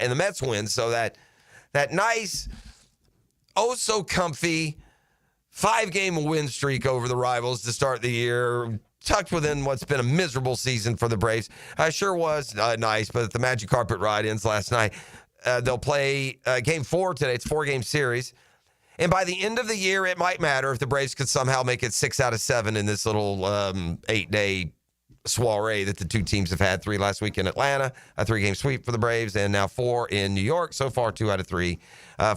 and the Mets win. So that nice, so comfy 5-game win streak over the rivals to start the year, tucked within what's been a miserable season for the Braves. Sure was nice, but the magic carpet ride ends last night. They'll play Game 4 today. It's a 4-game series. And by the end of the year, it might matter if the Braves could somehow make it 6 out of 7 in this little 8-day soiree that the two teams have had. 3 last week in Atlanta, a 3-game sweep for the Braves, and now 4 in New York. So far, 2 out of 3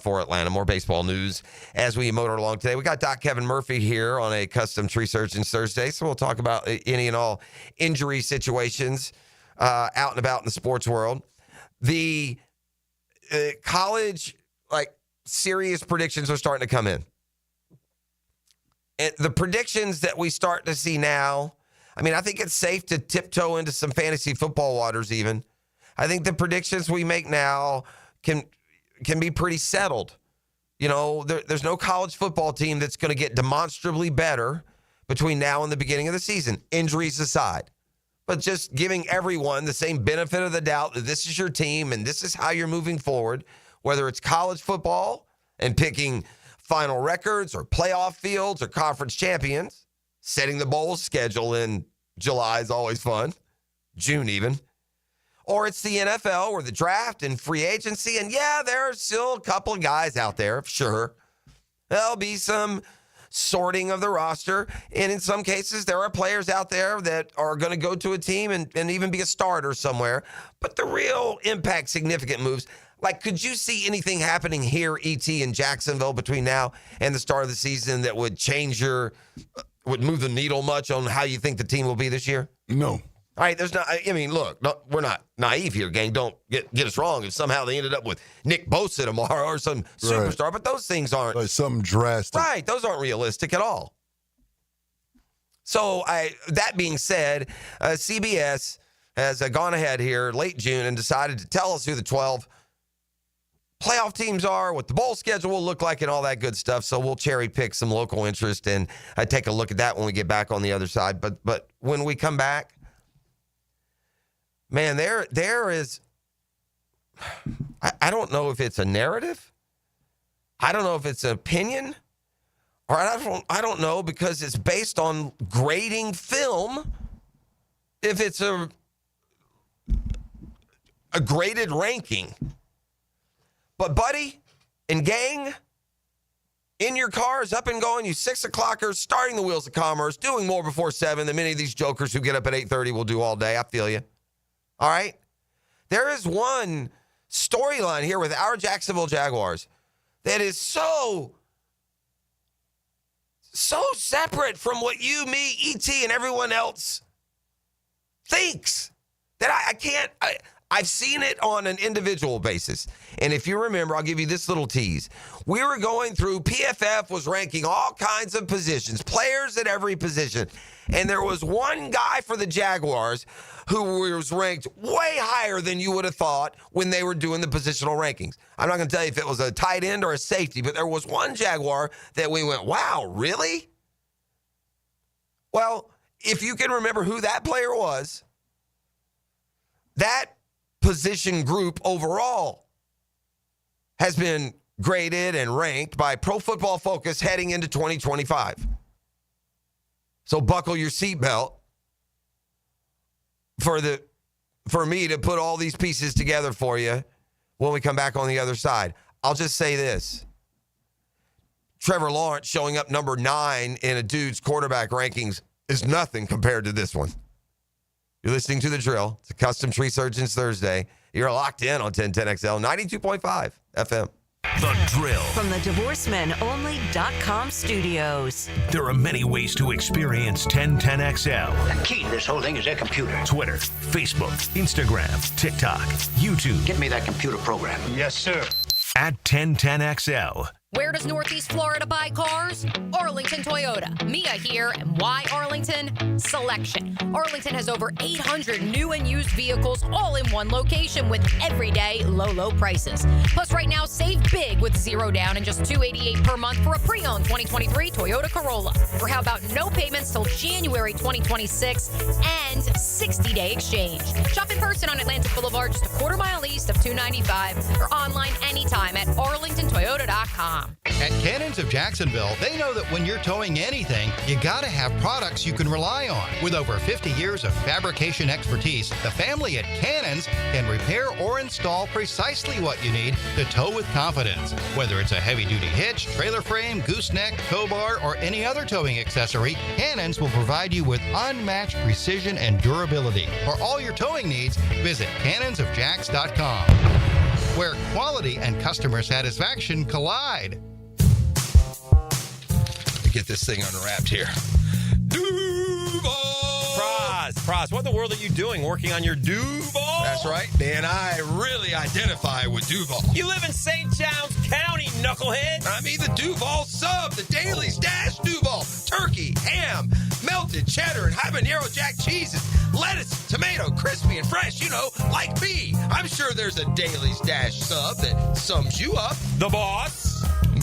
for Atlanta. More baseball news as we motor along today. We got Doc Kevin Murphy here on a Custom Tree Surgeons Thursday, so we'll talk about any and all injury situations out and about in the sports world. The college, serious predictions are starting to come in. And the predictions that we start to see now, I think it's safe to tiptoe into some fantasy football waters even. I think the predictions we make now can be pretty settled. There's no college football team that's going to get demonstrably better between now and the beginning of the season, injuries aside. But just giving everyone the same benefit of the doubt that this is your team and this is how you're moving forward, whether it's college football and picking final records or playoff fields or conference champions. Setting the bowl schedule in July is always fun, June even. Or it's the NFL or the draft and free agency. And yeah, there are still a couple of guys out there, sure. There'll be some sorting of the roster. And in some cases, there are players out there that are going to go to a team and even be a starter somewhere. But the real impact, significant moves, could you see anything happening here, E.T., in Jacksonville between now and the start of the season that would would move the needle much on how you think the team will be this year? No. All right, there's not. Look, we're not naive here, gang. Don't get us wrong. If somehow they ended up with Nick Bosa tomorrow or some superstar, right. But those things aren't something drastic. Right, those aren't realistic at all. So, that being said, CBS has gone ahead here late June and decided to tell us who the 12 playoff teams are, what the bowl schedule will look like, and all that good stuff. So we'll cherry pick some local interest and take a look at that when we get back on the other side. But when we come back, man, there is. I don't know if it's a narrative. I don't know if it's an opinion, or I don't know because it's based on grading film. If it's a graded ranking. But, buddy and gang, in your cars, up and going, you 6 o'clockers, starting the wheels of commerce, doing more before 7 than many of these jokers who get up at 8:30 will do all day. I feel you. All right? There is one storyline here with our Jacksonville Jaguars that is so separate from what you, me, E.T., and everyone else thinks that I can't... I've seen it on an individual basis. And if you remember, I'll give you this little tease. We were going through, PFF was ranking all kinds of positions, players at every position. And there was one guy for the Jaguars who was ranked way higher than you would have thought when they were doing the positional rankings. I'm not going to tell you if it was a tight end or a safety, but there was one Jaguar that we went, wow, really? Well, if you can remember who that player was, that position group overall has been graded and ranked by Pro Football Focus heading into 2025. So buckle your seatbelt for me to put all these pieces together for you when we come back on the other side. I'll just say this. Trevor Lawrence showing up number 9 in a dude's quarterback rankings is nothing compared to this one. You're listening to The Drill. It's a Custom Tree Surgeons Thursday. You're locked in on 1010XL, 92.5 FM. The Drill. From the DivorceMenOnly.com studios. There are many ways to experience 1010XL. The key to this whole thing is their computer. Twitter, Facebook, Instagram, TikTok, YouTube. Get me that computer program. Yes, sir. At 1010XL. Where does Northeast Florida buy cars? Arlington Toyota. Mia here, and why Arlington? Selection. Arlington has over 800 new and used vehicles all in one location with everyday low prices. Plus right now, save big with 0 down and just $288 per month for a pre-owned 2023 Toyota Corolla. Or how about no payments till January 2026 and 60-day exchange. Shop in person Harrison on Atlantic Boulevard, just a quarter mile east of 295, or online anytime at arlingtontoyota.com. At Cannons of Jacksonville, they know that when you're towing anything, you gotta have products you can rely on. With over 50 years of fabrication expertise, the family at Cannons can repair or install precisely what you need to tow with confidence. Whether it's a heavy-duty hitch, trailer frame, gooseneck, tow bar, or any other towing accessory, Cannons will provide you with unmatched precision and durability. For all your towing needs, visit cannonsofjacks.com, where quality and customer satisfaction collide. Get this thing unwrapped here. Duval! Praz, what in the world are you doing working on your Duval? That's right, Dan. I really identify with Duval. You live in St. John's County, knucklehead. I mean the Duval sub, the Daily Dash Duval. Turkey, ham, melted cheddar, and habanero jack cheeses. Lettuce, tomato, crispy and fresh, like me. I'm sure there's a Daily Dash sub that sums you up. The boss.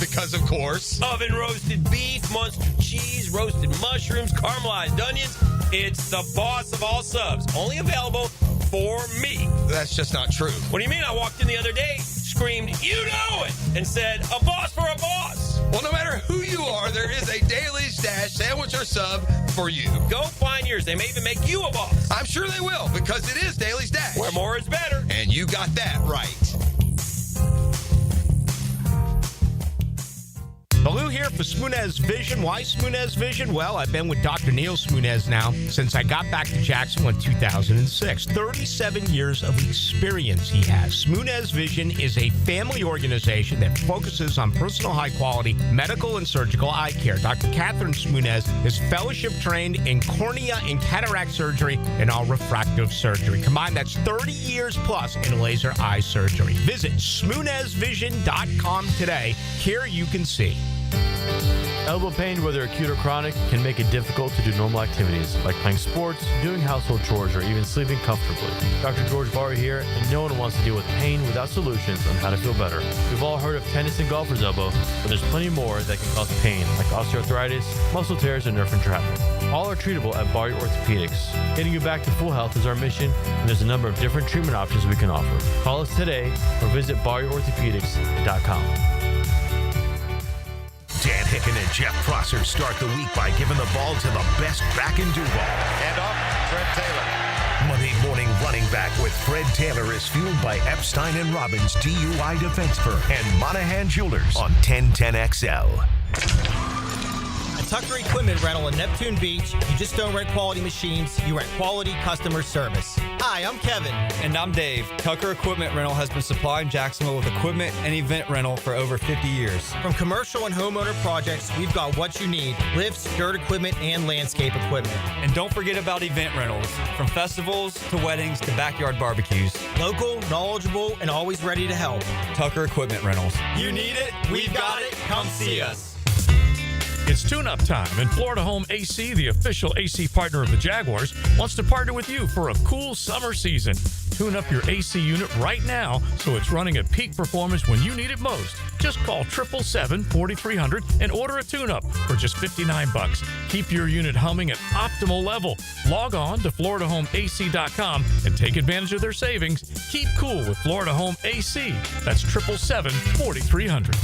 Because, of course, oven roasted beef, Munster cheese, roasted mushrooms, caramelized onions. It's the boss of all subs. Only available for me. That's just not true. What do you mean? I walked in the other day, screamed, "You know it!" and said, "A boss for a boss." Well, no matter who you are, there is a Daily Dash sandwich or sub for you. Go find yours. They may even make you a boss. I'm sure they will, because it is Daily Dash. Where more is better. And you got that right. Baloo here for Smunez Vision. Why Smunez Vision? Well, I've been with Dr. Neil Smunez now since I got back to Jacksonville in 2006. 37 years of experience he has. Smunez Vision is a family organization that focuses on personal high-quality medical and surgical eye care. Dr. Catherine Smunez is fellowship trained in cornea and cataract surgery and all refractive surgery. Combined, that's 30 years plus in laser eye surgery. Visit SmunezVision.com today. Here you can see. Elbow pain, whether acute or chronic, can make it difficult to do normal activities like playing sports, doing household chores, or even sleeping comfortably. Dr. George Barry here, and no one wants to deal with pain without solutions on how to feel better. We've all heard of tennis and golfer's elbow, but there's plenty more that can cause pain, like osteoarthritis, muscle tears, and nerve entrapment. All are treatable at Barry Orthopedics. Getting you back to full health is our mission, and there's a number of different treatment options we can offer. Call us today or visit BarryOrthopedics.com. Dan Hicken and Jeff Prosser start the week by giving the ball to the best back in Duval. And off, Fred Taylor. Monday morning running back with Fred Taylor is fueled by Epstein & Robbins DUI Defense Firm and Monahan Jewelers on 1010XL. At Tucker Equipment Rental in Neptune Beach, you just don't rent quality machines, you rent quality customer service. Hi, I'm Kevin. And I'm Dave. Tucker Equipment Rental has been supplying Jacksonville with equipment and event rental for over 50 years. From commercial and homeowner projects, we've got what you need: lifts, dirt equipment, and landscape equipment. And don't forget about event rentals, from festivals to weddings to backyard barbecues. Local, knowledgeable, and always ready to help. Tucker Equipment Rentals. You need it, we've got it, come see us. It's tune-up time, and Florida Home AC, the official AC partner of the Jaguars, wants to partner with you for a cool summer season. Tune up your AC unit right now so it's running at peak performance when you need it most. Just call 777-4300 and order a tune-up for just $59. Keep your unit humming at optimal level. Log on to FloridaHomeAC.com and take advantage of their savings. Keep cool with Florida Home AC. That's 777-4300.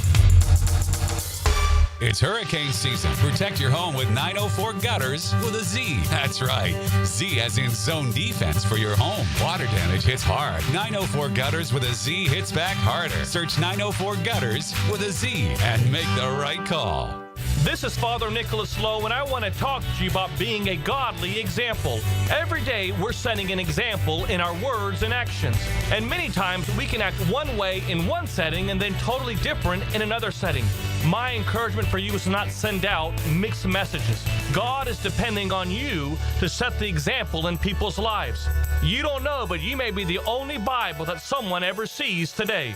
It's hurricane season. Protect your home with 904 Gutters with a Z. That's right. Z as in zone defense for your home. Water damage hits hard. 904 Gutters with a Z hits back harder. Search 904 Gutters with a Z and make the right call. This is Father Nicholas Lowe, and I want to talk to you about being a godly example. Every day, we're setting an example in our words and actions. And many times, we can act one way in one setting and then totally different in another setting. My encouragement for you is to not send out mixed messages. God is depending on you to set the example in people's lives. You don't know, but you may be the only Bible that someone ever sees today.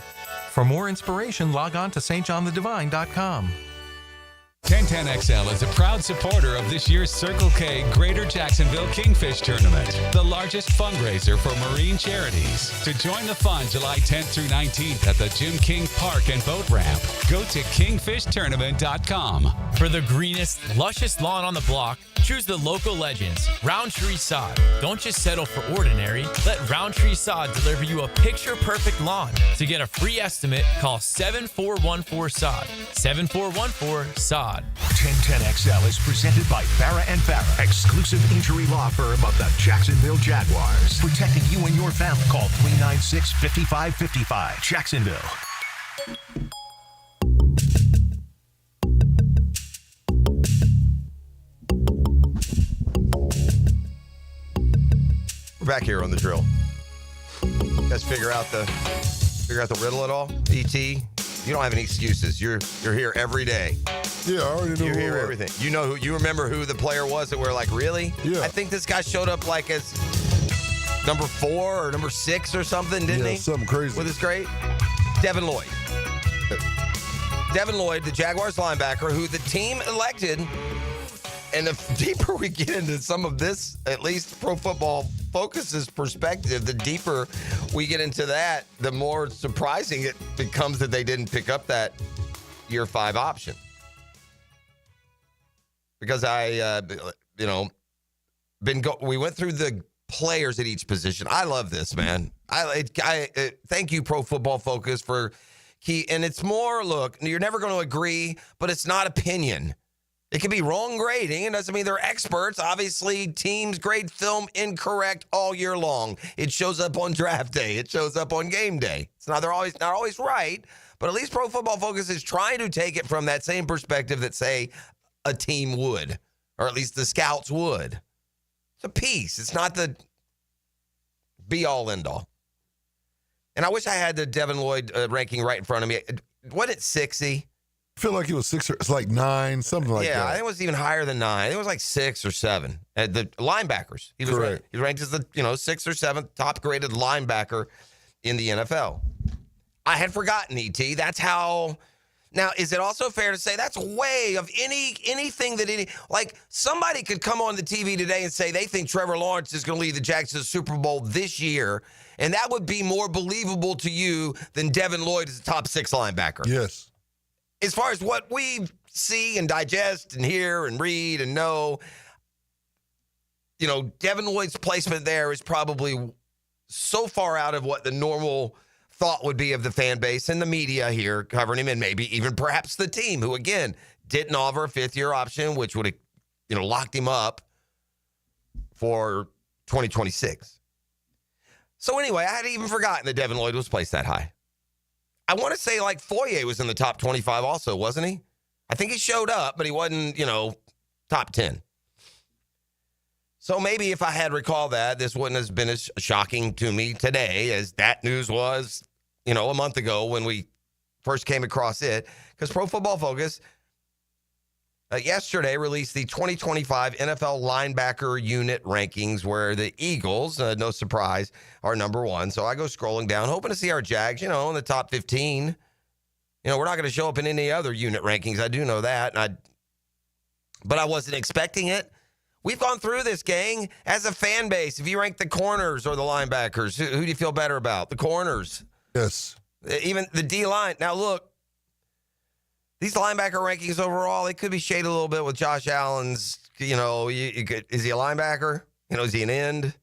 For more inspiration, log on to stjohnthedivine.com. 1010XL is a proud supporter of this year's Circle K Greater Jacksonville Kingfish Tournament, the largest fundraiser for marine charities. To join the fun July 10th through 19th at the Jim King Park and Boat Ramp, go to kingfishtournament.com. For the greenest, luscious lawn on the block, choose the local legends, Roundtree Sod. Don't just settle for ordinary. Let Roundtree Sod deliver you a picture-perfect lawn. To get a free estimate, call 7414-SOD. 7414-SOD. 1010XL is presented by Farah & Farah, exclusive injury law firm of the Jacksonville Jaguars. Protecting you and your family. Call 396-5555. Jacksonville. We're back here on the drill. Let's figure out the riddle at all. ET, you don't have any excuses. You're here every day. Yeah, I already know. You hear everything. You know who? You remember who the player was that we're like, really? Yeah. I think this guy showed up like as number 4 or number 6 or something, didn't he? Something crazy. With his grade, Devin Lloyd. Devin Lloyd, the Jaguars linebacker, who the team elected. And the deeper we get into some of this, at least Pro Football Focus's perspective, the deeper we get into that, the more surprising it becomes that they didn't pick up that year 5 option. Because we went through the players at each position. I love this, man. Thank you, Pro Football Focus, for key. And it's more, look, you're never going to agree, but it's not opinion. It can be wrong grading. It doesn't mean they're experts. Obviously, teams grade film incorrect all year long. It shows up on draft day. It shows up on game day. It's not always right, but at least Pro Football Focus is trying to take it from that same perspective that, say, a team would, or at least the scouts would. It's a piece. It's not the be-all, end-all. And I wish I had the Devin Lloyd ranking right in front of me. Wasn't it 60? I feel like it was 6 or it's like 9, something like that. Yeah, I think it was even higher than 9. I think it was like 6 or 7. The linebackers. He was ranked, as the 6th or 7th top graded linebacker in the NFL. I had forgotten, ET. That's how. Now, is it also fair to say that's way of anything that somebody could come on the TV today and say they think Trevor Lawrence is going to lead the Jags to the Super Bowl this year, and that would be more believable to you than Devin Lloyd as a top 6 linebacker? Yes. As far as what we see and digest and hear and read and know, Devin Lloyd's placement there is probably so far out of what the normal thought would be of the fan base and the media here covering him, and maybe even perhaps the team, who, again, didn't offer a 5th-year option, which would have, locked him up for 2026. So anyway, I had even forgotten that Devin Lloyd was placed that high. I want to say Foye was in the top 25 also, wasn't he? I think he showed up, but he wasn't, top 10. So maybe if I had recalled that, this wouldn't have been as shocking to me today as that news was, a month ago when we first came across it. Because Pro Football Focus yesterday released the 2025 NFL linebacker unit rankings, where the Eagles, no surprise, are number 1. So I go scrolling down, hoping to see our Jags, in the top 15. We're not going to show up in any other unit rankings. I do know that. But I wasn't expecting it. We've gone through this, gang, as a fan base. If you rank the corners or the linebackers, who do you feel better about? The corners. Yes. Even the D-line. Now, look, these linebacker rankings overall, they could be shaded a little bit with Josh Allen's, is he a linebacker? Is he an end?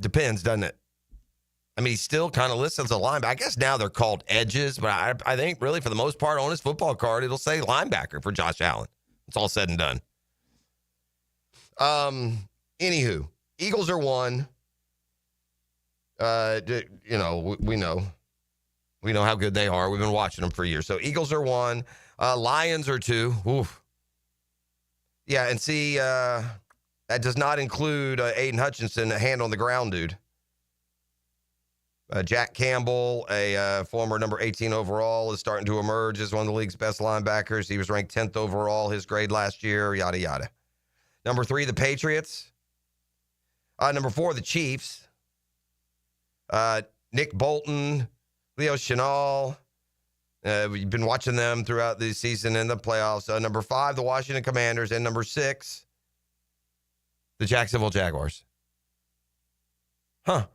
Depends, doesn't it? I mean, he's still kind of listed as a linebacker. I guess now they're called edges, but I think really for the most part on his football card, it'll say linebacker for Josh Allen. It's all said and done. Anywho, Eagles are 1. We know how good they are. We've been watching them for years. So Eagles are 1. Lions are 2. Oof. Yeah, and see, that does not include Aiden Hutchinson, a hand on the ground dude. Jack Campbell, a former number 18 overall, is starting to emerge as one of the league's best linebackers. He was ranked 10th overall, his grade last year, yada, yada. Number 3, the Patriots. Number 4, the Chiefs. Nick Bolton, Leo Chenal, We've been watching them throughout the season and the playoffs. Number 5, the Washington Commanders. And number 6, the Jacksonville Jaguars. Huh.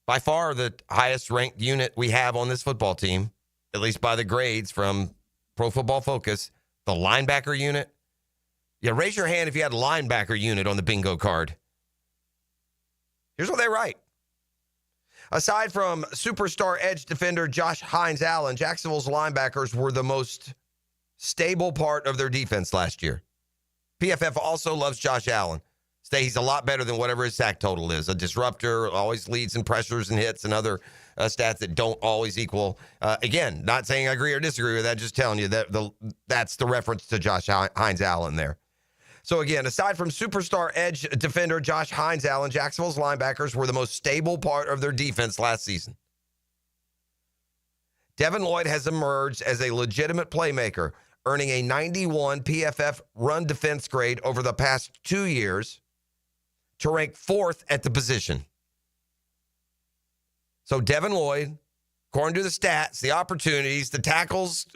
By far the highest ranked unit we have on this football team, at least by the grades from Pro Football Focus, the linebacker unit. Yeah, raise your hand if you had a linebacker unit on the bingo card. Here's what they write. Aside from superstar edge defender Josh Hines-Allen, Jacksonville's linebackers were the most stable part of their defense last year. PFF also loves Josh Allen. He's a lot better than whatever his sack total is. A disruptor, always leads in pressures and hits and other stats that don't always equal. Again, not saying I agree or disagree with that, just telling you that that's the reference to Josh Hines-Allen there. So again, aside from superstar edge defender Josh Hines-Allen, Jacksonville's linebackers were the most stable part of their defense last season. Devin Lloyd has emerged as a legitimate playmaker, earning a 91 PFF run defense grade over the past 2 years to rank 4th at the position. So Devin Lloyd, according to the stats, the opportunities, the tackles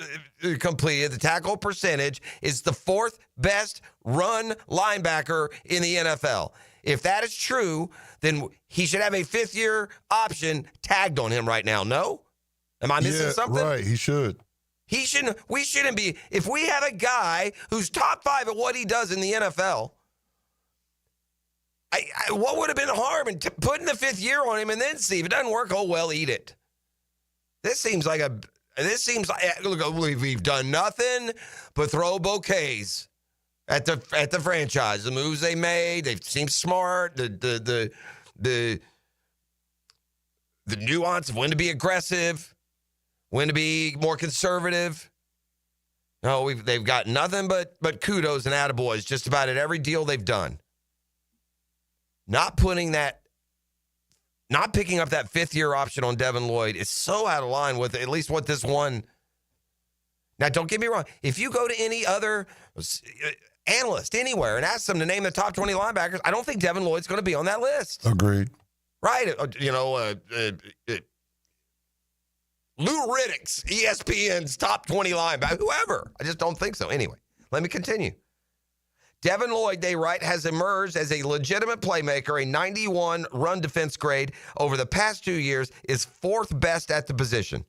completed, the tackle percentage, is the 4th best run linebacker in the NFL. If that is true, then he should have a 5th-year option tagged on him right now. No? Am I missing something? Right, he should. We shouldn't be. If we have a guy who's top 5 at what he does in the NFL, what would have been the harm in putting the 5th year on him and then see if it doesn't work? Oh well, eat it. This seems like look, we've done nothing but throw bouquets at the franchise. The moves they made, they seem smart. The nuance of when to be aggressive, when to be more conservative. No, they've got nothing but kudos and attaboys just about at every deal they've done. Not picking up that 5th-year option on Devin Lloyd is so out of line with at least what this one. Now, don't get me wrong. If you go to any other analyst anywhere and ask them to name the top 20 linebackers, I don't think Devin Lloyd's going to be on that list. Agreed. Right. Lou Riddick's ESPN's top 20 linebackers, whoever. I just don't think so. Anyway, let me continue. Devin Lloyd, they write, has emerged as a legitimate playmaker. A 91 run defense grade over the past 2 years, is 4th best at the position.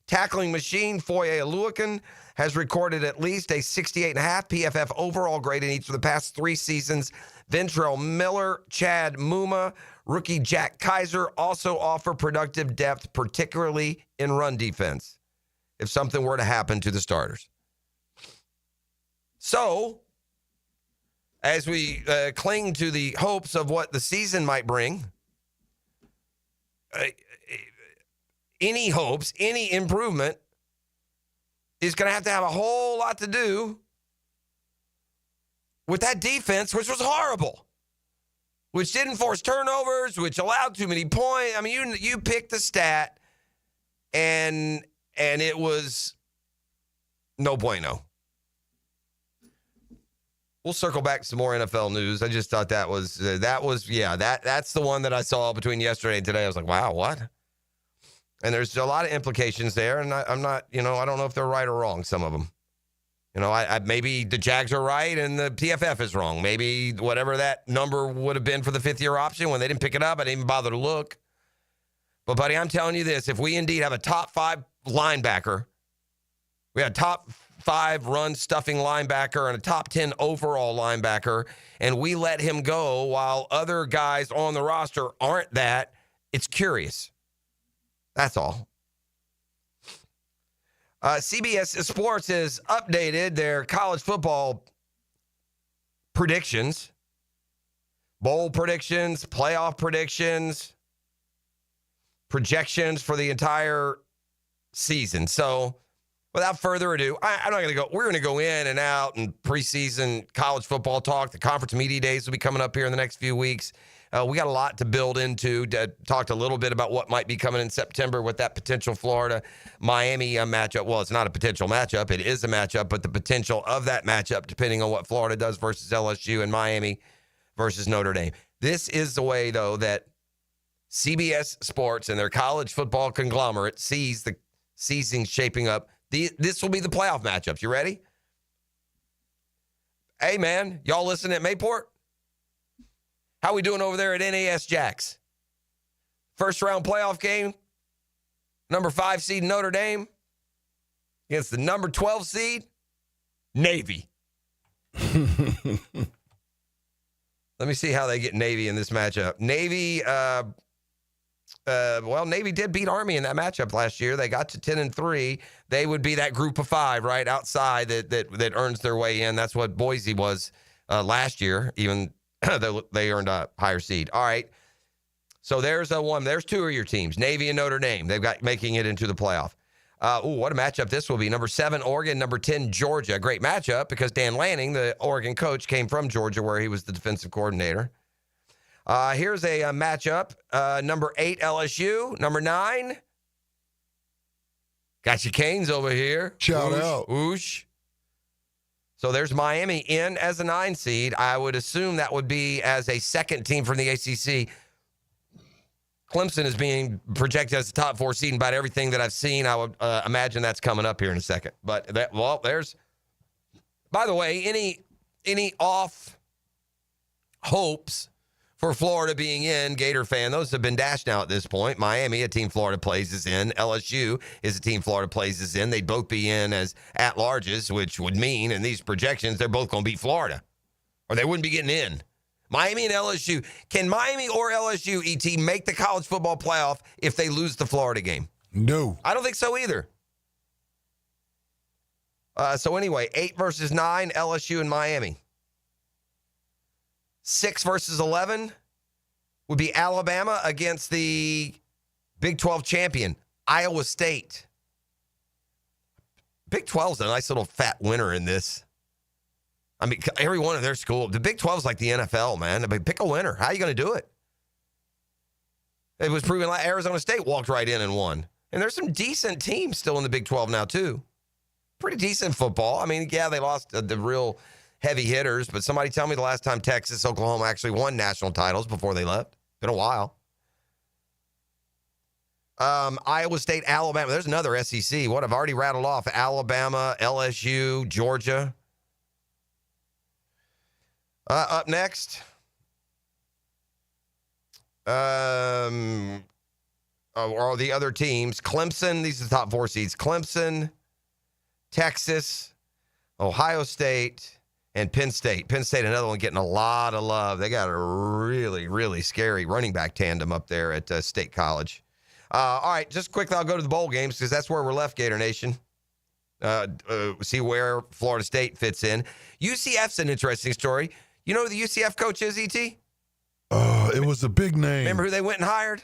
Tackling machine Foye Oluokun has recorded at least a 68.5 PFF overall grade in each of the past 3 seasons. Ventrell Miller, Chad Muma, rookie Jack Kaiser also offer productive depth, particularly in run defense, if something were to happen to the starters. So, as we cling to the hopes of what the season might bring, any hopes, any improvement is going to have a whole lot to do with that defense, which was horrible, which didn't force turnovers, which allowed too many points. I mean, you picked the stat, and it was no bueno. We'll circle back to some more NFL news. I just thought that's the one that I saw between yesterday and today. I was like, wow, what? And there's a lot of implications there, and I'm not, I don't know if they're right or wrong, some of them. Maybe the Jags are right and the PFF is wrong. Maybe whatever that number would have been for the 5th-year option, when they didn't pick it up, I didn't even bother to look. But, buddy, I'm telling you this. If we indeed have a top 5 linebacker, we had a top 5 run-stuffing linebacker and a top 10 overall linebacker, and we let him go while other guys on the roster aren't that, it's curious. That's all. CBS Sports has updated their college football predictions, bowl predictions, playoff predictions, projections for the entire season. So, without further ado, I'm not going to go. We're going to go in and out and preseason college football talk. The conference media days will be coming up here in the next few weeks. We got a lot to build into. Talked a little bit about what might be coming in September with that potential Florida-Miami matchup. Well, it's not a potential matchup. It is a matchup, but the potential of that matchup, depending on what Florida does versus LSU and Miami versus Notre Dame. This is the way, though, that CBS Sports and their college football conglomerate sees the season's shaping up. This will be the playoff matchups. You ready? Hey, man, y'all listen at Mayport? How we doing over there at NAS Jacks? First round playoff game, number 5 seed Notre Dame against the number 12 seed Navy. Let me see how they get Navy in this matchup. Navy, Navy did beat Army in that matchup last year. They got to 10-3. They would be that group of 5 right outside that earns their way in. That's what Boise was last year, even though they earned a higher seed. All right. So there's one. There's 2 of your teams, Navy and Notre Dame. They've got making it into the playoff. What a matchup this will be. Number 7, Oregon. Number 10, Georgia. Great matchup because Dan Lanning, the Oregon coach, came from Georgia where he was the defensive coordinator. Here's a matchup. Number 8, LSU. Number 9, got your Canes over here. Shout out. Whoosh. So there's Miami in as a 9 seed. I would assume that would be as a second team from the ACC. Clemson is being projected as the top 4 seed in about everything that I've seen. I would imagine that's coming up here in a second. But there's, by the way, any off hopes for Florida being in, Gator fan, those have been dashed now at this point. Miami, a team Florida plays, is in. LSU is a team Florida plays is in. They'd both be in as at-larges, which would mean in these projections they're both going to beat Florida, or they wouldn't be getting in. Miami and LSU. Can Miami or LSU, ET, make the college football playoff if they lose the Florida game? No. I don't think so either. So anyway, 8 versus 9, LSU and Miami. 6 versus 11 would be Alabama against the Big 12 champion, Iowa State. Big 12's a nice little fat winner in this. I mean, every one of their school. The Big 12 is like the NFL, man. I mean, pick a winner. How are you going to do it? It was proven like Arizona State walked right in and won. And there's some decent teams still in the Big 12 now, too. Pretty decent football. I mean, yeah, they lost the real heavy hitters, but somebody tell me the last time Texas, Oklahoma actually won national titles before they left. Been a while. Iowa State, Alabama. There's another SEC. What I've already rattled off. Alabama, LSU, Georgia. Up next, are the other teams. Clemson, these are the top 4 seeds. Clemson, Texas, Ohio State, and Penn State. Penn State, another one getting a lot of love. They got a really, really scary running back tandem up there at State College. All right, just quickly, I'll go to the bowl games because that's where we're left, Gator Nation. See where Florida State fits in. UCF's an interesting story. You know who the UCF coach is, E.T.? It was a big name. Remember who they went and hired?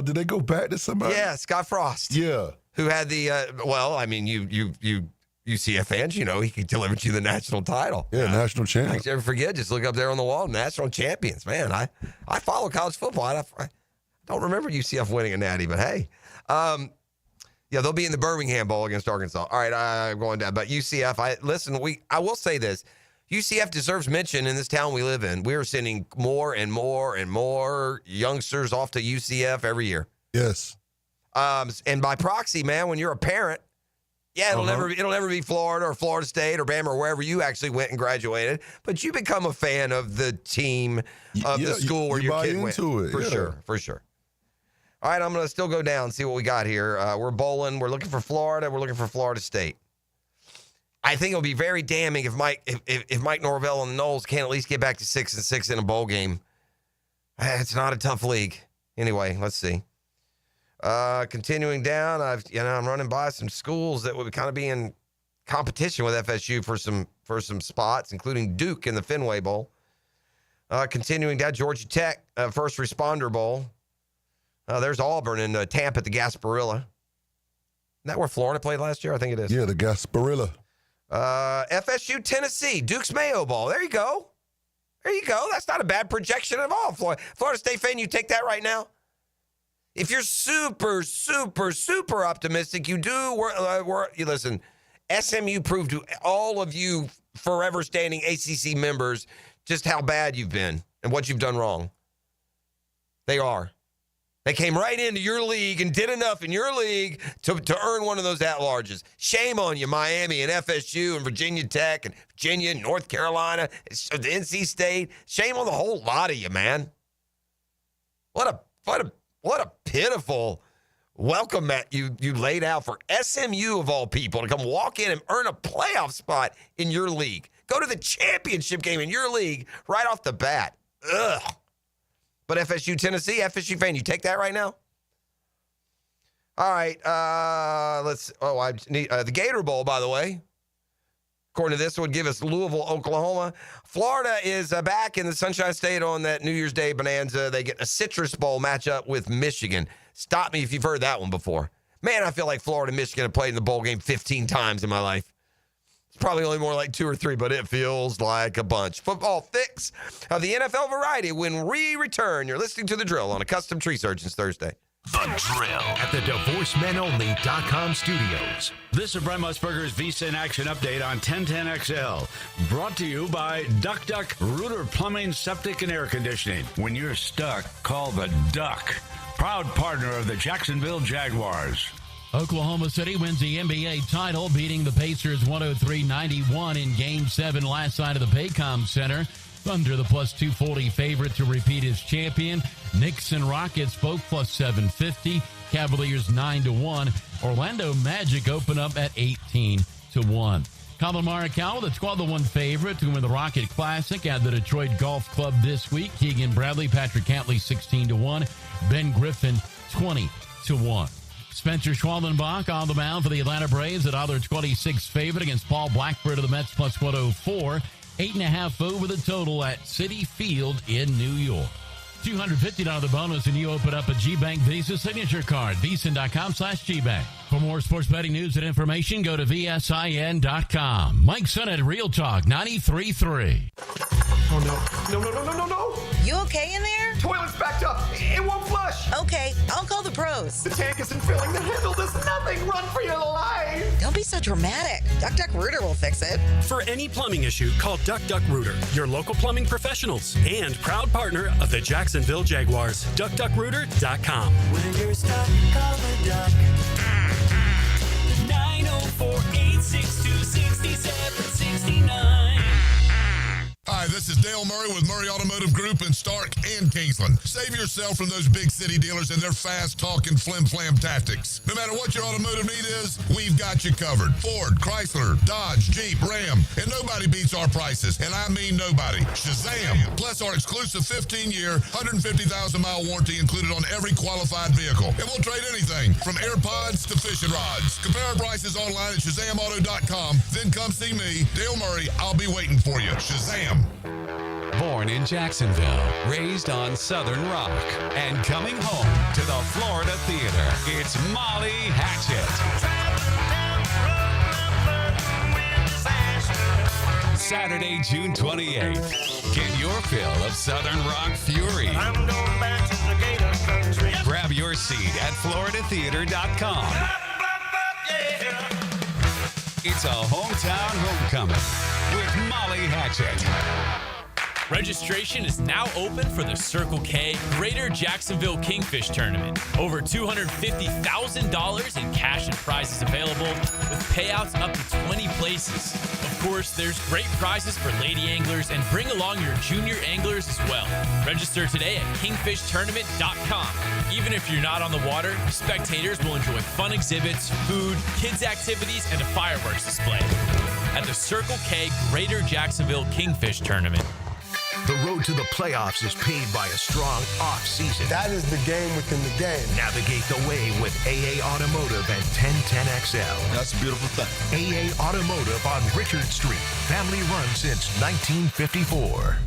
Did they go back to somebody? Yeah, Scott Frost. Yeah. Who had the, you UCF fans, you know, he delivered you the national title. Yeah, national champion. Don't you ever forget, just look up there on the wall, national champions. Man, I follow college football. I don't remember UCF winning a natty, but hey. Yeah, they'll be in the Birmingham Bowl against Arkansas. All right, I'm going down. But UCF, I will say this. UCF deserves mention in this town we live in. We are sending more and more and more youngsters off to UCF every year. Yes. And by proxy, man, when you're a parent, yeah, it'll never be Florida or Florida State or Bama or wherever you actually went and graduated. But you become a fan of the team of the school where your kid went. For sure. All right, I'm going to still go down and see what we got here. We're bowling. We're looking for Florida. We're looking for Florida State. I think it'll be very damning if Mike Norvell and the Noles can't at least get back to 6-6 in a bowl game. It's not a tough league. Anyway, let's see. Continuing down, I'm running by some schools that would kind of be in competition with FSU for some spots, including Duke in the Fenway Bowl. Continuing down, Georgia Tech First Responder Bowl. There's Auburn and Tampa at the Gasparilla. Isn't that where Florida played last year? I think it is. Yeah, the Gasparilla. FSU, Tennessee, Duke's Mayo Bowl. There you go. That's not a bad projection at all. Florida State fan, you take that right now. If you're super, super, super optimistic, you do. You listen. SMU proved to all of you forever standing ACC members just how bad you've been and what you've done wrong. They They came right into your league and did enough in your league to earn one of those at-larges. Shame on you, Miami and FSU and Virginia Tech and Virginia and North Carolina, the NC State. Shame on the whole lot of you, man. What a pitiful welcome mat you laid out for SMU of all people to come walk in and earn a playoff spot in your league. Go to the championship game in your league right off the bat. Ugh. But FSU, Tennessee, FSU fan, you take that right now? All right. The Gator Bowl, by the way, according to this, would give us Louisville, Oklahoma. Florida is back in the Sunshine State on that New Year's Day bonanza. They get a Citrus Bowl matchup with Michigan. Stop me if you've heard that one before. Man, I feel like Florida and Michigan have played in the bowl game 15 times in my life. It's probably only more like 2 or 3, but it feels like a bunch. Football fix of the NFL variety when we return. You're listening to The Drill on a Custom Tree Surgeons Thursday. The Drill at the DivorceMenOnly.com studios. This is Brent Musburger's Visa in Action update on 1010XL. Brought to you by DuckDuck Rooter Plumbing, Septic, and Air Conditioning. When you're stuck, call the Duck. Proud partner of the Jacksonville Jaguars. Oklahoma City wins the NBA title, beating the Pacers 103-91 in Game 7 last night of the Paycom Center. Thunder, the plus 240 favorite to repeat as champion. Knicks and Rockets both plus 750. Cavaliers 9-1. Orlando Magic open up at 18-1. Colin Morikawa, the 12-1 favorite to win the Rocket Classic at the Detroit Golf Club this week. Keegan Bradley, Patrick Cantley 16-1. Ben Griffin 20-1. Spencer Schwallenbach on the mound for the Atlanta Braves at $1.26 favorite against Paul Blackburn of the Mets plus 104. 8.5 over the total at Citi Field in New York. $250 bonus and you open up a G-Bank Visa signature card. Visa.com/G-Bank. For more sports betting news and information, go to VSIN.com. Mike Sennett, Real Talk 93.3. Oh, no. You okay in there? Toilet's backed up. It won't flush. Okay, I'll call the pros. The tank isn't filling. The handle does nothing. Run for your life. Don't be so dramatic. DuckDuck Rooter will fix it. For any plumbing issue, call DuckDuck Rooter, your local plumbing professionals and proud partner of the Jacksonville Jaguars. DuckDuckRooter.com. When you're stuck, call the Duck. 904-862-6769. Hi, this is Dale Murray with Murray Automotive Group in Stark and Kingsland. Save yourself from those big city dealers and their fast-talking flim-flam tactics. No matter what your automotive need is, we've got you covered. Ford, Chrysler, Dodge, Jeep, Ram, and nobody beats our prices, and I mean nobody. Shazam! Plus our exclusive 15-year, 150,000-mile warranty included on every qualified vehicle. And we'll trade anything from AirPods to fishing rods. Compare our prices online at ShazamAuto.com. Then come see me, Dale Murray. I'll be waiting for you. Shazam! Born in Jacksonville, raised on Southern Rock, and coming home to the Florida Theater, it's Molly Hatchet. Saturday, June 28th. Get your fill of Southern Rock fury. Grab your seat at FloridaTheater.com. It's a hometown homecoming with Molly Hatchet. Registration is now open for the Circle K Greater Jacksonville Kingfish Tournament. Over $250,000 in cash and prizes available with payouts up to 20 places. Of course, there's great prizes for lady anglers and bring along your junior anglers as well. Register today at kingfishtournament.com. Even if you're not on the water, spectators will enjoy fun exhibits, food, kids activities, and a fireworks display at the Circle K Greater Jacksonville Kingfish Tournament. The road to the playoffs is paved by a strong off-season. That is the game within the game. Navigate the way with AA Automotive and 1010XL. That's a beautiful thing. AA Automotive on Richard Street. Family run since 1954.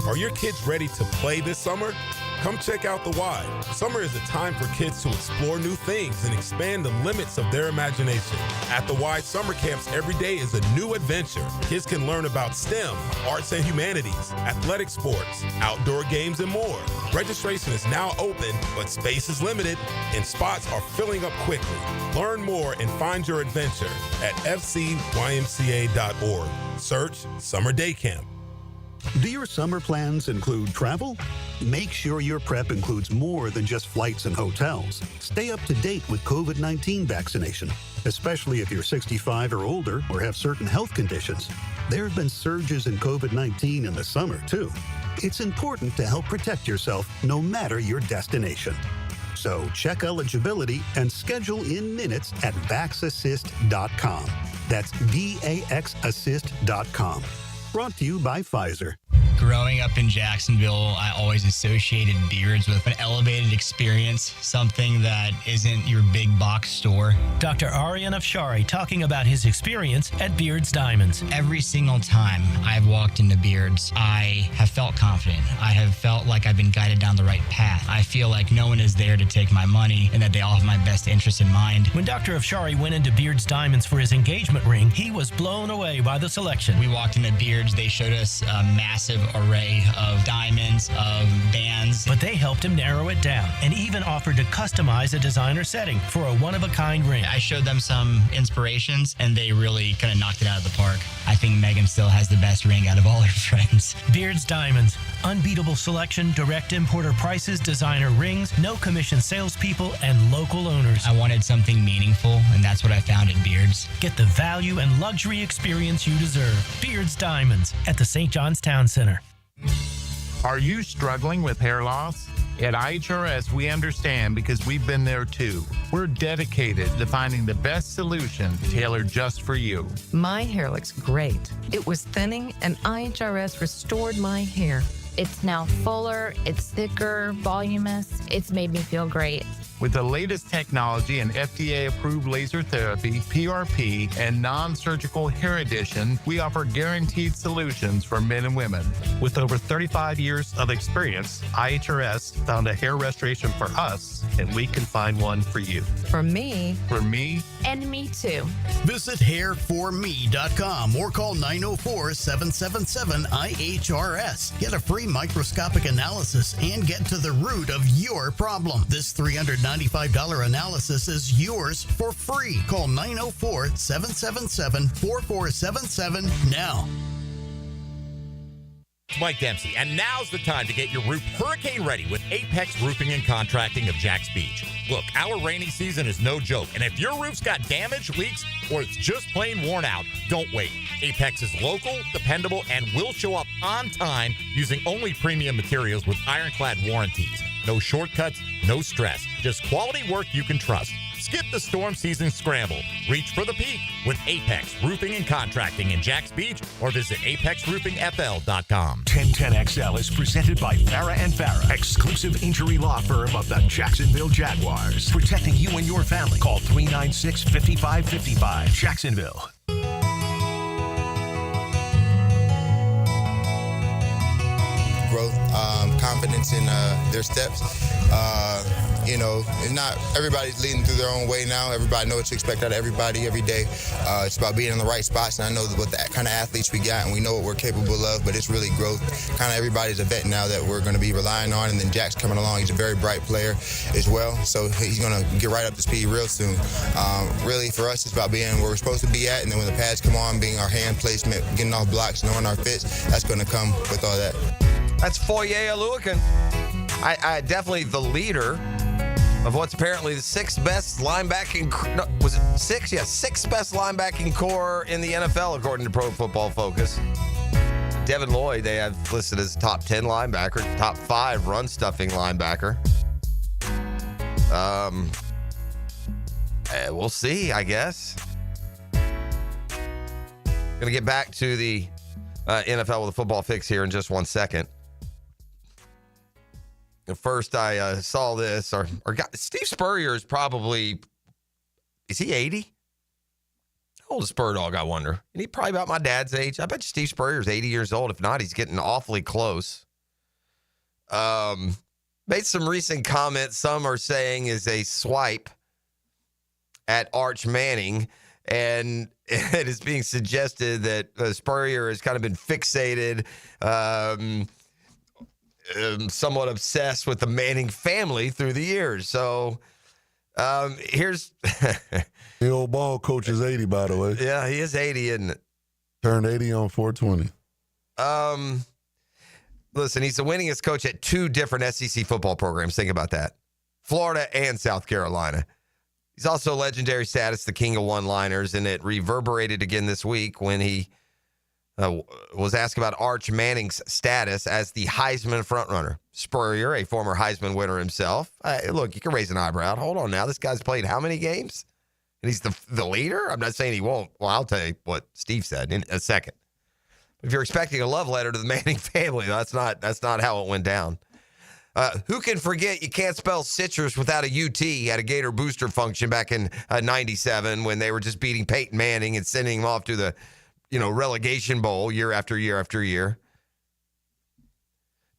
Are your kids ready to play this summer? Come check out the Y. Summer is a time for kids to explore new things and expand the limits of their imagination. At the Y, summer camps every day is a new adventure. Kids can learn about STEM, arts and humanities, athletic sports, outdoor games, and more. Registration is now open, but space is limited and spots are filling up quickly. Learn more and find your adventure at fcymca.org. Search Summer Day Camp. Do your summer plans include travel? Make sure your prep includes more than just flights and hotels. Stay up to date with COVID-19 vaccination, especially if you're 65 or older or have certain health conditions. There have been surges in COVID-19 in the summer, too. It's important to help protect yourself no matter your destination. So check eligibility and schedule in minutes at vaxassist.com. That's VAXassist.com. Brought to you by Pfizer. Growing up in Jacksonville, I always associated Beards with an elevated experience, something that isn't your big box store. Dr. Aryan Afshari talking about his experience at Beards Diamonds. Every single time I've walked into Beards, I have felt confident. I have felt like I've been guided down the right path. I feel like no one is there to take my money and that they all have my best interest in mind. When Dr. Afshari went into Beards Diamonds for his engagement ring, he was blown away by the selection. We walked into Beards, they showed us a massive array of diamonds, of bands. But they helped him narrow it down and even offered to customize a designer setting for a one-of-a-kind ring. I showed them some inspirations, and they really kind of knocked it out of the park. I think Megan still has the best ring out of all her friends. Beards Diamonds. Unbeatable selection, direct importer prices, designer rings, no commission salespeople, and local owners. I wanted something meaningful, and that's what I found at Beards. Get the value and luxury experience you deserve. Beards Diamonds at the St. John's Town Center. Are you struggling with hair loss? At IHRS, we understand because we've been there too. We're dedicated to finding the best solution tailored just for you. My hair looks great. It was thinning, and IHRS restored my hair. It's now fuller, it's thicker, voluminous. It's made me feel great. With the latest technology and FDA-approved laser therapy, PRP, and non-surgical hair addition, we offer guaranteed solutions for men and women. With over 35 years of experience, IHRS found a hair restoration for us, and we can find one for you. For me. For me. And me too. Visit hairforme.com or call 904-777-IHRS. Get a free microscopic analysis and get to the root of your problem. This $395 analysis is yours for free. Call 904-777-4477 now. It's Mike Dempsey, and now's the time to get your roof hurricane ready with Apex Roofing and Contracting of Jacks Beach. Look, our rainy season is no joke, and if your roof's got damage, leaks, or it's just plain worn out, don't wait. Apex is local, dependable, and will show up on time using only premium materials with ironclad warranties. No shortcuts, no stress, just quality work you can trust. Skip the storm season scramble. Reach for the peak with Apex Roofing and Contracting in Jacks Beach or visit apexroofingfl.com. 1010XL is presented by Farah and Farah, exclusive injury law firm of the Jacksonville Jaguars. Protecting you and your family. Call 396-5555. Jacksonville. Growth, confidence in their steps. Not everybody's leading through their own way now. Everybody knows what to expect out of everybody every day. It's about being in the right spots, and I know what the kind of athletes we got, and we know what we're capable of, but it's really growth. Kind of everybody's a vet now that we're going to be relying on, and then Jack's coming along. He's a very bright player as well, so he's going to get right up to speed real soon. Really, for us, it's about being where we're supposed to be at, and then when the pads come on, being our hand placement, getting off blocks, knowing our fits, that's going to come with all that. That's Foye Aluakin. I definitely the leader of what's apparently the sixth best linebacking. No, was it six? Yeah, sixth best linebacking core in the NFL according to Pro Football Focus. Devin Lloyd, they have listed as top 10 linebacker, top 5 run stuffing linebacker. We'll see, I guess. Gonna get back to the NFL with a football fix here in just 1 second. First, I saw this, Steve Spurrier is probably, is he 80? How old is Spur Dog, I wonder? And he probably about my dad's age. I bet you Steve Spurrier's 80 years old. If not, he's getting awfully close. Made some recent comments. Some are saying is a swipe at Arch Manning, and it is being suggested that Spurrier has kind of been fixated, somewhat obsessed with the Manning family through the years. So here's the old ball coach is 80, by the way. Yeah, he is 80, isn't it? Turned 80 on 420. Listen, he's the winningest coach at 2 different SEC football programs. Think about that. Florida and South Carolina. He's also legendary status, the king of one-liners, and it reverberated again this week when he was asked about Arch Manning's status as the Heisman frontrunner. Spurer, a former Heisman winner himself. Look, you can raise an eyebrow. Hold on now. This guy's played how many games? And he's the leader? I'm not saying he won't. Well, I'll tell you what Steve said in a second. If you're expecting a love letter to the Manning family, that's not how it went down. Who can forget you can't spell citrus without a UT at a Gator booster function back in 97 when they were just beating Peyton Manning and sending him off to the relegation bowl year after year after year.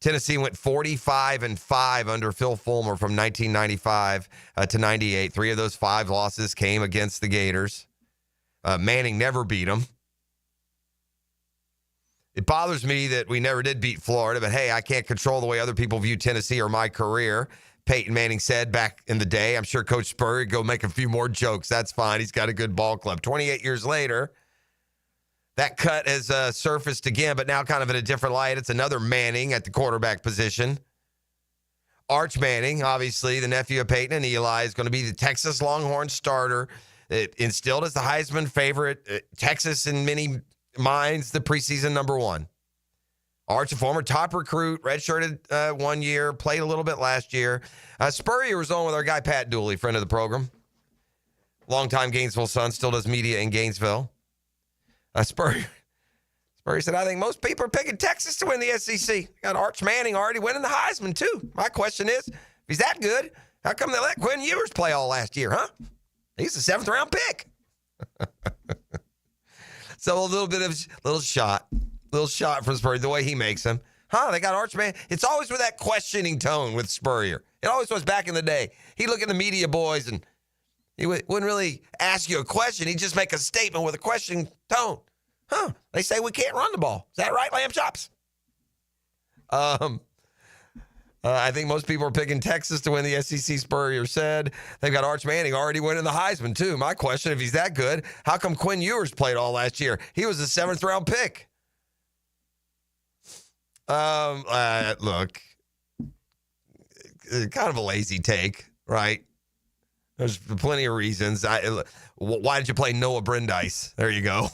Tennessee went 45-5 under Phil Fulmer from 1995 to 98. 3 of those 5 losses came against the Gators. Manning never beat them. It bothers me that we never did beat Florida, but hey, I can't control the way other people view Tennessee or my career. Peyton Manning said back in the day. I'm sure Coach Spurer would go make a few more jokes. That's fine. He's got a good ball club. 28 years later, that cut has surfaced again, but now kind of in a different light. It's another Manning at the quarterback position. Arch Manning, obviously, the nephew of Peyton and Eli, is going to be the Texas Longhorn starter. It instilled as the Heisman favorite. Texas, in many minds, the preseason number 1. Arch, a former top recruit, redshirted 1 year, played a little bit last year. Spurrier was on with our guy Pat Dooley, friend of the program. Longtime Gainesville son, still does media in Gainesville. Spurrier said, I think most people are picking Texas to win the SEC. Got Arch Manning already winning the Heisman, too. My question is, if he's that good, how come they let Quinn Ewers play all last year, huh? He's a 7th-round pick. So a little shot from Spurrier, the way he makes them. They got Arch Manning. It's always with that questioning tone with Spurrier. It always was back in the day. He'd look at the media boys and he wouldn't really ask you a question. He'd just make a statement with a questioning tone. They say we can't run the ball. Is that right, lamb chops? I think most people are picking Texas to win the SEC, Spurrier said. They've got Arch Manning already winning the Heisman, too. My question, if he's that good, how come Quinn Ewers played all last year? He was a 7th-round pick. Look, kind of a lazy take, right? There's plenty of reasons. Why did you play Noah Brandeis? There you go.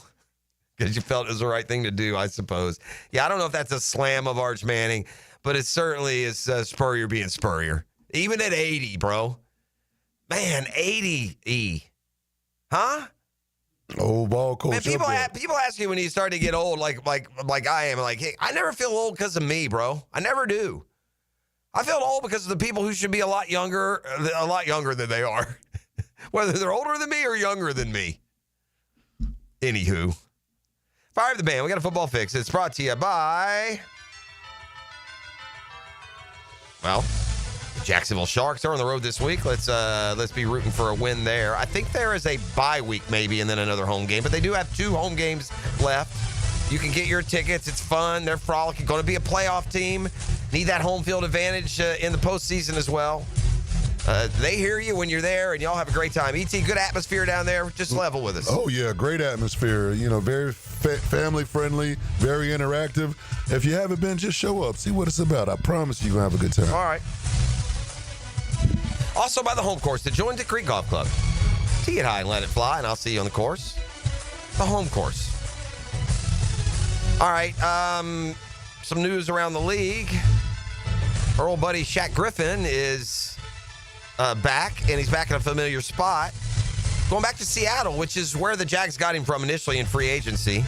Because you felt it was the right thing to do, I suppose. Yeah, I don't know if that's a slam of Arch Manning, but it certainly is Spurrier being Spurrier. Even at 80, bro. Man, 80. Huh? Old ball coach. Man, people ask you when you start to get old, like I am, like, hey, I never feel old because of me, bro. I never do. I feel old because of the people who should be a lot younger than they are. Whether they're older than me or younger than me. Anywho. Fire the band. We got a football fix. It's brought to you by, well, the Jacksonville Sharks. They're on the road this week. Let's be rooting for a win there. I think there is a bye week maybe and then another home game, but they do have 2 home games left. You can get your tickets. It's fun. They're frolicking. Going to be a playoff team. Need that home field advantage in the postseason as well. They hear you when you're there, and y'all have a great time. ET, good atmosphere down there. Just level with us. Oh, yeah, great atmosphere. Very family-friendly, very interactive. If you haven't been, just show up. See what it's about. I promise you're going to have a good time. All right. Also by the home course, the Jointed Creek Golf Club. Tee it high and let it fly, and I'll see you on the course. The home course. All right, some news around the league. Our old buddy Shaq Griffin is back, and he's back in a familiar spot. Going back to Seattle, which is where the Jags got him from initially in free agency.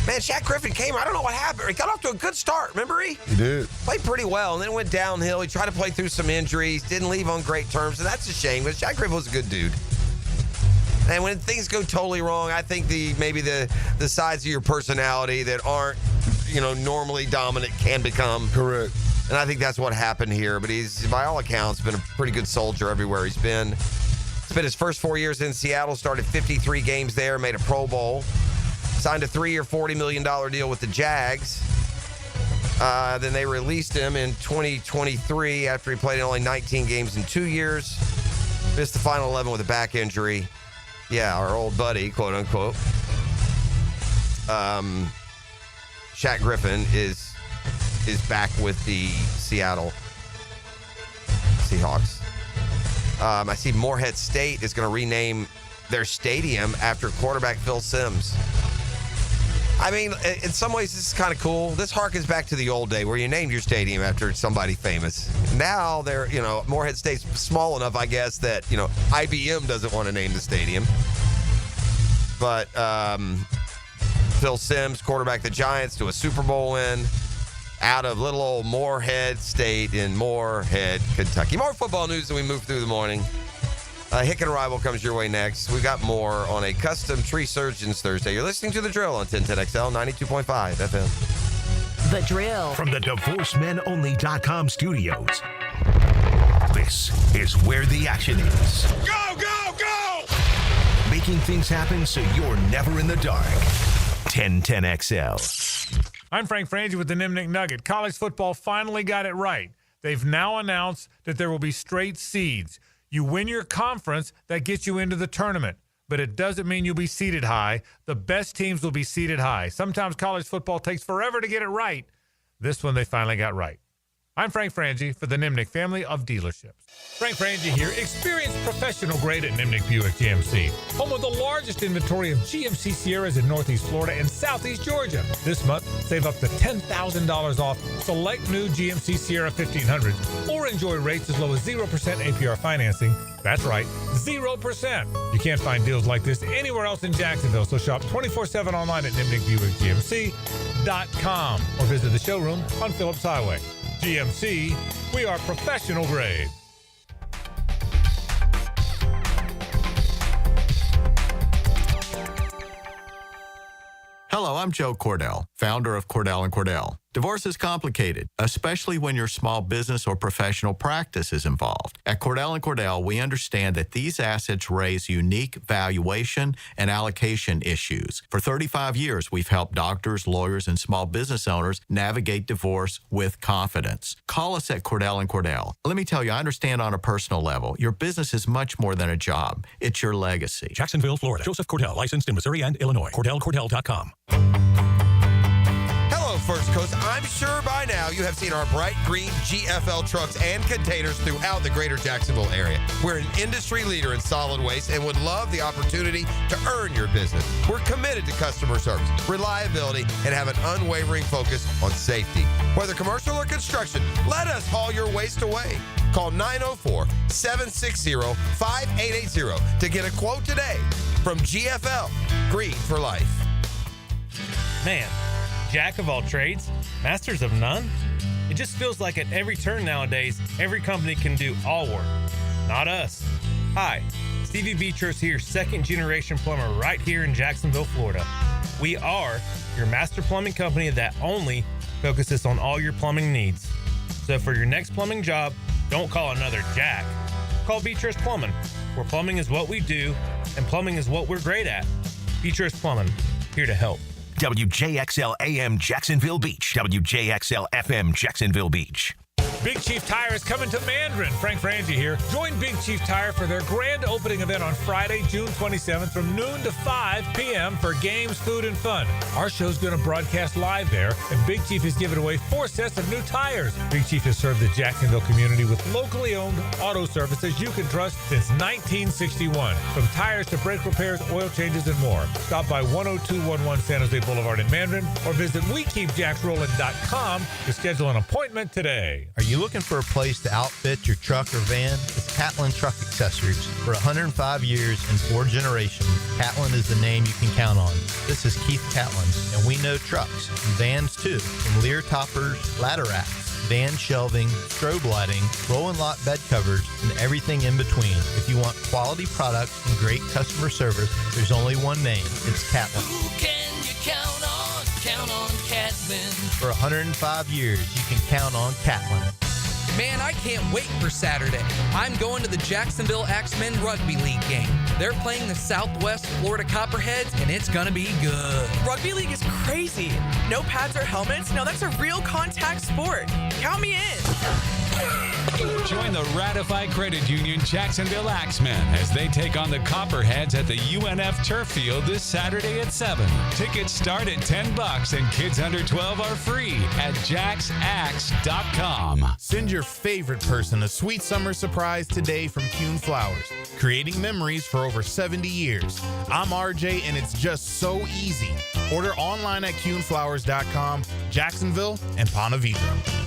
Man, Shaq Griffin came, I don't know what happened. He got off to a good start, remember he? He did. Played pretty well, and then went downhill. He tried to play through some injuries, didn't leave on great terms, and that's a shame, but Shaq Griffin was a good dude. And when things go totally wrong, I think maybe the sides of your personality that aren't, normally dominant can become. Correct. And I think that's what happened here. But he's, by all accounts, been a pretty good soldier everywhere he's been. Spent his first 4 years in Seattle, started 53 games there, made a Pro Bowl, signed a 3-year, $40 million deal with the Jags. Then they released him in 2023 after he played in only 19 games in 2 years. Missed the final 11 with a back injury. Yeah, our old buddy, quote unquote. Shaq Griffin is is back with the Seattle Seahawks. I see Morehead State is going to rename their stadium after quarterback Phil Simms. I mean, in some ways, this is kind of cool. This harkens back to the old day where you named your stadium after somebody famous. Now they're, Morehead State's small enough, I guess, that, IBM doesn't want to name the stadium. But Phil Simms, quarterback the Giants, to a Super Bowl win out of little old Morehead State in Morehead, Kentucky. More football news as we move through the morning. Hick and Rival comes your way next. We got more on a custom Tree Surgeons Thursday. You're listening to The Drill on 1010XL 92.5 FM. The Drill. From the DivorceMenOnly.com studios. This is where the action is. Go, go, go! Making things happen so you're never in the dark. 1010XL. I'm Frank Frangi with the Nimnic Nugget. College football finally got it right. They've now announced that there will be straight seeds. You win your conference, that gets you into the tournament. But it doesn't mean you'll be seated high. The best teams will be seated high. Sometimes college football takes forever to get it right. This one they finally got right. I'm Frank Frangi for the Nimnic family of dealerships. Frank Frangi here. Experience professional grade at Nimnic Buick GMC, home of the largest inventory of GMC Sierras in Northeast Florida and Southeast Georgia. This month, save up to $10,000 off select new GMC Sierra 1500s or enjoy rates as low as 0% APR financing. That's right, 0%. You can't find deals like this anywhere else in Jacksonville, so shop 24/7 online at NimnicBuickGMC.com or visit the showroom on Phillips Highway. GMC, we are professional grade. Hello, I'm Joe Cordell, founder of Cordell Cordell. Divorce is complicated, especially when your small business or professional practice is involved. At Cordell Cordell, we understand that these assets raise unique valuation and allocation issues. For 35 years, we've helped doctors, lawyers, and small business owners navigate divorce with confidence. Call us at Cordell Cordell. Let me tell you, I understand on a personal level, your business is much more than a job. It's your legacy. Jacksonville, Florida. Joseph Cordell, licensed in Missouri and Illinois. CordellCordell.com. Hello, First Coast. I'm sure by now you have seen our bright green GFL trucks and containers throughout the greater Jacksonville area. We're an industry leader in solid waste and would love the opportunity to earn your business. We're committed to customer service, reliability, and have an unwavering focus on safety. Whether commercial or construction, let us haul your waste away. Call 904-760-5880 to get a quote today from GFL, Green for Life. Man, jack of all trades, masters of none? It just feels like at every turn nowadays, every company can do all work. Not us. Hi, Stevie Beechurst here, second generation plumber right here in Jacksonville, Florida. We are your master plumbing company that only focuses on all your plumbing needs. So for your next plumbing job, don't call another jack. Call Beechurst Plumbing, where plumbing is what we do and plumbing is what we're great at. Beechurst Plumbing, here to help. WJXL AM Jacksonville Beach. WJXL FM Jacksonville Beach. Big Chief Tire is coming to Mandarin. Frank Frangi here. Join Big Chief Tire for their grand opening event on Friday, June 27th from noon to 5 p.m. for games, food, and fun. Our show's going to broadcast live there, and Big Chief is giving away 4 sets of new tires. Big Chief has served the Jacksonville community with locally owned auto services you can trust since 1961. From tires to brake repairs, oil changes, and more. Stop by 10211 San Jose Boulevard in Mandarin or visit WeKeepJacksRollin.com to schedule an appointment today. Are you looking for a place to outfit your truck or van? It's Catland Truck Accessories. For 105 years and 4 generations, Catland is the name you can count on. This is Keith Catland, and we know trucks and vans too, from Lear toppers, ladder racks, van shelving, strobe lighting, roll and lot bed covers, and everything in between. If you want quality products and great customer service, there's only one name. It's Catland. Who can you count on? Count on Catland. For 105 years, you can count on Catland. Man, I can't wait for Saturday. I'm going to the Jacksonville Axemen Rugby League game. They're playing the Southwest Florida Copperheads, and it's gonna be good. Rugby league is crazy. No pads or helmets? No, that's a real contact sport. Count me in. Join the ratified credit union Jacksonville Axemen as they take on the Copperheads at the UNF Turf Field this Saturday at 7. Tickets start at $10 and kids under 12 are free at jacksaxe.com. Send your favorite person a sweet summer surprise today from Kuhn Flowers, creating memories for over 70 years. I'm RJ, and it's just so easy. Order online at kuhnflowers.com, Jacksonville, and Ponte Vedra.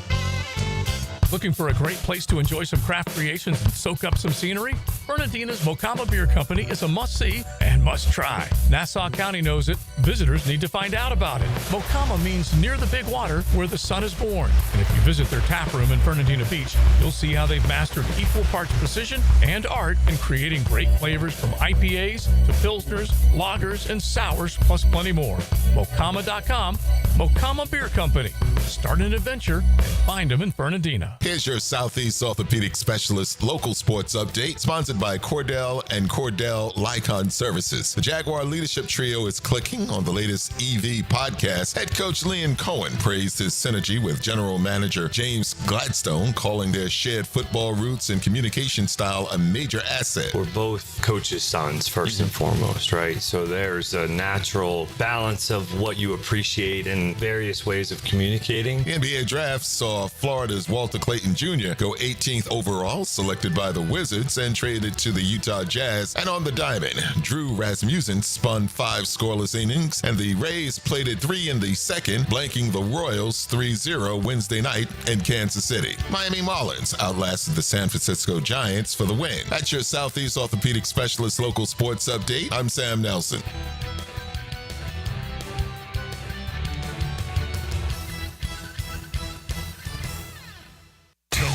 Looking for a great place to enjoy some craft creations and soak up some scenery? Fernandina's Mocama Beer Company is a must-see and must-try. Nassau County knows it. Visitors need to find out about it. Mocama means near the big water where the sun is born. And if you visit their tap room in Fernandina Beach, you'll see how they've mastered equal parts precision and art in creating great flavors from IPAs to Pilsners, lagers, and sours, plus plenty more. Mocama.com, Mocama Beer Company. Start an adventure and find them in Fernandina. Here's your Southeast Orthopedic Specialist local sports update, sponsored by Cordell and Cordell Lycon Services. The Jaguar leadership trio is clicking on the latest EV podcast. Head coach Liam Cohen praised his synergy with general manager James Gladstone, calling their shared football roots and communication style a major asset. We're both coaches' sons, first and foremost, right? So there's a natural balance of what you appreciate in various ways of communicating. The NBA draft saw Florida's Walter Clayton Jr. go 18th overall, selected by the Wizards and traded to the Utah Jazz. And on the diamond, Drew Rasmussen spun 5 scoreless innings, and the Rays plated 3 in the second, blanking the Royals 3-0 Wednesday night in Kansas City. Miami Marlins outlasted the San Francisco Giants for the win. That's your Southeast Orthopedic Specialist local sports update. I'm Sam Nelson.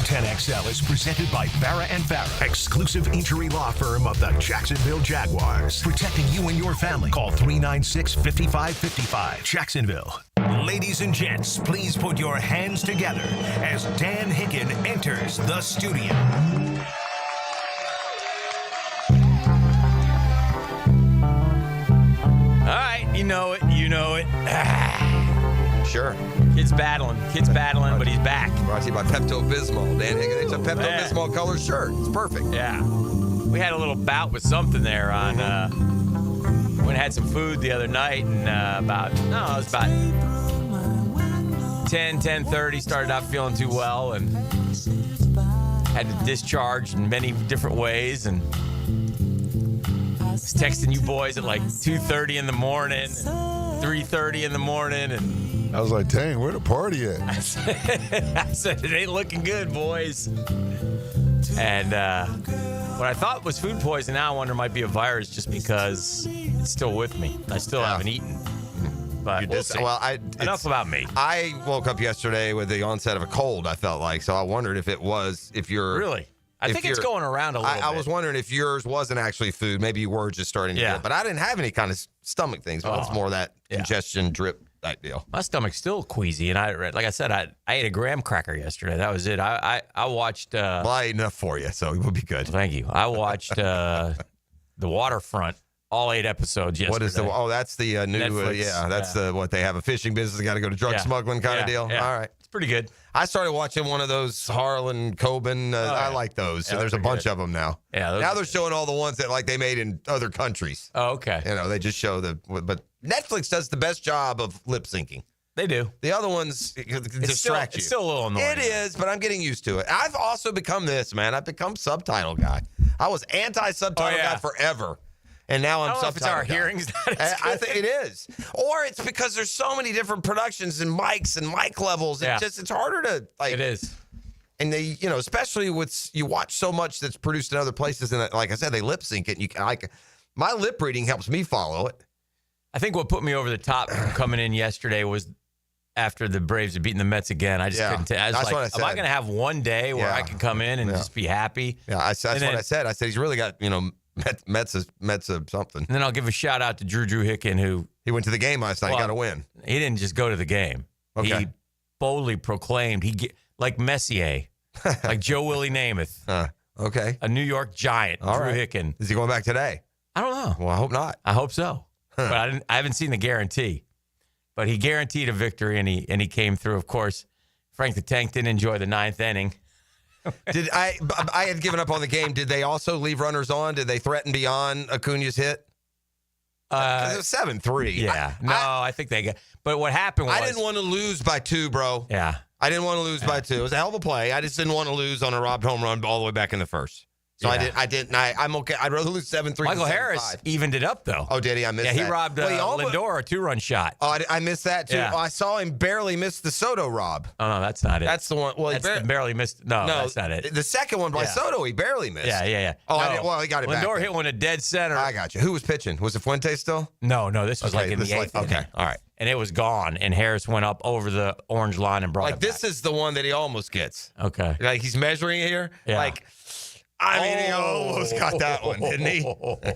10XL is presented by Farah & Farah, exclusive injury law firm of the Jacksonville Jaguars. Protecting you and your family. Call 396-5555. Jacksonville. Ladies and gents, please put your hands together as Dan Hicken enters the studio. All right, you know it. Sure. Kid's battling, but he's back. Brought to you by PeptoBismol. Dan Higgins, it's a PeptoBismol color shirt. It's perfect. Yeah. We had a little bout with something there on, went and had some food the other night, and it was about 10:30, started not feeling too well, and had to discharge in many different ways, and was texting you boys at like 2:30 in the morning, 3:30 in the morning, and I was like, dang, where the party at? I said, it ain't looking good, boys. And what I thought was food poisoning, now I wonder might be a virus just because it's still with me. I still haven't eaten. But we'll see. Enough about me. I woke up yesterday with the onset of a cold, I felt like. So I wondered if you're... Really? I think it's going around a little bit. I was wondering if yours wasn't actually food. Maybe you were just starting to get it. But I didn't have any kind of stomach things. But it's more that ingestion drip type deal. My stomach's still queasy, and like I said, I ate a graham cracker yesterday. That was it. I watched. Well, I ate enough for you, so we'll be good. Thank you. I watched The Waterfront, all 8 episodes yesterday. What is that's the new. Netflix, what they have a fishing business. Got to go to drug smuggling kind of deal. Yeah. All right, it's pretty good. I started watching one of those Harlan Coben. I like those. So there's a bunch of them now. Yeah. Now they're showing all the ones that they made in other countries. Oh, okay. They just show but Netflix does the best job of lip syncing. They do. The other ones distract you. It's still a little annoying. It is, but I'm getting used to it. I've also become this, man. I've become subtitle guy. I was anti-subtitle guy forever. And now I'm subtitle. If it's our hearings, I think it is. Or it's because there's so many different productions and mics and mic levels. It's harder to It is. And they, especially you watch so much that's produced in other places, and like I said, they lip sync it. And my lip reading helps me follow it. I think what put me over the top coming in yesterday was after the Braves had beaten the Mets again. I just couldn't tell. That's what I said. Am I going to have one day where I can come in and just be happy? Yeah, that's what I said. I said he's really got, Mets is something. And then I'll give a shout out to Drew Hicken, who he went to the game last night. He got a win. He didn't just go to the game. Okay. He boldly proclaimed like Messier, like Joe Willie Namath. Okay. A New York Giant, Drew Hicken. Is he going back today? I don't know. Well, I hope not. I hope so. But I haven't seen the guarantee. But he guaranteed a victory, and he came through. Of course, Frank the Tank didn't enjoy the 9th inning. I had given up on the game. Did they also leave runners on? Did they threaten beyond Acuna's hit? It was 7-3. Yeah. I think they got. But what happened was I didn't want to lose by 2, bro. Yeah. I didn't want to lose by 2. It was a hell of a play. I just didn't want to lose on a robbed home run all the way back in the first. So I'm okay. I'd rather lose 7-3. Michael Harris evened it up, though. Oh, did he? I missed that. Yeah, he robbed Lindor a 2-run shot. Oh, I missed that, too. Yeah. Oh, I saw him barely miss the Soto rob. Oh, no, that's not it. That's the one. Well, he barely missed. No, that's not it. The second one by Soto, he barely missed. Yeah. Oh, no, he got it back. Lindor hit one at dead center. I got you. Who was pitching? Was it Fuente still? No, this was like in the 8th. Okay, all right. And it was gone, and Harris went up over the orange line and brought it back. This is the one that he almost gets. Okay. Like, he's measuring it here. Yeah. He almost got that one, didn't he?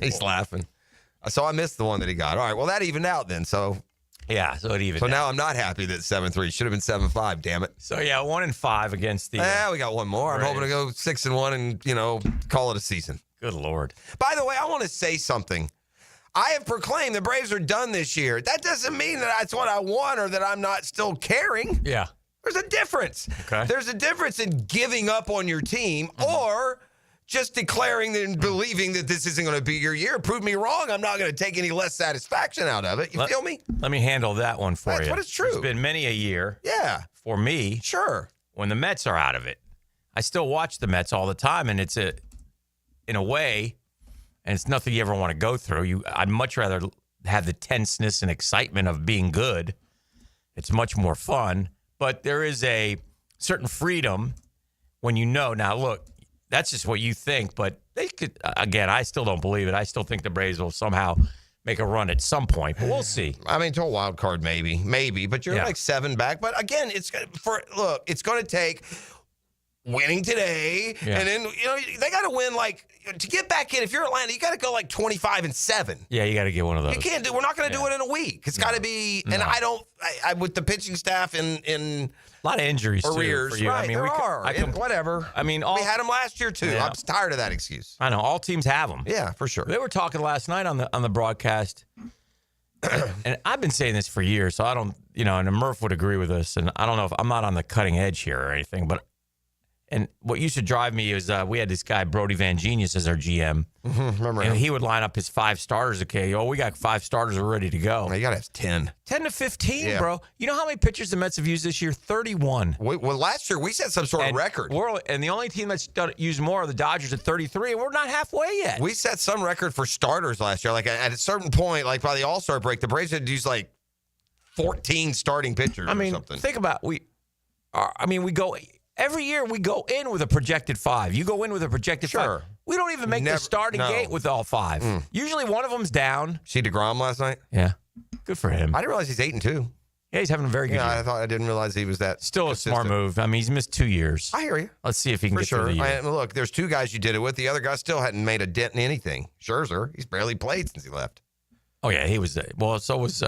He's laughing. So I missed the one that he got. All right, well, that evened out then. So so it evened out. now I'm not happy that 7-3. Should have been 7-5, damn it. So, 1-5 against the... we got one more. I'm hoping to go 6-1 and, call it a season. Good Lord. By the way, I want to say something. I have proclaimed the Braves are done this year. That doesn't mean that that's what I want or that I'm not still caring. Yeah. There's a difference. Okay. There's a difference in giving up on your team or just declaring and believing that this isn't going to be your year. Prove me wrong. I'm not going to take any less satisfaction out of it. You feel me? Let me handle that one for you. That's what it's true. It's been many a year. Yeah. For me. Sure. When the Mets are out of it. I still watch the Mets all the time, and it's in a way, and it's nothing you ever want to go through. I'd much rather have the tenseness and excitement of being good. It's much more fun. But there is a certain freedom when now, look, that's just what you think, but they could, again, I still don't believe it. I still think the Braves will somehow make a run at some point, but we'll see. I mean, to a wild card, maybe, but you're like 7 back. But again, it's going to take winning today, and then they got to win to get back in. If you're Atlanta, you got to go 25-7. Yeah, you got to get one of those. You can't do. We're not going to do it in a week. It's got to be. And I with the pitching staff in a lot of injuries arrears. Too for you. Right, I mean, there are. Whatever. I mean, we had them last year too. I'm tired of that excuse. I know all teams have them. Yeah, for sure. They were talking last night on the broadcast, and I've been saying this for years, so I don't, and Murph would agree with us, and I don't know if I'm not on the cutting edge here or anything, but. And what used to drive me is we had this guy, Brody Van Genius, as our GM. Remember and him. he would line up his 5 starters. Okay, we got 5 starters. We're ready to go. You got to have 10. 10 to 15, bro. You know how many pitchers the Mets have used this year? 31. Well, last year we set some sort of record. And the only team that's used more are the Dodgers at 33, and we're not halfway yet. We set some record for starters last year. At a certain point, by the All-Star break, the Braves had to use 14 starting pitchers or something. Think about we go... Every year we go in with a projected 5. You go in with a projected 5. We don't even make the starting gate with all 5. Usually one of them's down. See DeGrom last night? Yeah. Good for him. I didn't realize he's 8-2. Yeah, he's having a very good year. I didn't realize he was that. Still consistent. A smart move. I mean, he's missed 2 years. I hear you. Let's see if he can for get sure. through the year. Look, there's 2 guys you did it with. The other guy still hadn't made a dent in anything. Scherzer, he's barely played since he left. Oh, yeah, he was. So was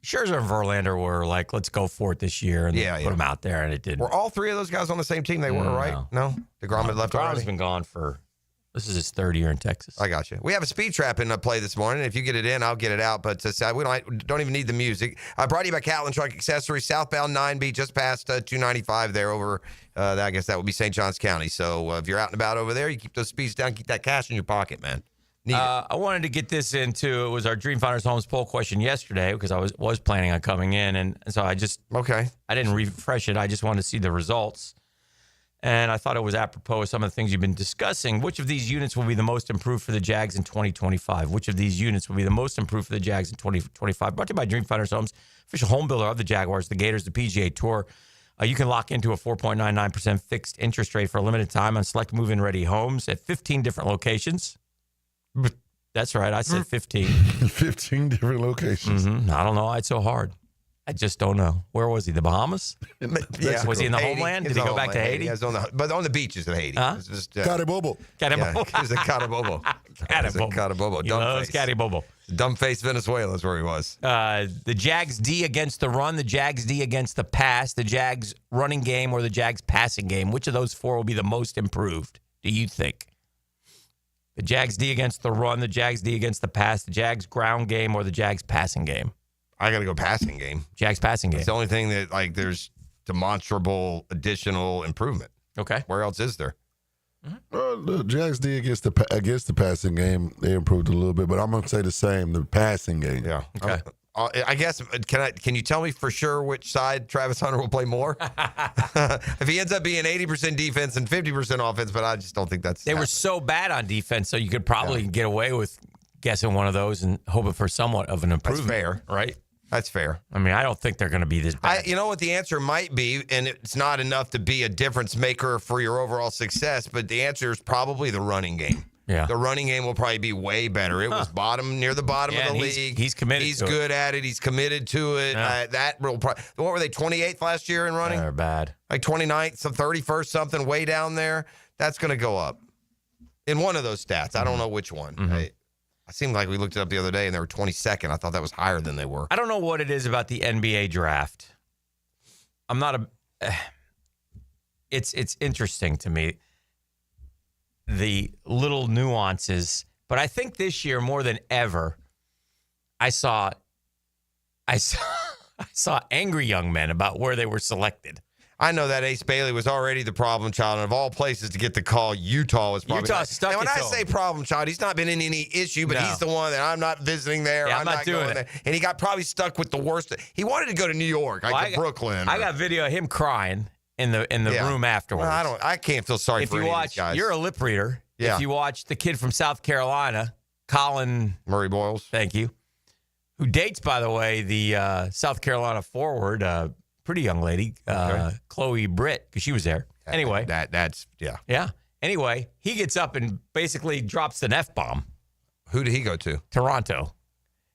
Scherzer and Verlander were let's go for it this year and put him out there, and it didn't. Were all 3 of those guys on the same team? They were, right? No? DeGrom had left already? DeGrom's been gone this is his 3rd year in Texas. I got you. We have a speed trap in play this morning. If you get it in, I'll get it out. But we don't even need the music. I brought you by Catland Truck Accessories, southbound 9B, just past 295 there over, I guess that would be St. Johns County. So if you're out and about over there, you keep those speeds down, keep that cash in your pocket, man. I wanted to get this into, it was our Dream Finders Homes poll question yesterday because I was planning on coming in. And so I didn't refresh it. I just wanted to see the results. And I thought it was apropos of some of the things you've been discussing. Which of these units will be the most improved for the Jags in 2025? Which of these units will be the most improved for the Jags in 2025? Brought to you by Dream Finders Homes, official home builder of the Jaguars, the Gators, the PGA Tour. You can lock into a 4.99% fixed interest rate for a limited time on select move-in ready homes at 15 different locations. That's right. I said 15. 15 different locations. I don't know why it's so hard. I just don't know. Where was he? The Bahamas? Yeah. Was he in the Haiti. homeland? Did he go back to Haiti? Yeah, but on the beaches of Haiti. Huh? Carabobo. Carabobo. He's a Carabobo. Carabobo. He loves Carabobo. Dumb-faced Venezuela is where he was. The Jags D against the run, the Jags D against the pass, the Jags running game, or the Jags passing game. Which of those 4 will be the most improved, do you think? The Jags D against the run, the Jags D against the pass, the Jags ground game, or the Jags passing game? I got to go passing game. Jags passing game. It's the only thing that, there's demonstrable additional improvement. Okay. Where else is there? The Jags did against the passing game. They improved a little bit, but I'm going to say the same. The passing game. Yeah. Okay. I guess can you tell me for sure which side Travis Hunter will play more? If he ends up being 80% defense and 50% offense, but I just don't think that's. They were so bad on defense, so you could probably get away with guessing one of those and hoping for somewhat of an improvement. That's fair, right? That's fair. I mean, I don't think they're going to be this bad. You know what the answer might be, and it's not enough to be a difference maker for your overall success, but the answer is probably the running game. Yeah. The running game will probably be way better. It was near the bottom of the league. He's committed. He's good at it. He's committed to it. Yeah. That will probably, what were they, 28th last year in running? They're bad. Like 29th, some 31st, something way down there. That's going to go up in one of those stats. I don't know which one. I seemed like we looked it up the other day and they were 22nd. I thought that was higher than they were. I don't know what it is about the NBA draft. I'm not it's interesting to me, the little nuances, but I think this year more than ever, I saw angry young men about where they were selected. I know that Ace Bailey was already the problem child, and of all places to get the call, Utah was probably. Utah stuck. And when I say problem child, he's not been in any issue, but he's the one that I'm not visiting there. Yeah, I'm not doing going it. there. And he got probably stuck with the worst. He wanted to go to New York, like to Brooklyn. I got video of him crying in the room afterwards. Well, I can't feel sorry if for you any of watch. these guys. You're a lip reader. Yeah. If you watch the kid from South Carolina, Colin Murray Boyles. Thank you. Who dates, by the way, the South Carolina forward. Pretty young lady, Chloe Britt, because she was there. Anyway. That's. Yeah. Anyway, he gets up and basically drops an F-bomb. Who did he go to? Toronto.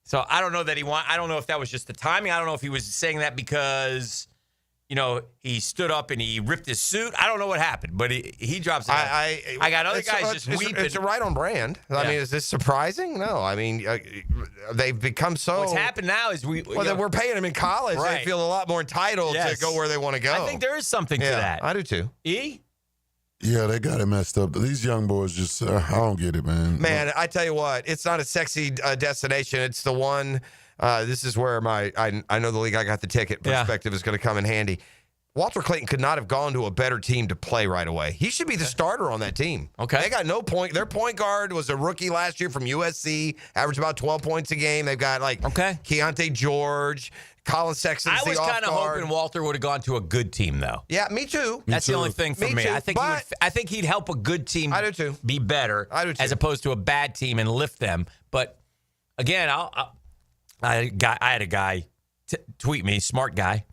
So I don't know that I don't know if that was just the timing. I don't know if he was saying that because, he stood up and he ripped his suit. I don't know what happened, but he drops it. I got other guys just weeping. It's right on brand. I mean, is this surprising? No. I mean, they've become so. What's happened now is we're paying them in college. Right. They feel a lot more entitled to go where they want to go. I think there is something to that. I do too. E? Yeah, they got it messed up. These young boys just, I don't get it, man. Man, I tell you what, it's not a sexy destination. It's the one. This is where I know the league I got the ticket perspective is going to come in handy. Walter Clayton could not have gone to a better team to play right away. He should be the starter on that team. Okay. They got no point. Their point guard was a rookie last year from USC, averaged about 12 points a game. They've got Keontae George, Colin Sexton's the off guard. I was kind of hoping Walter would have gone to a good team, though. Yeah, me too. That's the only thing for me. I think he'd help a good team be better as opposed to a bad team and lift them. But, again, I had a guy tweet me, smart guy,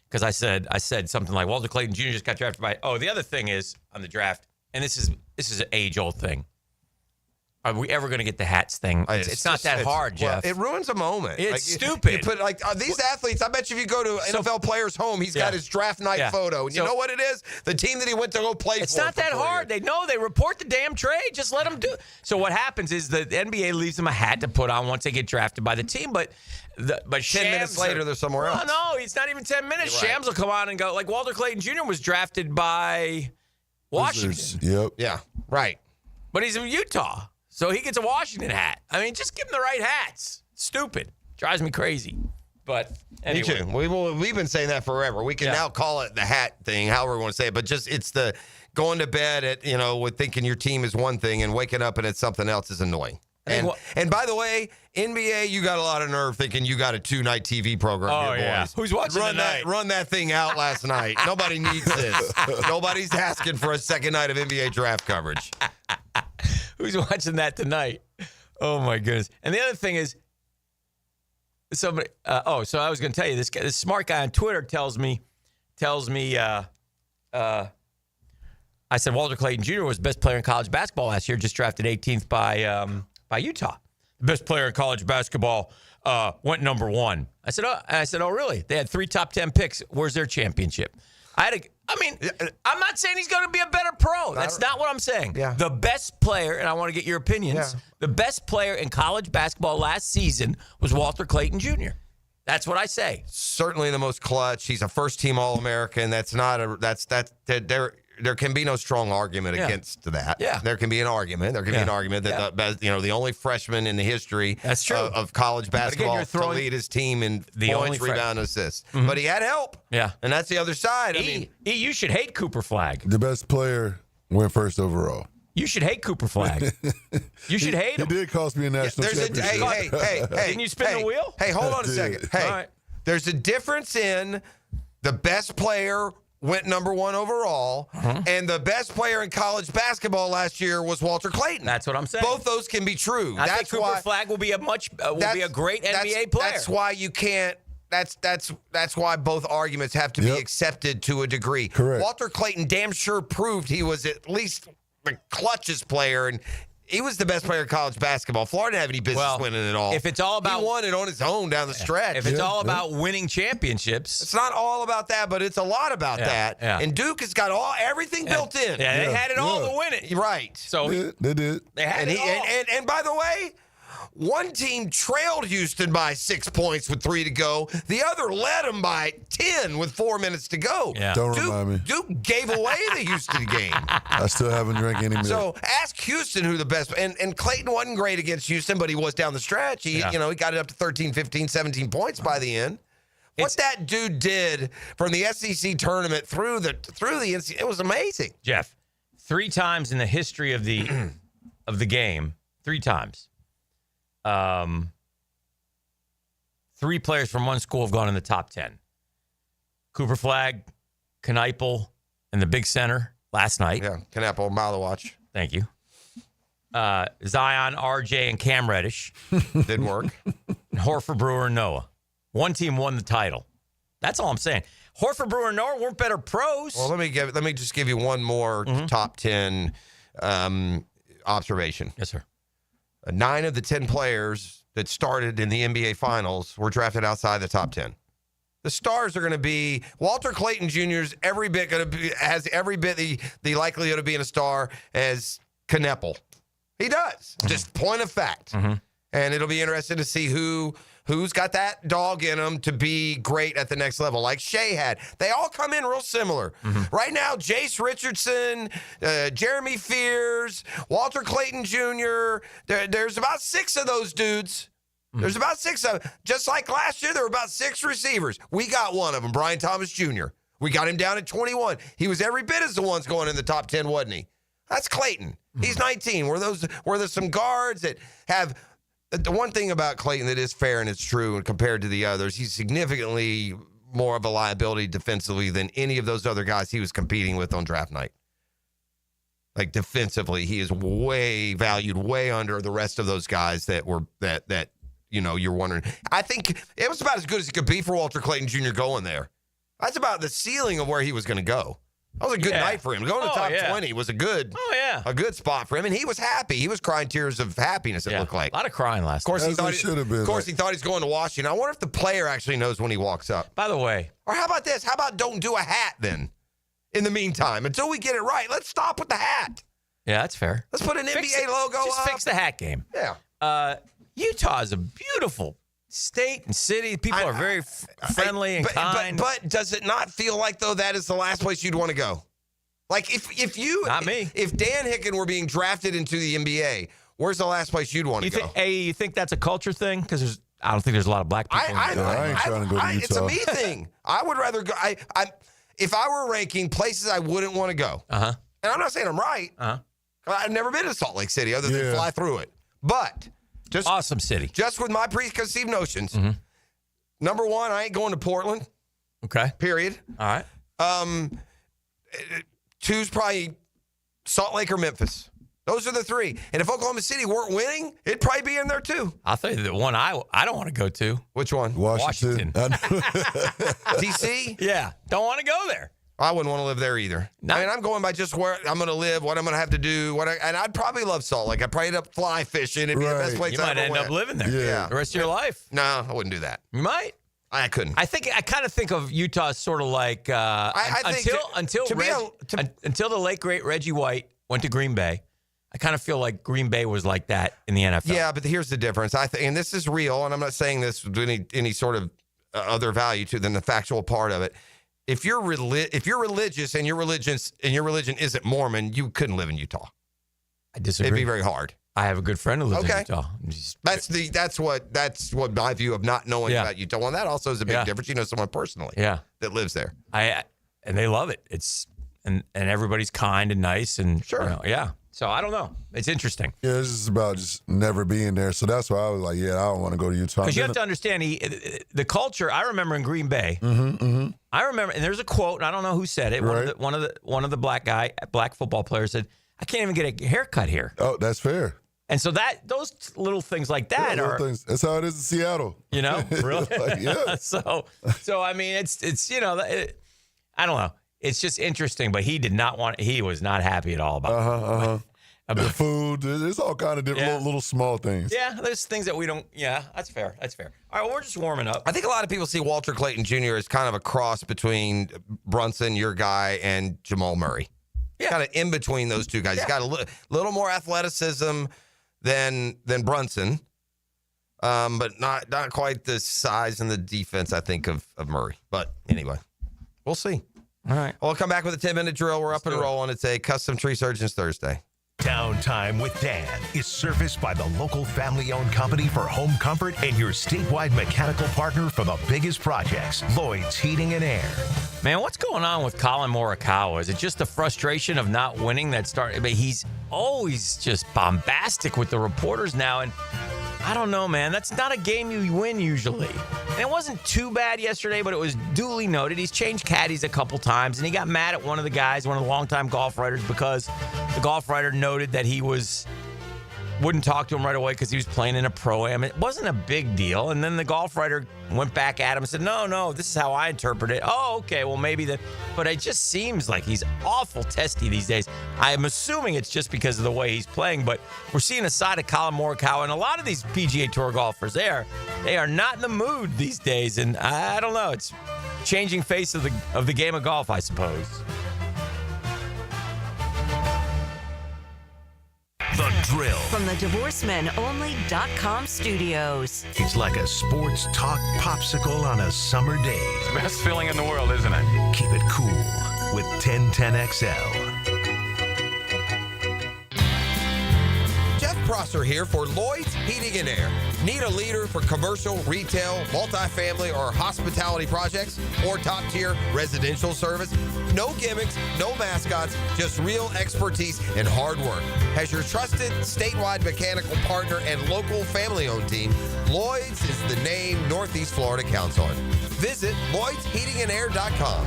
because I said something like Walter Clayton Jr. just got drafted by. Oh, the other thing is on the draft, and this is an age-old thing. Are we ever going to get the hats thing? It's not that hard, Jeff. Well, it ruins a moment. It's stupid. You put these athletes. I bet you if you go to NFL players' home, he's got his draft night photo. And you know what it is? The team that he went to go play for. It's not that hard. They know. They report the damn trade. Just let them do it. So what happens is the NBA leaves them a hat to put on once they get drafted by the team. But 10 minutes later, they're somewhere else. No, it's not even 10 minutes. Right. Shams will come on and go. Like Walter Clayton Jr. was drafted by Washington. Yep. Yeah. Right. But he's in Utah. So he gets a Washington hat. I mean, just give him the right hats. Stupid. Drives me crazy. But anyway. Me too. We've been saying that forever. We can now call it the hat thing, however we want to say it. But just it's the going to bed at, with thinking your team is one thing and waking up and it's something else is annoying. And by the way, NBA, you got a lot of nerve thinking you got a 2-night TV program. Oh, here, yeah. boys. Who's watching tonight? Run that thing out last night. Nobody needs this. Nobody's asking for a second night of NBA draft coverage. Who's watching that tonight? Oh, my goodness. And the other thing is, somebody, so I was going to tell you, this smart guy on Twitter tells me, I said Walter Clayton Jr. was the best player in college basketball last year, just drafted 18th by Utah. The best player in college basketball went number 1. I said, oh, really? They had 3 top 10 picks. Where's their championship? I'm not saying he's going to be a better pro. That's not what I'm saying. Yeah. The best player, and I want to get your opinions, the best player in college basketball last season was Walter Clayton Jr. That's what I say. Certainly the most clutch. He's a first-team All-American. That's not a – they're there can be no strong argument against that. Yeah. There can be an argument. There can be an argument that the only freshman in the history of college basketball to lead his team in points, rebound, assists. Mm-hmm. But he had help. Yeah. And that's the other side. You should hate Cooper Flagg. The best player went first overall. You should hate Cooper Flagg. You should hate him. It did cost me a national championship. Hey. Didn't you spin the wheel? Hey, hold on a second. Hey, right. There's a difference in the best player went number 1 overall, and the best player in college basketball last year was Walter Clayton. That's what I'm saying. Both those can be true. I think Cooper Flagg will be a great NBA player. That's why you can't. That's why both arguments have to be accepted to a degree. Correct. Walter Clayton damn sure proved he was at least the clutchest player, and he was the best player in college basketball. Florida didn't have any business winning it all. If it's all about, he won it on his own down the stretch. If it's all about winning championships, it's not all about that, but it's a lot about that. Yeah. And Duke has got everything built in. Yeah, they had it all to win it. Right. So they did. They had it all. And by the way, one team trailed Houston by 6 points with 3 to go. The other led them by 10 with 4 minutes to go. Yeah. Don't remind me. Duke gave away the Houston game. I still haven't drank any milk. So ask Houston who the best. And Clayton wasn't great against Houston, but he was down the stretch. He got it up to 13, 15, 17 points by the end. What that dude did from the SEC tournament through the NCAA, it was amazing. Jeff, 3 times in the history of the game, 3 times. 3 players from one school have gone in the top 10. Cooper Flagg, Kneipel, and the big center last night. Yeah, Kneipel, mile to watch. Thank you. Zion, RJ, and Cam Reddish. Didn't work. And Horford, Brewer, and Noah. One team won the title. That's all I'm saying. Horford, Brewer, and Noah weren't better pros. Well, let me just give you one more top 10 observation. Yes, sir. 9 of the 10 players that started in the NBA Finals were drafted outside the top 10. The stars are going to be Walter Clayton Jr. has every bit the likelihood of being a star as Kneipel. He does. Just point of fact. And it'll be interesting to see who's got that dog in them to be great at the next level, like Shea had. They all come in real similar. Right now, Jace Richardson, Jeremy Fears, Walter Clayton Jr., there's about 6 of those dudes. There's about 6 of them. Just like last year, there were about 6 receivers. We got one of them, Brian Thomas Jr. We got him down at 21. He was every bit as the ones going in the top 10, wasn't he? That's Clayton. He's 19. Were there some guards that have... The one thing about Clayton that is fair and it's true, and compared to the others, he's significantly more of a liability defensively than any of those other guys he was competing with on draft night. Like defensively, he is valued way under the rest of those guys that you're wondering. I think it was about as good as it could be for Walter Clayton Jr. going there. That's about the ceiling of where he was going to go. That was a good night for him. Going to the top 20 was a good spot for him, and he was happy. He was crying tears of happiness, it looked like. A lot of crying last night. Of course, he thought he's going to Washington. I wonder if the player actually knows when he walks up. By the way. Or how about this? How about don't do a hat then? In the meantime, until we get it right, let's stop with the hat. Yeah, that's fair. Let's put an NBA logo Just up. Fix the hat game. Yeah. Utah is a beautiful state and city. People are very friendly and kind. But does it not feel like, though, that is the last place you'd want to go? Like, if you... Not me. If Dan Hicken were being drafted into the NBA, where's the last place you'd want to go? You think that's a culture thing? Because I don't think there's a lot of black people. I ain't trying to go to Utah. It's a me thing. I would rather go... If I were ranking places I wouldn't want to go, and I'm not saying I'm right, I've never been to Salt Lake City other than fly through it. But... Just awesome city. Just with my preconceived notions. Number 1, I ain't going to Portland. Okay. Period. All right. 2's probably Salt Lake or Memphis. Those are the 3. And if Oklahoma City weren't winning, it'd probably be in there too. I'll tell you the one I don't want to go to. Which one? Washington. DC? Yeah. Don't want to go there. I wouldn't want to live there either. I mean, I'm going by just where I'm going to live, what I'm going to have to do, and I'd probably love Salt Lake. I'd probably end up fly fishing. It'd be the best place you might end up living there the rest of your life. No, I wouldn't do that. You might. I couldn't. I kind of think of Utah as sort of like until the late great Reggie White went to Green Bay. I kind of feel like Green Bay was like that in the NFL. Yeah, but here's the difference. And this is real, and I'm not saying this with any sort of other value to than the factual part of it. if you're religious and your religion isn't Mormon, you couldn't live in Utah. I disagree. It'd be very hard. I have a good friend who lives in Utah. That's what my view of not knowing about Utah. Well, that also is a big difference. You know someone personally that lives there. And they love it. And everybody's kind and nice and sure. So I don't know. It's interesting. Yeah, it's just about just never being there. So that's why I was like, I don't want to go to Utah. Because you have to understand the culture. I remember in Green Bay. I remember, and there's a quote. And I don't know who said it. Right. One of the black football players said, "I can't even get a haircut here." Oh, that's fair. And so those little things like that are things. That's how it is in Seattle. You know, really. So I mean, it's I don't know. It's just interesting, but he was not happy at all about the food. There's all kind of different little small things. Yeah, there's things that we don't. Yeah, that's fair. All right, well, we're just warming up. I think a lot of people see Walter Clayton Jr. as kind of a cross between Brunson, your guy, and Jamal Murray. Yeah. Kind of in between those two guys. He's got a little more athleticism than Brunson, but not quite the size and the defense, I think, of Murray. But anyway, we'll see. All right. We'll come back with a 10-minute drill. We're up and rolling. It's a Custom Tree Surgeons Thursday. Downtime with Dan is serviced by the local family-owned company for home comfort and your statewide mechanical partner for the biggest projects, Lloyd's Heating and Air. Man, what's going on with Colin Morikawa? Is it just the frustration of not winning that started? But he's always just bombastic with the reporters now, and I don't know, man. That's not a game you win usually. And it wasn't too bad yesterday, but it was duly noted. He's changed caddies a couple times, and he got mad at one of the guys, one of the longtime golf writers, because the golf writer noted that he wouldn't talk to him right away because he was playing in a Pro-Am. It wasn't a big deal. And then the golf writer went back at him and said, no, this is how I interpret it. Oh, okay, well, maybe but it just seems like he's awful testy these days. I'm assuming it's just because of the way he's playing, but we're seeing a side of Colin Morikawa, and a lot of these PGA Tour golfers, they are not in the mood these days, and I don't know. It's changing face of the game of golf, I suppose. The Drill. From the DivorceMenOnly.com studios. It's like a sports talk popsicle on a summer day. It's the best feeling in the world, isn't it? Keep it cool with 1010XL. Jeff Prosser here for Lloyd's Heating and Air. Need a leader for commercial, retail, multifamily, or hospitality projects, or top-tier residential service? No gimmicks, no mascots, just real expertise and hard work. As your trusted statewide mechanical partner and local family-owned team, Lloyd's is the name Northeast Florida counts on. Visit Lloyd'sHeatingandAir.com.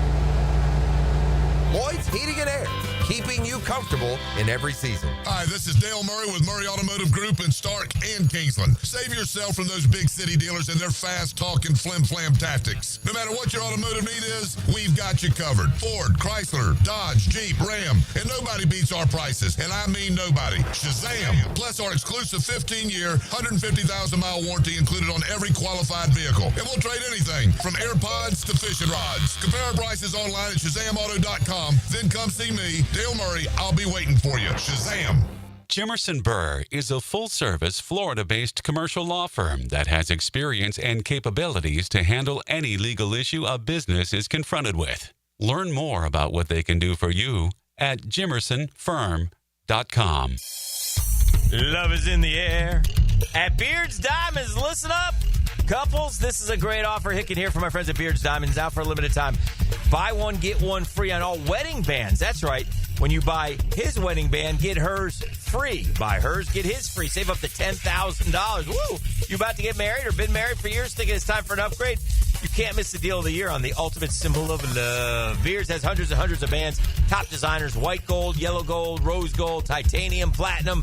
Lloyd's Heating and Air, keeping you comfortable in every season. Hi, this is Dale Murray with Murray Automotive Group in Stark and Kingsland. Save yourself from those big city dealers and their fast-talking flim-flam tactics. No matter what your automotive need is, we've got you covered. Ford, Chrysler, Dodge, Jeep, Ram, and nobody beats our prices, and I mean nobody. Shazam! Plus our exclusive 15-year, 150,000-mile warranty included on every qualified vehicle. And we'll trade anything from AirPods to fishing rods. Compare our prices online at ShazamAuto.com. Then come see me, Dale Murray. I'll be waiting for you. Shazam! Jimerson Burr is a full-service, Florida-based commercial law firm that has experience and capabilities to handle any legal issue a business is confronted with. Learn more about what they can do for you at jimersonfirm.com. Love is in the air. At Beards Diamonds, listen up. Couples, this is a great offer. Hicken here from my friends at Beards Diamonds. Out for a limited time. Buy one, get one free on all wedding bands. That's right. When you buy his wedding band, get hers free. Buy hers, get his free. Save up to $10,000. Woo! You about to get married or been married for years, thinking it's time for an upgrade? You can't miss the deal of the year on the ultimate symbol of love. Beards has hundreds and hundreds of bands. Top designers, white gold, yellow gold, rose gold, titanium, platinum,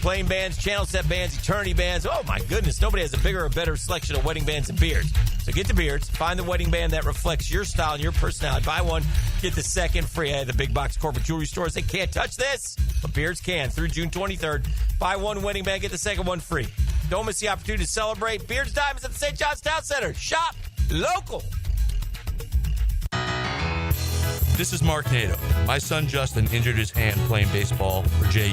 plain bands, channel set bands, eternity bands. Oh, my goodness. Nobody has a bigger or better selection of wedding bands than Beards. So get to Beards. Find the wedding band that reflects your style and your personality. Buy one, get the second free. Hey, the big box corporate jewelry stores, they can't touch this, but Beards can. Through June 23rd, buy one wedding band, get the second one free. Don't miss the opportunity to celebrate. Beards Diamonds at the St. John's Town Center. Shop local. This is Mark Nato. My son Justin injured his hand playing baseball for JU.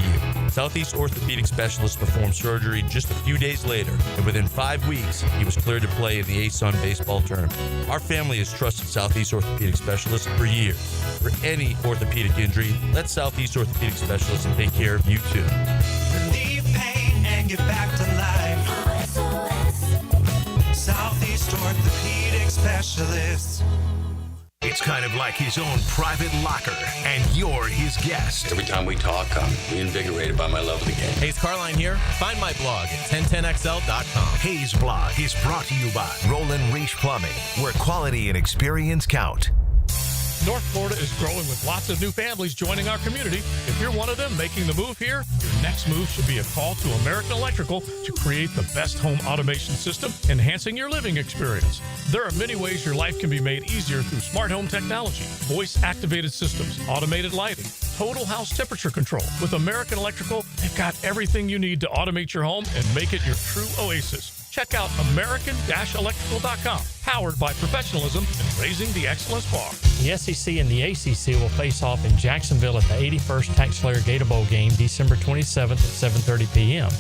Southeast Orthopedic Specialist performed surgery just a few days later, and within 5 weeks, he was cleared to play in the ASUN baseball tournament. Our family has trusted Southeast Orthopedic Specialist for years. For any orthopedic injury, let Southeast Orthopedic Specialist take care of you too. Relieve pain and get back to life. Southeast Orthopedic Specialists. It's kind of like his own private locker, and you're his guest. Every time we talk, I'm reinvigorated by my love of the game. Hayes Carline here. Find my blog at 1010XL.com. Hayes Blog is brought to you by Roland Reach Plumbing, where quality and experience count. North Florida is growing with lots of new families joining our community. If you're one of them making the move here, your next move should be a call to American Electrical to create the best home automation system, enhancing your living experience. There are many ways your life can be made easier through smart home technology, voice-activated systems, automated lighting, total house temperature control. With American Electrical, they've got everything you need to automate your home and make it your true oasis. Check out American-Electrical.com, powered by professionalism and raising the excellence bar. The SEC and the ACC will face off in Jacksonville at the 81st TaxSlayer Gator Bowl game December 27th at 7:30 p.m.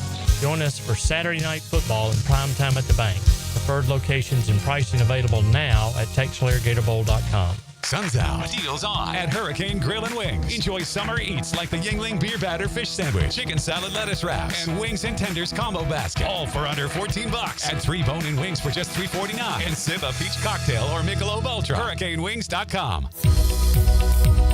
Join us for Saturday Night Football in prime time at the bank. Preferred locations and pricing available now at TaxSlayerGatorBowl.com. Sun's out. Deals on at Hurricane Grill and Wings. Enjoy summer eats like the Yingling Beer Batter Fish Sandwich, Chicken Salad Lettuce Wraps, and Wings and Tenders Combo Basket. All for under $14. Add 3 bone-in wings for just $3.49. And sip a peach cocktail or Michelob Ultra. HurricaneWings.com.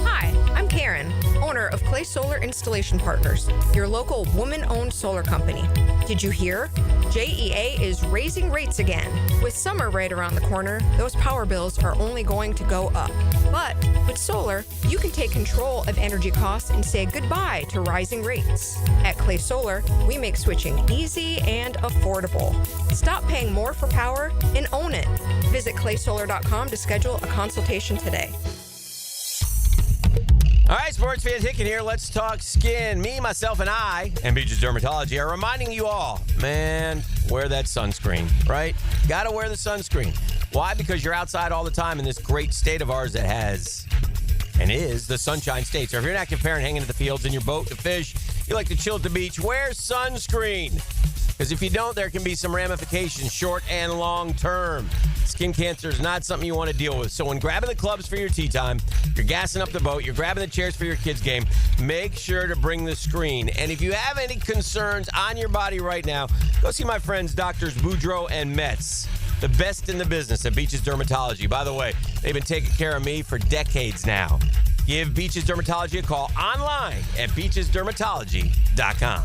Hi, I'm Karen, owner of Clay Solar Installation Partners, your local woman-owned solar company. Did you hear? JEA is raising rates again. With summer right around the corner, those power bills are only going to go up. But with solar, you can take control of energy costs and say goodbye to rising rates. At Clay Solar, we make switching easy and affordable. Stop paying more for power and own it. Visit claysolar.com to schedule a consultation today. All right, sports fans, Hicken here. Let's talk skin. Me, myself, and I, and Beaches Dermatology, are reminding you all, man, wear that sunscreen, right? Got to wear the sunscreen. Why? Because you're outside all the time in this great state of ours that has and is the Sunshine State. So if you're an active parent hanging at the fields in your boat to fish, you like to chill at the beach, wear sunscreen. Because if you don't, there can be some ramifications, short and long term. Skin cancer is not something you want to deal with. So when grabbing the clubs for your tea time, you're gassing up the boat, you're grabbing the chairs for your kids' game, make sure to bring the screen. And if you have any concerns on your body right now, go see my friends, Doctors Boudreaux and Metz, the best in the business at Beaches Dermatology. By the way, they've been taking care of me for decades now. Give Beaches Dermatology a call online at beachesdermatology.com.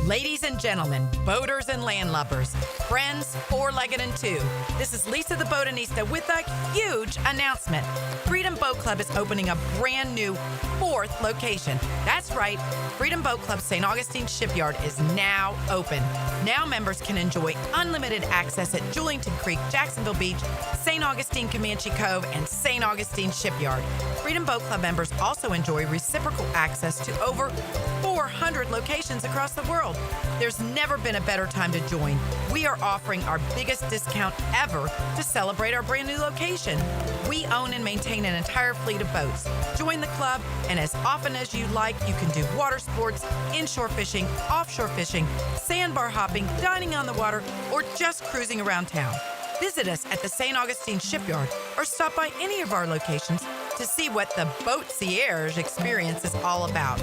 Ladies and gentlemen, boaters and landlubbers, friends, four-legged and two, this is Lisa the Botanista with a huge announcement. Freedom Boat Club is opening a brand new 4th location. That's right, Freedom Boat Club St. Augustine Shipyard is now open. Now members can enjoy unlimited access at Julington Creek, Jacksonville Beach, St. Augustine Comanche Cove, and St. Augustine Shipyard. Freedom Boat Club members also enjoy reciprocal access to over 400 locations across the world. There's never been a better time to join. We are offering our biggest discount ever to celebrate our brand new location. We own and maintain an entire fleet of boats. Join the club, and as often as you like, you can do water sports, inshore fishing, offshore fishing, sandbar hopping, dining on the water, or just cruising around town. Visit us at the St. Augustine Shipyard or stop by any of our locations to see what the Boat-Cierge experience is all about.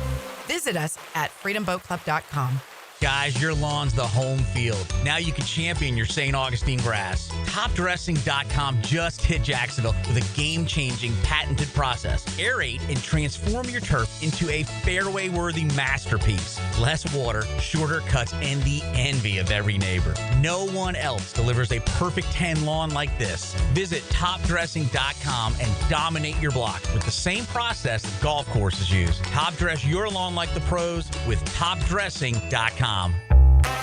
Visit us at freedomboatclub.com. Guys, your lawn's the home field. Now you can champion your St. Augustine grass. TopDressing.com just hit Jacksonville with a game-changing patented process. Aerate and transform your turf into a fairway-worthy masterpiece. Less water, shorter cuts, and the envy of every neighbor. No one else delivers a perfect 10 lawn like this. Visit TopDressing.com and dominate your block with the same process that golf courses use. Top dress your lawn like the pros with TopDressing.com.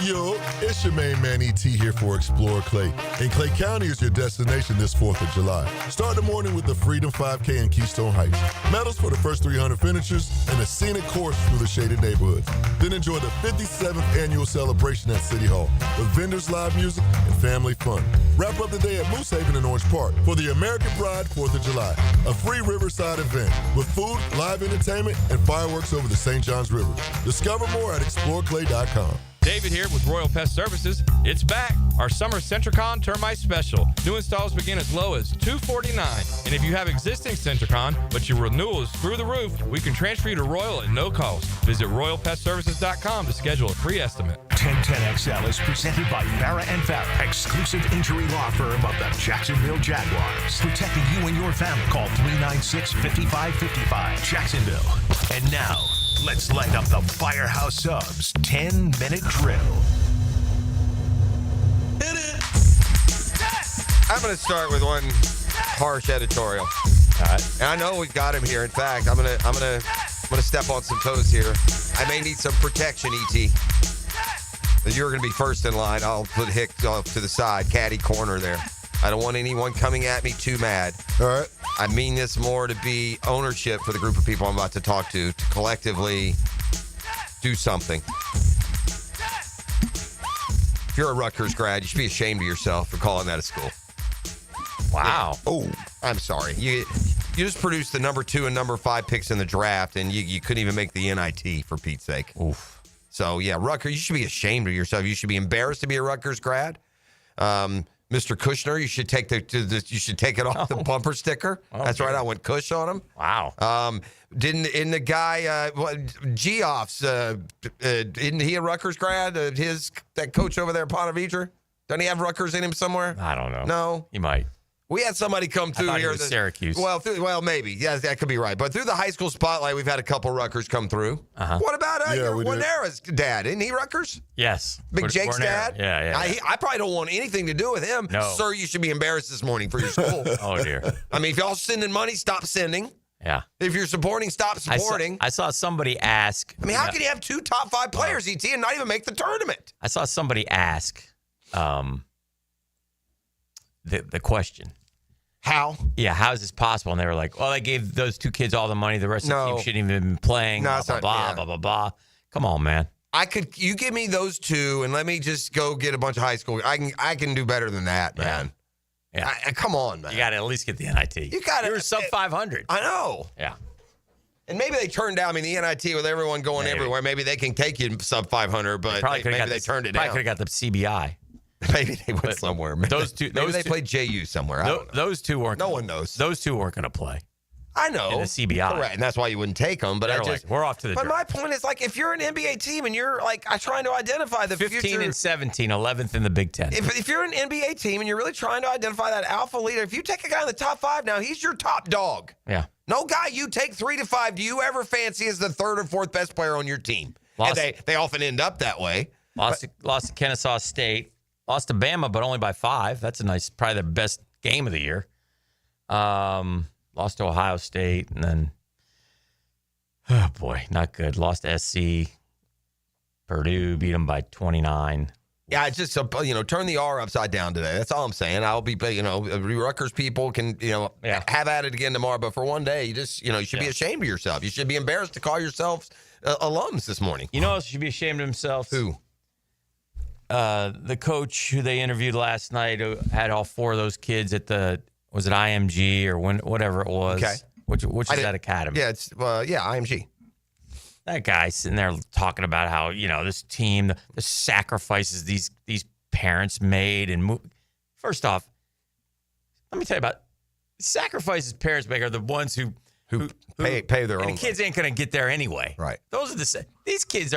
Yo, it's your main man E.T. here for Explore Clay. And Clay County is your destination this 4th of July. Start the morning with the Freedom 5K in Keystone Heights. Medals for the first 300 finishers and a scenic course through the shaded neighborhoods. Then enjoy the 57th annual celebration at City Hall with vendors, live music, and family fun. Wrap up the day at Moose Haven in Orange Park for the American Pride 4th of July, a free Riverside event with food, live entertainment, and fireworks over the St. Johns River. Discover more at exploreclay.com. David here with Royal Pest Services. It's back. Our summer Centricon Termite Special. New installs begin as low as $249. And if you have existing Centricon, but your renewal is through the roof, we can transfer you to Royal at no cost. Visit RoyalPestServices.com to schedule a free estimate. 1010XL is presented by Farrah & Farrah, exclusive injury law firm of the Jacksonville Jaguars. Protecting you and your family. Call 396-5555. Jacksonville. And now, let's light up the Firehouse Subs 10-minute drill. I'm going to start with one harsh editorial. All right. And I know we've got him here. In fact, I'm going to step on some toes here. I may need some protection, E.T. You're going to be first in line. I'll put Hick off to the side, caddy corner there. I don't want anyone coming at me too mad. All right. I mean this more to be ownership for the group of people I'm about to talk to collectively do something. If you're a Rutgers grad, you should be ashamed of yourself for calling that a school. Wow. Yeah. Oh, I'm sorry. You just produced the number 2 and number 5 picks in the draft, and you couldn't even make the NIT, for Pete's sake. Oof. So, yeah, Rutgers, you should be ashamed of yourself. You should be embarrassed to be a Rutgers grad. Mr. Kushner, you should take it off the bumper sticker. Oh, that's right. I went Kush on him. Wow. Didn't the guy Geoff's isn't he a Rutgers grad? That coach over there at Ponte Vedra? Doesn't he have Rutgers in him somewhere? I don't know. No, he might. We had somebody come through here. Syracuse. Well, maybe. Yeah, that could be right. But through the high school spotlight, we've had a couple Rutgers come through. Uh-huh. What about Wanera's dad? Isn't he Rutgers? Yes. Big Jake's dad? Yeah. I probably don't want anything to do with him. No. Sir, you should be embarrassed this morning for your school. Oh, dear. I mean, if y'all sending money, stop sending. Yeah. If you're supporting, stop supporting. I saw somebody ask. I mean, how can you have 2 top 5 players, ET, and not even make the tournament? I saw somebody ask the question. How? Yeah, how is this possible? And they were like, well, they gave those 2 kids all the money. The rest of the team shouldn't even have been playing. No, blah, blah, blah. Come on, man. You give me those 2 and let me just go get a bunch of high school. I can do better than that, man. Yeah. Come on, man. You got to at least get the NIT. You're sub 500. I know. Yeah. And maybe they turned down. I mean, the NIT with everyone going everywhere. Maybe they can take you sub 500, but maybe they turned it down. Probably could have got the CBI. Maybe they went somewhere. Maybe they played JU somewhere. I don't know. Those 2 weren't. No one knows. Those 2 weren't going to play. I know. In the CBI. Correct. And that's why you wouldn't take them. But we're off to the But draft. my point is, if you're an NBA team and you're trying to identify the 15 future. and 17, 11th in the Big Ten. If you're an NBA team and you're really trying to identify that alpha leader, if you take a guy in the top 5 now, he's your top dog. Yeah. No guy you take 3 to 5 do you ever fancy as the 3rd or 4th best player on your team. And they often end up that way. Lost to Kennesaw State. Lost to Bama, but only by 5. That's probably their best game of the year. Lost to Ohio State, and then, oh boy, not good. Lost to SC. Purdue beat them by 29. Yeah, it's just turn the R upside down today. That's all I'm saying. I'll be, Rutgers people can, have at it again tomorrow. But for one day, you should be ashamed of yourself. You should be embarrassed to call yourselves alums this morning. You know who else should be ashamed of himself? Who? The coach who they interviewed last night who had all 4 of those kids at was it IMG or whatever it was? Okay. Which is that academy? Yeah, it's IMG. That guy sitting there talking about how, this team, the sacrifices these parents made. And first off, let me tell you about sacrifices parents make are the ones who pay their own. And the kids ain't going to get there anyway. Right. Those are these kids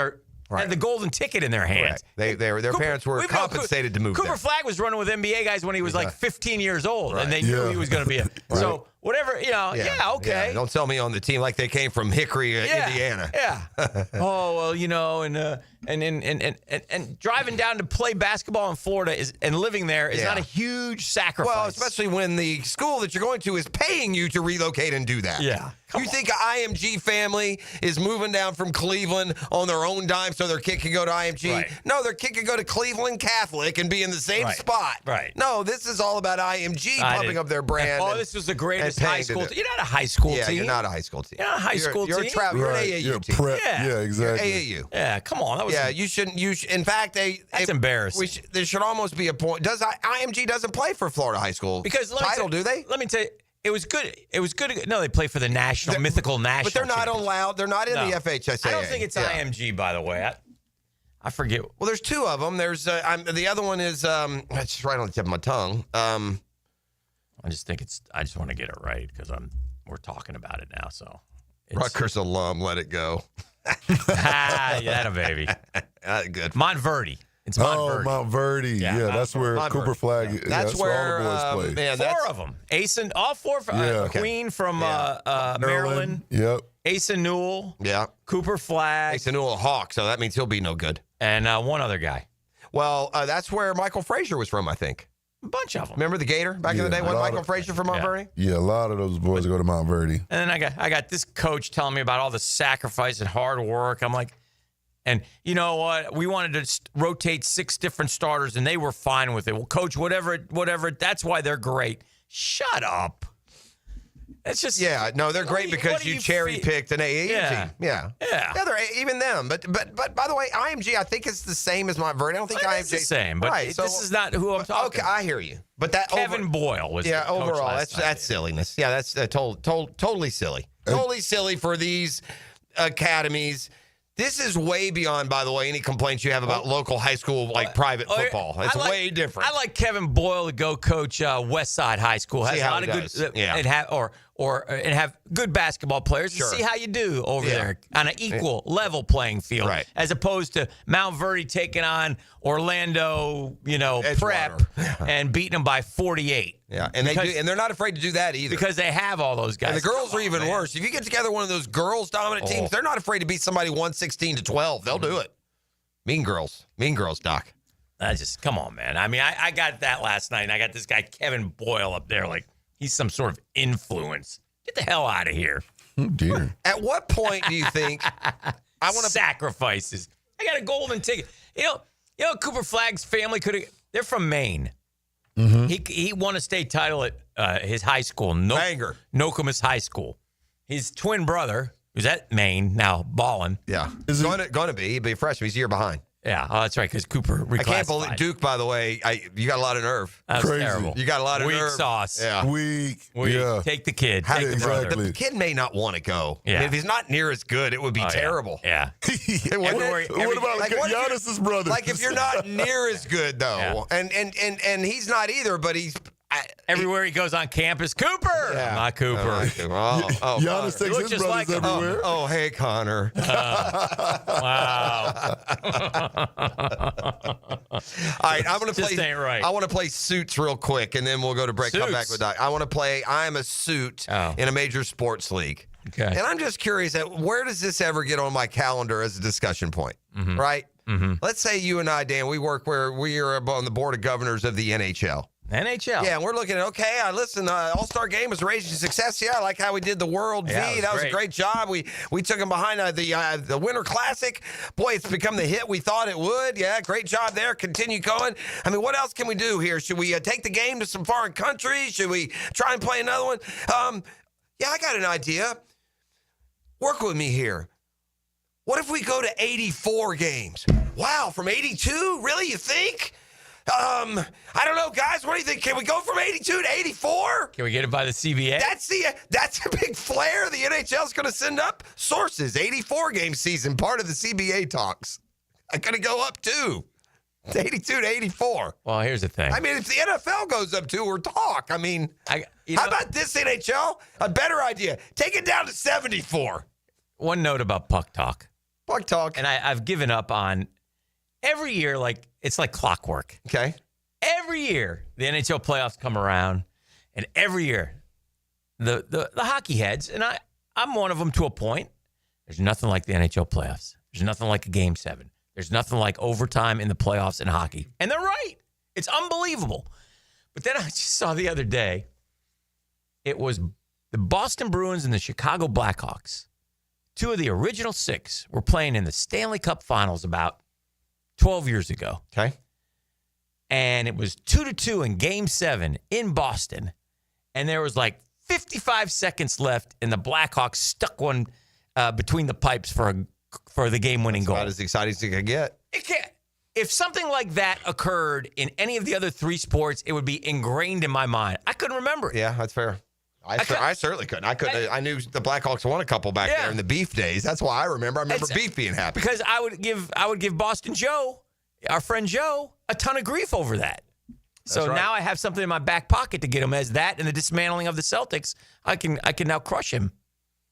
had the golden ticket in their hands. Right. Their parents were compensated to move Cooper there. Flag was running with NBA guys when he was 15 years old, and they knew he was going to be So whatever, okay. Yeah. Don't tell me on the team like they came from Hickory, Indiana. Yeah. Oh, well, and And driving down to play basketball in Florida and living there is not a huge sacrifice. Well, especially when the school that you're going to is paying you to relocate and do that. Yeah. You think an IMG family is moving down from Cleveland on their own dime so their kid can go to IMG? Right. No, their kid can go to Cleveland Catholic and be in the same spot. Right. No, this is all about IMG pumping up their brand. Oh, this was the greatest and high paying to school do it. team. You're not a high school Yeah, team. you're not a high school team. You're not a high school you're team. You're an AAU You're team. prep. Yeah. Yeah, exactly. AAU. Yeah, come on. That was Yeah, you shouldn't. In fact, that's embarrassing. There should almost be a point. IMG doesn't play for Florida high school because title, do they? Let me tell you. It was good. It was good. No, they play for the mythical national. But they're not allowed. They're not in the FHSAA. I don't think it's IMG, by the way. I forget. Well, there's two of them. There's the other one is it's right on the tip of my tongue. I just think I just want to get it right because we're talking about it now. So Rutgers alum, let it go. Yeah, baby. Good. Montverde. It's Montverde. Oh, Montverde. Yeah, that's where Montverde. Cooper Flag. Yeah, that's where all the boys play. Four of them. Ace all four. Queen from Maryland. Yep. Asa Newell. Yeah. Cooper Flag. Asa Newell, a Hawk, so that means he'll be no good. And one other guy. Well, that's where Michael Frazier was from, I think. A bunch of them. Remember the Gator back in the day? Wasn't Michael Frazier from Montverde? Yeah, a lot of those boys go to Montverde. And then I got this coach telling me about all the sacrifice and hard work. I'm like, and you know what? We wanted to rotate 6 different starters, and they were fine with it. Well, coach, whatever. That's why they're great. Shut up. It's just no, they're great because you cherry picked an AAU team. Yeah, they're even them. But by the way, IMG I think it's the same as Montverde. I don't think IMG is the same. But right, this is not who I'm talking. Okay, I hear you. But that Kevin Boyle was the coach overall last night. that's silliness. Yeah, that's totally silly. Totally silly for these academies. This is way beyond, by the way, any complaints you have about local high school, private football. It's way different. I like Kevin Boyle to go coach Westside High School. Has See a how lot he of does. good, Yeah. and have good basketball players. Sure. And see how you do over there on an equal level playing field, Right. as opposed to Mount Verde taking on Orlando, Prep and beating them by 48. Yeah, and they're not afraid to do that either because they have all those guys. And the girls are even worse. If you get together one of those girls dominant teams, they're not afraid to beat somebody 116-12. They'll do it. Mean girls, Doc. Come on, man. I mean, I got that last night, and I got this guy Kevin Boyle up there like he's some sort of influence. Get the hell out of here. Oh, dear. At what point do you think I want to sacrifices? I got a golden ticket. You know, Cooper Flag's family they're from Maine. Mm-hmm. He won a state title at his high school, Nokomis High School. His twin brother, who's at Maine now, balling. Yeah, is going to be. He'll be a freshman. He's a year behind. Yeah, that's right, because Cooper reclassified. I can't believe Duke, by the way. You got a lot of nerve. That's terrible. You got a lot of Weak nerve. sauce. Yeah. Weak. Yeah. Take the kid. Take the brother. But the kid may not want to go. Yeah. I mean, if he's not near as good, it would be terrible. Yeah. What about Giannis's brother? Like if you're not near as good though, and he's not either, but he's. Everywhere he goes on campus, Cooper. Yeah. Not Cooper. Giannis takes his brothers everywhere. Oh, hey, Connor. Wow. All right, I'm going to play. Just ain't right. I want to play Suits real quick, and then we'll go to break. Come back with Doc. I want to play I Am a Suit in a major sports league. Okay. And I'm just curious, where does this ever get on my calendar as a discussion point, right? Mm-hmm. Let's say you and I, Dan, we work where we are on the board of governors of the NHL. NHL. Yeah, and we're looking at, All-Star Game was a raging success. Yeah, I like how we did the World V. That was a great job. We took them behind the Winter Classic. Boy, it's become the hit we thought it would. Yeah, great job there. Continue going. I mean, what else can we do here? Should we take the game to some foreign countries? Should we try and play another one? Yeah, I got an idea. Work with me here. What if we go to 84 games? Wow, from 82? Really, you think? I don't know, guys. What do you think? Can we go from 82 to 84? Can we get it by the CBA? That's a big flare the NHL's going to send up. Sources, 84 game season, part of the CBA talks. I'm going to go up too. 82 to 84. Well, here's the thing. I mean, if the NFL goes up too, we're talk. I mean, how about this NHL? A better idea. Take it down to 74. One note about Puck Talk. Puck Talk. And I've given up on every year, it's like clockwork. Okay. Every year, the NHL playoffs come around, and every year, the hockey heads, and I'm one of them to a point, there's nothing like the NHL playoffs. There's nothing like a Game 7. There's nothing like overtime in the playoffs in hockey. And they're right. It's unbelievable. But then I just saw the other day, it was the Boston Bruins and the Chicago Blackhawks. 2 of the original 6 were playing in the Stanley Cup Finals about 12 years ago. Okay. And it was 2-2 in Game 7 in Boston. And there was like 55 seconds left, and the Blackhawks stuck one between the pipes for the game-winning goal. About as exciting as it could get. If something like that occurred in any of the other 3 sports, it would be ingrained in my mind. I couldn't remember it. Yeah, that's fair. I certainly couldn't. I knew the Blackhawks won a couple back there in the beef days. That's why I remember. Beef being happy. Because I would give Boston Joe, our friend Joe, a ton of grief over that. So now I have something in my back pocket to get him as that and the dismantling of the Celtics. I can now crush him.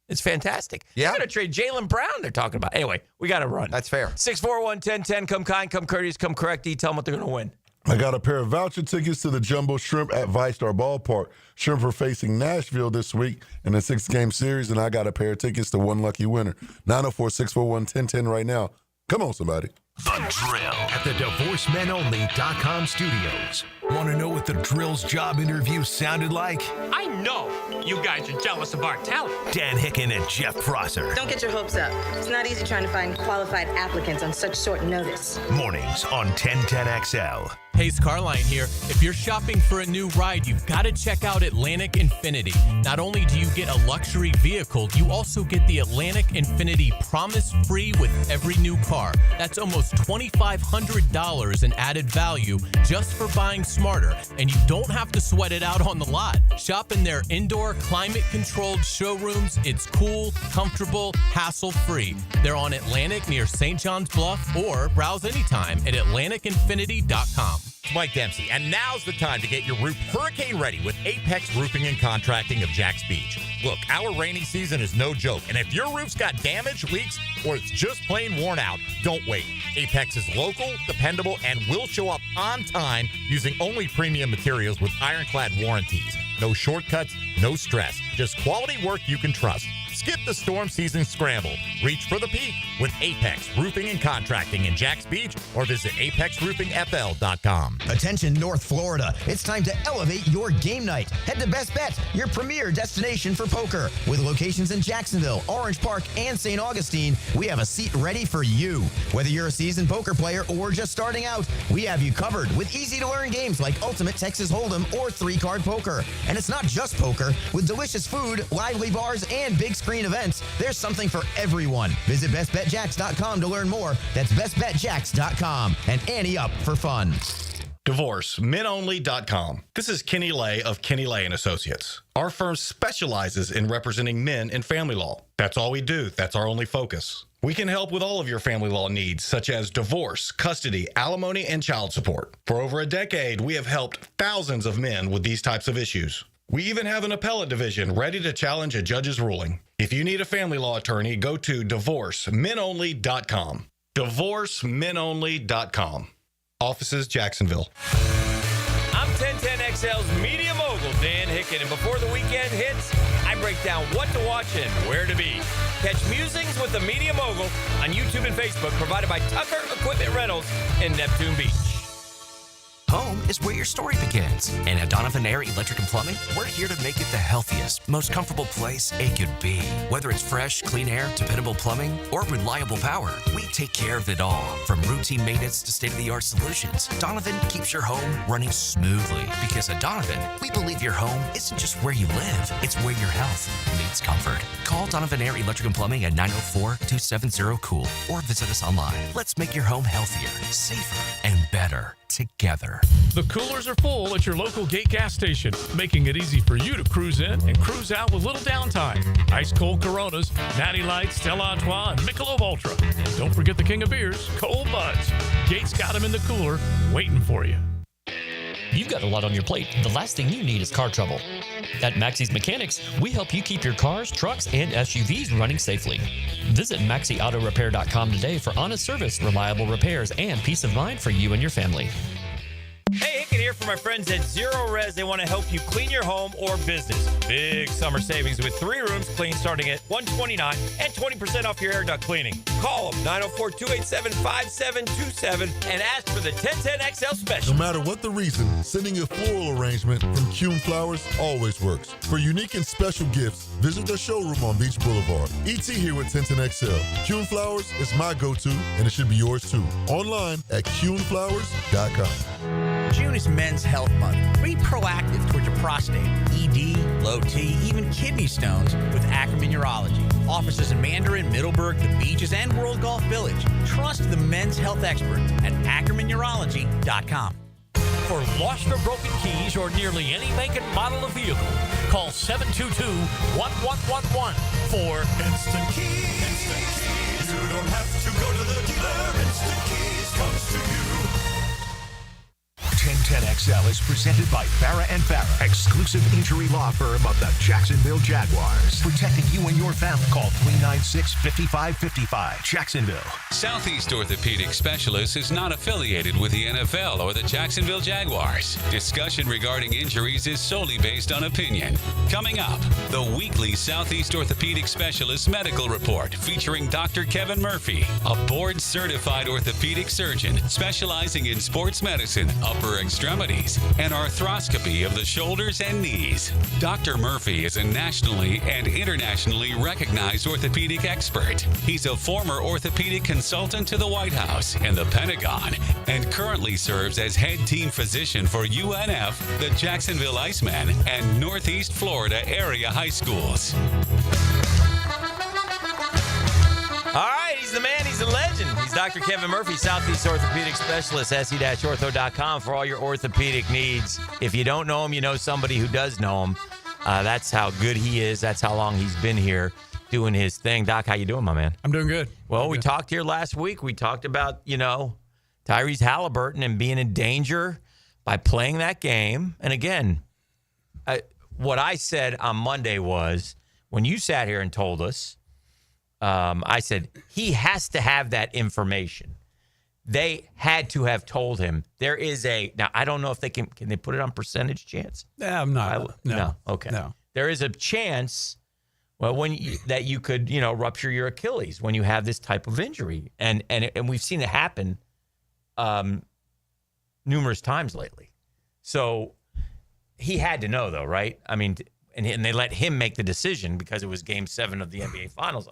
It's fantastic. Yeah. They're going to trade Jaylen Brown, they're talking about. Anyway, we got to run. That's fair. 641-1010. Come kind, come courteous, come correct. Tell them what they're going to win. I got a pair of voucher tickets to the Jumbo Shrimp at VyStar Ballpark. Shrimp are facing Nashville this week in a 6-game series, and I got a pair of tickets to one lucky winner. 904-641-1010 right now. Come on, somebody. The Drill at the DivorceMenOnly.com studios. Want to know what the Drill's job interview sounded like? I know you guys are jealous of our talent. Dan Hicken and Jeff Prosser. Don't get your hopes up. It's not easy trying to find qualified applicants on such short notice. Mornings on 1010XL. Hayes Carline here. If you're shopping for a new ride, you've got to check out Atlantic Infinity. Not only do you get a luxury vehicle, you also get the Atlantic Infinity Promise Free with every new car. That's almost $2,500 in added value just for buying smarter, and you don't have to sweat it out on the lot. Shop in their indoor, climate-controlled showrooms. It's cool, comfortable, hassle-free. They're on Atlantic near St. John's Bluff, or browse anytime at AtlanticInfinity.com. It's Mike Dempsey, and now's the time to get your roof hurricane ready with Apex Roofing and Contracting of Jax Beach. Look, our rainy season is no joke, and if your roof's got damage, leaks, or it's just plain worn out, don't wait. Apex is local, dependable, and will show up on time using only premium materials with ironclad warranties. No shortcuts, no stress, just quality work you can trust. Skip the storm season scramble. Reach for the peak with Apex Roofing and Contracting in Jax Beach, or visit apexroofingfl.com. Attention North Florida. It's time to elevate your game night. Head to Best Bet, your premier destination for poker. With locations in Jacksonville, Orange Park, and St. Augustine, we have a seat ready for you. Whether you're a seasoned poker player or just starting out, we have you covered with easy-to-learn games like Ultimate Texas Hold'em or 3-card poker. And it's not just poker. With delicious food, lively bars, and big screen events, there's something for everyone. Visit bestbetjax.com to learn more. That's bestbetjax.com. And ante up for fun. DivorceMenOnly.com. This is Kenny Lay of Kenny Lay & Associates. Our firm specializes in representing men in family law. That's all we do. That's our only focus. We can help with all of your family law needs, such as divorce, custody, alimony, and child support. For over a decade, we have helped thousands of men with these types of issues. We even have an appellate division ready to challenge a judge's ruling. If you need a family law attorney, go to DivorceMenOnly.com. DivorceMenOnly.com. Offices, Jacksonville. I'm 1010XL's media mogul, Dan Hicken, and before the weekend hits, I break down what to watch and where to be. Catch Musings with the Media Mogul on YouTube and Facebook, provided by Tucker Equipment Rentals in Neptune Beach. Home is where your story begins. And at Donovan Air Electric and Plumbing, we're here to make it the healthiest, most comfortable place it could be. Whether it's fresh, clean air, dependable plumbing, or reliable power, we take care of it all. From routine maintenance to state-of-the-art solutions, Donovan keeps your home running smoothly. Because at Donovan, we believe your home isn't just where you live, it's where your health meets comfort. Call Donovan Air Electric and Plumbing at 904-270-COOL or visit us online. Let's make your home healthier, safer, and better together. The coolers are full at your local Gate gas station, making it easy for you to cruise in and cruise out with little downtime. Ice cold Coronas, Natty Light, Stella Artois, and Michelob Ultra. Don't forget the king of beers, Cold Buds. Gate's got them in the cooler, waiting for you. You've got a lot on your plate. The last thing you need is car trouble. At Maxie's Mechanics, we help you keep your cars, trucks, and SUVs running safely. Visit MaxieAutoRepair.com today for honest service, reliable repairs, and peace of mind for you and your family. Hey, Hicken here for my friends at Zero Res. They want to help you clean your home or business. Big summer savings with 3 rooms clean starting at $129 and 20% off your air duct cleaning. Call them, 904-287-5727, and ask for the 1010XL special. No matter what the reason, sending a floral arrangement from Kuhn Flowers always works. For unique and special gifts, visit their showroom on Beach Boulevard. ET here with 1010XL. Kuhn Flowers is my go-to, and it should be yours too. Online at KuhnFlowers.com. June is Men's Health Month. Be proactive towards your prostate, ED, low T, even kidney stones with Ackerman Urology. Offices in Mandarin, Middleburg, the Beaches, and World Golf Village. Trust the men's health experts at AckermanUrology.com. For lost or broken keys or nearly any make and model of vehicle, call 722-1111 for Instant Keys. Instant Keys. You don't have to go to the dealer. Instant Keys comes to you. 1010XL is presented by Farah and Farah, exclusive injury law firm of the Jacksonville Jaguars. Protecting you and your family. Call 396-5555. Jacksonville. Southeast Orthopedic Specialists is not affiliated with the NFL or the Jacksonville Jaguars. Discussion regarding injuries is solely based on opinion. Coming up, the weekly Southeast Orthopedic Specialist Medical Report featuring Dr. Kevin Murphy, a board-certified orthopedic surgeon specializing in sports medicine, upper extremities, and arthroscopy of the shoulders and knees. Dr. Murphy is a nationally and internationally recognized orthopedic expert. He's a former orthopedic consultant to the White House and the Pentagon, and currently serves as head team physician for UNF, the Jacksonville Icemen, and Northeast Florida area high schools. All right, he's the man, he's a legend. He's Dr. Kevin Murphy, Southeast Orthopedic Specialist, se-ortho.com for all your orthopedic needs. If you don't know him, you know somebody who does know him. That's how good he is. That's how long he's been here doing his thing. Doc, how you doing, my man? I'm doing good. Well, we talked here last week. We talked about, Tyrese Halliburton and being in danger by playing that game. And again, what I said on Monday was, when you sat here and told us, I said, he has to have that information. They had to have told him there is now I don't know if they can they put it on percentage chance? Yeah, I'm not. No. Okay. No. There is a chance, well, that you could, rupture your Achilles when you have this type of injury. And we've seen it happen numerous times lately. So he had to know, though, right? I mean, and they let him make the decision because it was Game 7 of the NBA Finals.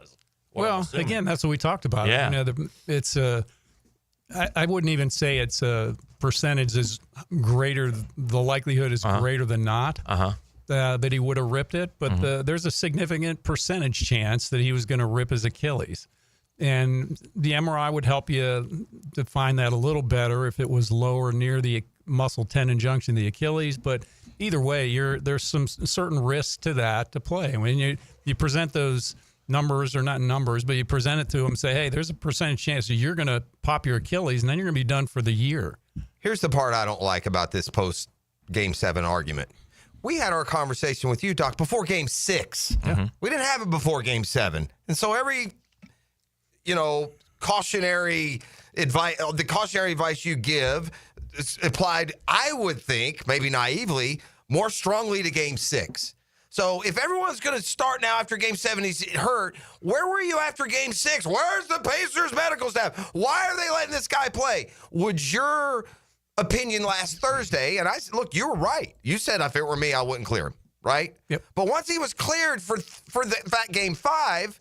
Well, again, that's what we greater. Yeah. It's I wouldn't even say it's a percentage is greater. The likelihood is greater than not that he would have ripped it. But there's a significant percentage chance that he was going to rip his Achilles. And the MRI would help you define that a little better if it was lower near the muscle tendon junction, the Achilles. But either way, there's some certain risks to that to play. When you present those numbers, or not numbers, but you present it to them and say, hey, there's a percentage chance that you're going to pop your Achilles, and then you're going to be done for the year. Here's the part I don't like about this post-Game 7 argument. We had our conversation with you, Doc, before Game 6. Mm-hmm. We didn't have it before Game 7. And so every, cautionary advice, the cautionary advice you give is applied, I would think, maybe naively, more strongly to Game 6. So if everyone's going to start now after Game 7, he's hurt, where were you after Game 6? Where's the Pacers medical staff? Why are they letting this guy play? Would your opinion last Thursday, and I said, look, you were right. You said if it were me, I wouldn't clear him, right? Yep. But once he was cleared for that Game 5,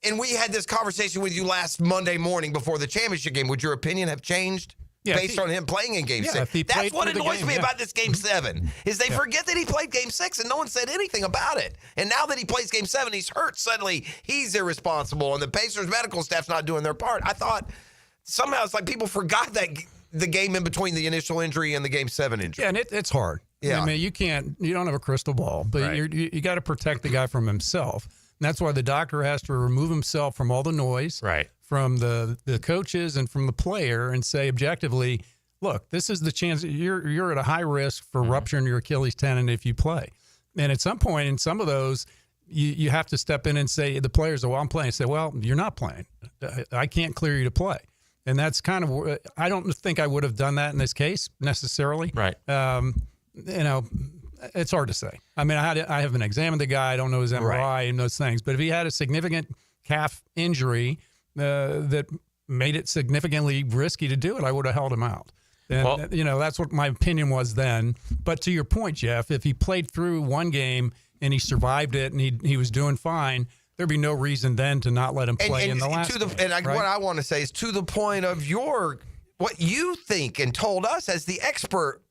and we had this conversation with you last Monday morning before the championship game, would your opinion have changed? Yeah, based on him playing in Game 6. That's what annoys me about this Game 7, is they forget that he played Game 6 and no one said anything about it. And now that he plays Game 7, he's hurt. Suddenly, he's irresponsible, and the Pacers medical staff's not doing their part. I thought somehow it's like people forgot that the game in between the initial injury and the Game 7 injury. Yeah, and it's hard. Yeah. I mean, you don't have a crystal ball, but right. you got to protect the guy from himself. And that's why the doctor has to remove himself from all the noise. Right. From the coaches and from the player, and say objectively, look, this is the chance. You're at a high risk for rupturing your Achilles tendon if you play. And at some point in some of those, you have to step in and say, the players say, well, I'm playing. Say, well, you're not playing. I can't clear you to play. And that's kind of, I don't think I would have done that in this case necessarily. Right. It's hard to say. I mean, I haven't examined the guy. I don't know his MRI and those things. But if he had a significant calf injury that made it significantly risky to do it, I would have held him out. And, that's what my opinion was then. But to your point, Jeff, if he played through one game and he survived it and he was doing fine, there'd be no reason then to not let him play in the last game. Right? What I want to say is to the point of what you think and told us as the expert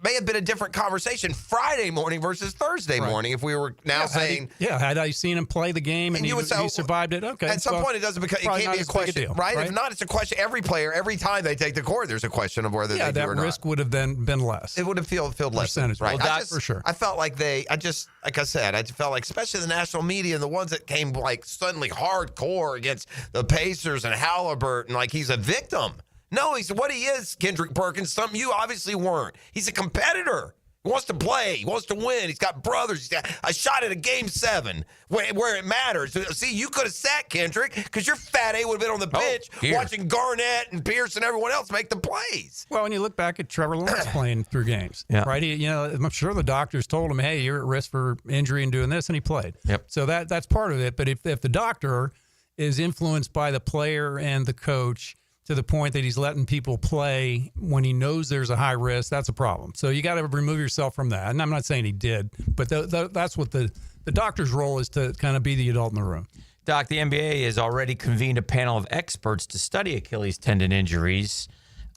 may have been a different conversation Friday morning versus Thursday morning if we were saying... had I seen him play the game and he survived it, okay. At some point, it can't be a question, right? If not, it's a question. Every player, every time they take the court, there's a question of whether they do or not. that risk would have then been less. It would have felt less. Percentage, right? Well, for sure. I felt like like I said, I felt like, especially the national media and the ones that came like suddenly hardcore against the Pacers and Halliburton, like he's a victim. No, he's what he is, Kendrick Perkins, something you obviously weren't. He's a competitor. He wants to play. He wants to win. He's got brothers. He's got a shot at a Game 7 where it matters. See, you could have sat Kendrick because your fat A would have been on the bench watching Garnett and Pierce and everyone else make the plays. Well, when you look back at Trevor Lawrence playing through games, right? I'm sure the doctors told him, hey, you're at risk for injury and doing this, and he played. Yep. So that's part of it. But if the doctor is influenced by the player and the coach to the point that he's letting people play when he knows there's a high risk, that's a problem. So you got to remove yourself from that. And I'm not saying he did, but that's what the doctor's role is, to kind of be the adult in the room. Doc, the NBA has already convened a panel of experts to study Achilles tendon injuries.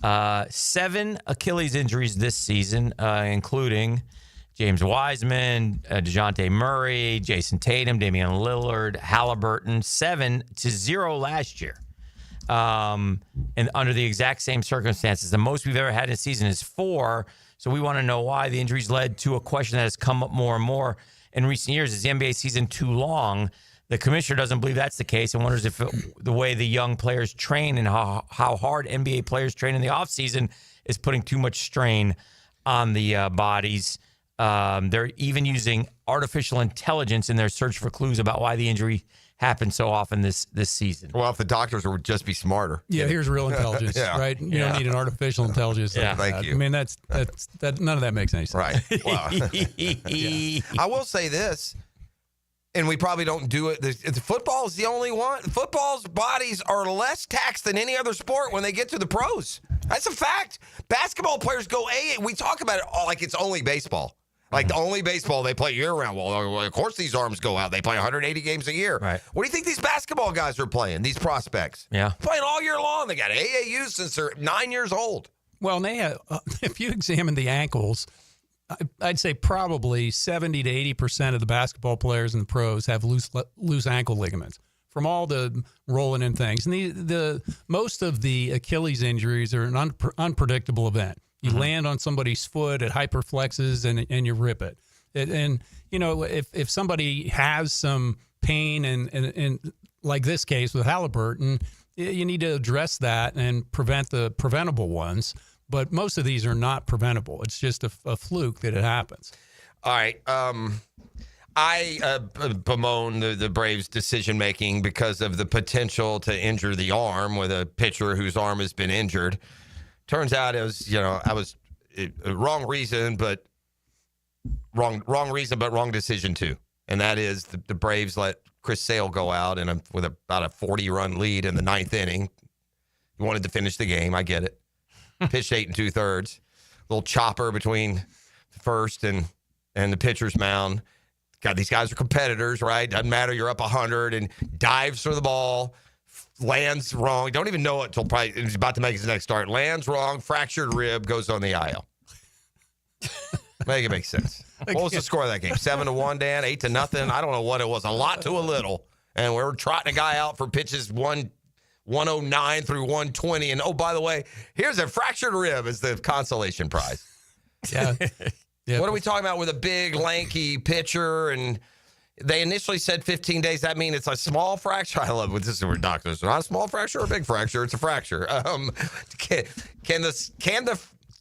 7 Achilles injuries this season, including James Wiseman, DeJounte Murray, Jason Tatum, Damian Lillard, Halliburton, 7-0 last year. And under the exact same circumstances. The most we've ever had in a season is 4. So we want to know why the injuries led to a question that has come up more and more in recent years. Is the NBA season too long? The commissioner doesn't believe that's the case and wonders if the way the young players train and how hard NBA players train in the offseason is putting too much strain on the bodies. They're even using artificial intelligence in their search for clues about why the injury happened so often this season. Well, if the doctors would just be smarter. Yeah, here's real intelligence, right? You don't need an artificial intelligence. Thank you. I mean, that's none of that makes any sense. Right. Well, I will say this, and we probably don't do it. Football is the only one. Football's bodies are less taxed than any other sport when they get to the pros. That's a fact. Basketball players go we talk about it like it's only baseball. Like the only baseball they play year-round. Well, of course these arms go out. They play 180 games a year. Right. What do you think these basketball guys are playing, these prospects? Yeah. Playing all year long. They got AAU since they're 9 years old. Well, and they have, if you examine the ankles, I'd say probably 70 to 80% of the basketball players in the pros have loose ankle ligaments from all the rolling in things. And the most of the Achilles injuries are an unpredictable event. You land on somebody's foot, it hyperflexes, and you rip it. And if somebody has some pain, and like this case with Halliburton, you need to address that and prevent the preventable ones. But most of these are not preventable. It's just a fluke that it happens. All right. I bemoan the Braves' decision-making because of the potential to injure the arm with a pitcher whose arm has been injured. Turns out it was, I was wrong reason, but wrong decision too. And that is the Braves let Chris Sale go out with about a 40-run lead in the 9th inning. He wanted to finish the game. I get it. Pitched 8 2/3. Little chopper between the first and the pitcher's mound. God, these guys are competitors, right? Doesn't matter. You're up 100 and dives for the ball. Lands wrong. Don't even know it until probably he's about to make his next start. Lands wrong. Fractured rib. Goes on the IL. Make it make sense. What was the score of that game? 7-1, Dan? 8-0? I don't know what it was. A lot to a little. And we're trotting a guy out for pitches 109 through 120. And, oh, by the way, here's a fractured rib as the consolation prize. Yeah. What are we talking about with a big, lanky pitcher? And they initially said 15 days. That means it's a small fracture. I love what this is where doctors. It's not a small fracture or a big fracture. It's a fracture.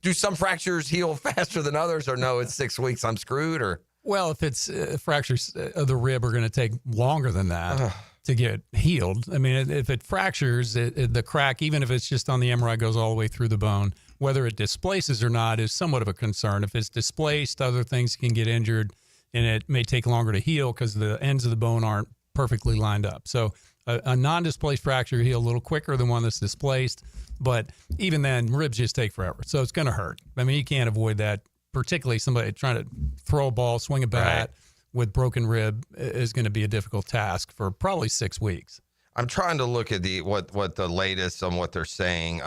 Do some fractures heal faster than others, or no? It's 6 weeks. I'm screwed, or well, if it's fractures of the rib are going to take longer than that to get healed. I mean, if it fractures, the crack, even if it's just on the MRI, goes all the way through the bone. Whether it displaces or not is somewhat of a concern. If it's displaced, other things can get injured, and it may take longer to heal because the ends of the bone aren't perfectly lined up. So A non-displaced fracture heal a little quicker than one that's displaced, but even then, ribs just take forever. So it's going to hurt. I mean, you can't avoid that. Particularly somebody trying to throw a ball, swing a bat with broken rib is going to be a difficult task for probably 6 weeks. I'm trying to look at what the latest on what they're saying.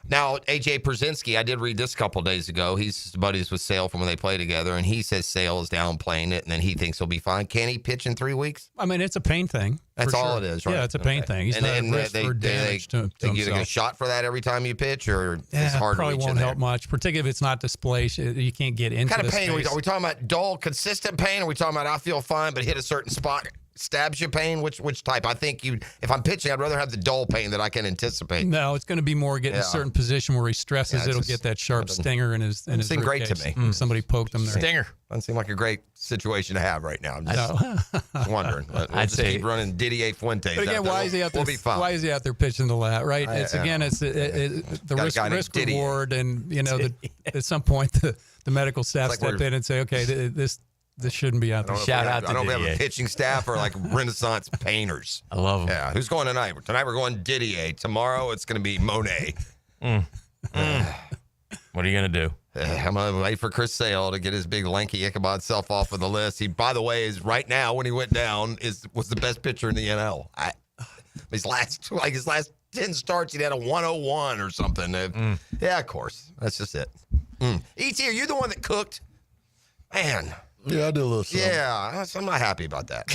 Now, A.J. Przinsky, I did read this a couple days ago. He's buddies with Sale from when they play together, and he says Sale is downplaying it, and then he thinks he'll be fine. Can he pitch in 3 weeks? I mean, it's a pain thing. That's all it is, right? Yeah, it's a pain thing. He's not at risk for damage to you himself. get a shot for that every time you pitch, or it's hard probably to reach won't in help much, particularly if it's not displaced. You can't get into What kind of the pain are we space. talking about? Dull, consistent pain? Are we talking about I feel fine, but hit a certain spot stabs you pain? Which type? I think if I'm pitching, I'd rather have the dull pain that I can anticipate. No, it's going to be more getting a certain position where he stresses. It'll get that sharp stinger in his. Doesn't seem great to me. Somebody poked him there. Stinger doesn't seem like a great situation to have right now. I'm just wondering. We'll I'd just say- keep running Didier Fuentes. But again, out there. why is he out there? We'll be fine. Why is he out there pitching the lat? Right? It's again, it's the Got a guy named risk Didier. reward, and at some point the medical staff It's like step we're- in and say, okay, this shouldn't be out there. I don't know if we have a pitching staff or like Renaissance painters. I love them. Yeah. Who's going tonight? Tonight we're going Didier. Tomorrow it's going to be Monet. What are you going to do? I'm going to wait for Chris Sale to get his big lanky Ichabod self off of the list. He, by the way, is right now when he went down was the best pitcher in the NL. His last 10 starts, he had a 101 or something. Yeah, of course. That's just it. E.T., are you the one that cooked? Man. Yeah, I did a little something. Yeah, I'm not happy about that.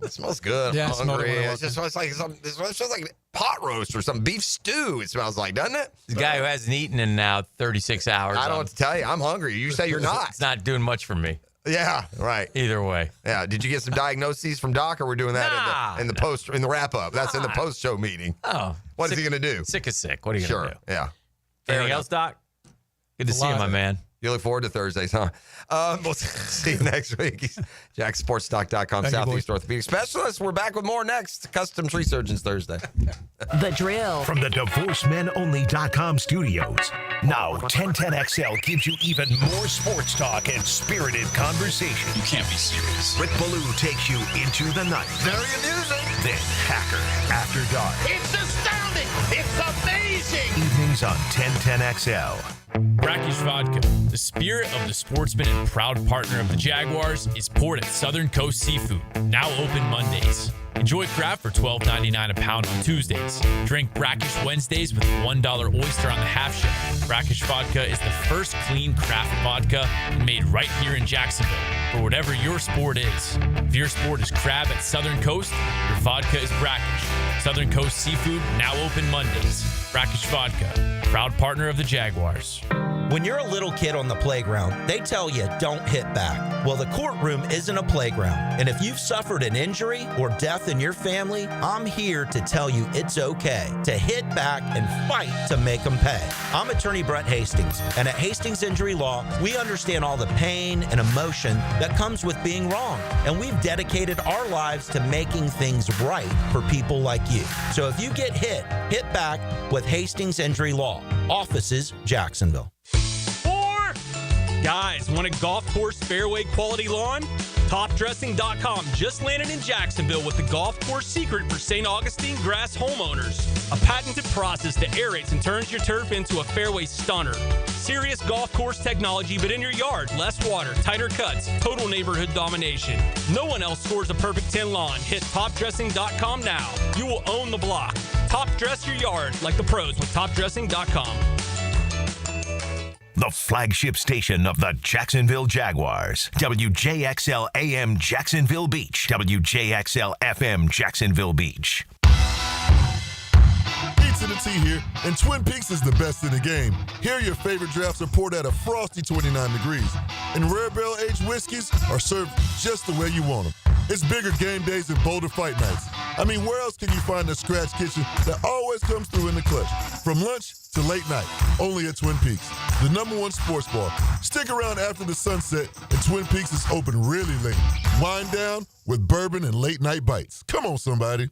It smells good. Yeah, I'm I smelled it hungry. when I It just smells like it smells like pot roast or some beef stew. It smells like, doesn't it? The guy who hasn't eaten in now 36 hours. I don't know what to tell you. I'm hungry. You say you're not. It's not doing much for me. Yeah, right. Either way. Yeah. Did you get some diagnoses from Doc, or we're doing that in the wrap up? That's in the post show meeting. Oh, what is he going to do? Sick is sick. What are you going to do? Yeah. Anything else, Doc? Good to see you, my man. You look forward to Thursdays, huh? We'll see you next week. JackSportsTalk.com, Thank you, Southeast Orthopedic Specialist. We're back with more next. Customs Resurgence Thursday. The drill. From the DivorceMenOnly.com studios. Now, 1010XL gives you even more sports talk and spirited conversation. You can't be serious. Rick Ballou takes you into the night. Very amusing. Then Hacker After Dark. It's astounding. It's amazing. Evenings on 1010XL. Brackish Vodka, the spirit of the sportsman and proud partner of the Jaguars, is poured at Southern Coast Seafood, now open Mondays. Enjoy craft for $12.99 a pound on Tuesdays. Drink Brackish Wednesdays with $1 oyster on the half shell. Brackish Vodka is the first clean craft vodka made right here in Jacksonville for whatever your sport is. If your sport is crab at Southern Coast, your vodka is Brackish. Southern Coast Seafood, now open Mondays. Brackish Vodka, proud partner of the Jaguars. When you're a little kid on the playground, they tell you don't hit back. Well, the courtroom isn't a playground. And if you've suffered an injury or death in your family, I'm here to tell you it's okay to hit back and fight to make them pay. I'm attorney Brett Hastings, and at Hastings Injury Law, we understand all the pain and emotion that comes with being wrong. And we've dedicated our lives to making things right for people like you. So if you get hit back with Hastings Injury Law. Offices, Jacksonville. Guys, want a golf course fairway quality lawn? TopDressing.com just landed in Jacksonville with the golf course secret for St. Augustine grass homeowners. A patented process that aerates and turns your turf into a fairway stunner. Serious golf course technology, but in your yard. Less water, tighter cuts, total neighborhood domination. No one else scores a perfect 10 lawn. Hit TopDressing.com now. You will own the block. Top dress your yard like the pros with TopDressing.com. The flagship station of the Jacksonville Jaguars. WJXL AM Jacksonville Beach. WJXL FM Jacksonville Beach. Pizza to T here, and Twin Peaks is the best in the game. Here your favorite drafts are poured at a frosty 29 degrees, and rare barrel-aged whiskeys are served just the way you want them. It's bigger game days and bolder fight nights. I mean, where else can you find a scratch kitchen that always comes through in the clutch? From lunch to late night, only at Twin Peaks, the #1 sports bar. Stick around after the sunset, and Twin Peaks is open really late. Wind down with bourbon and late night bites. Come on, somebody.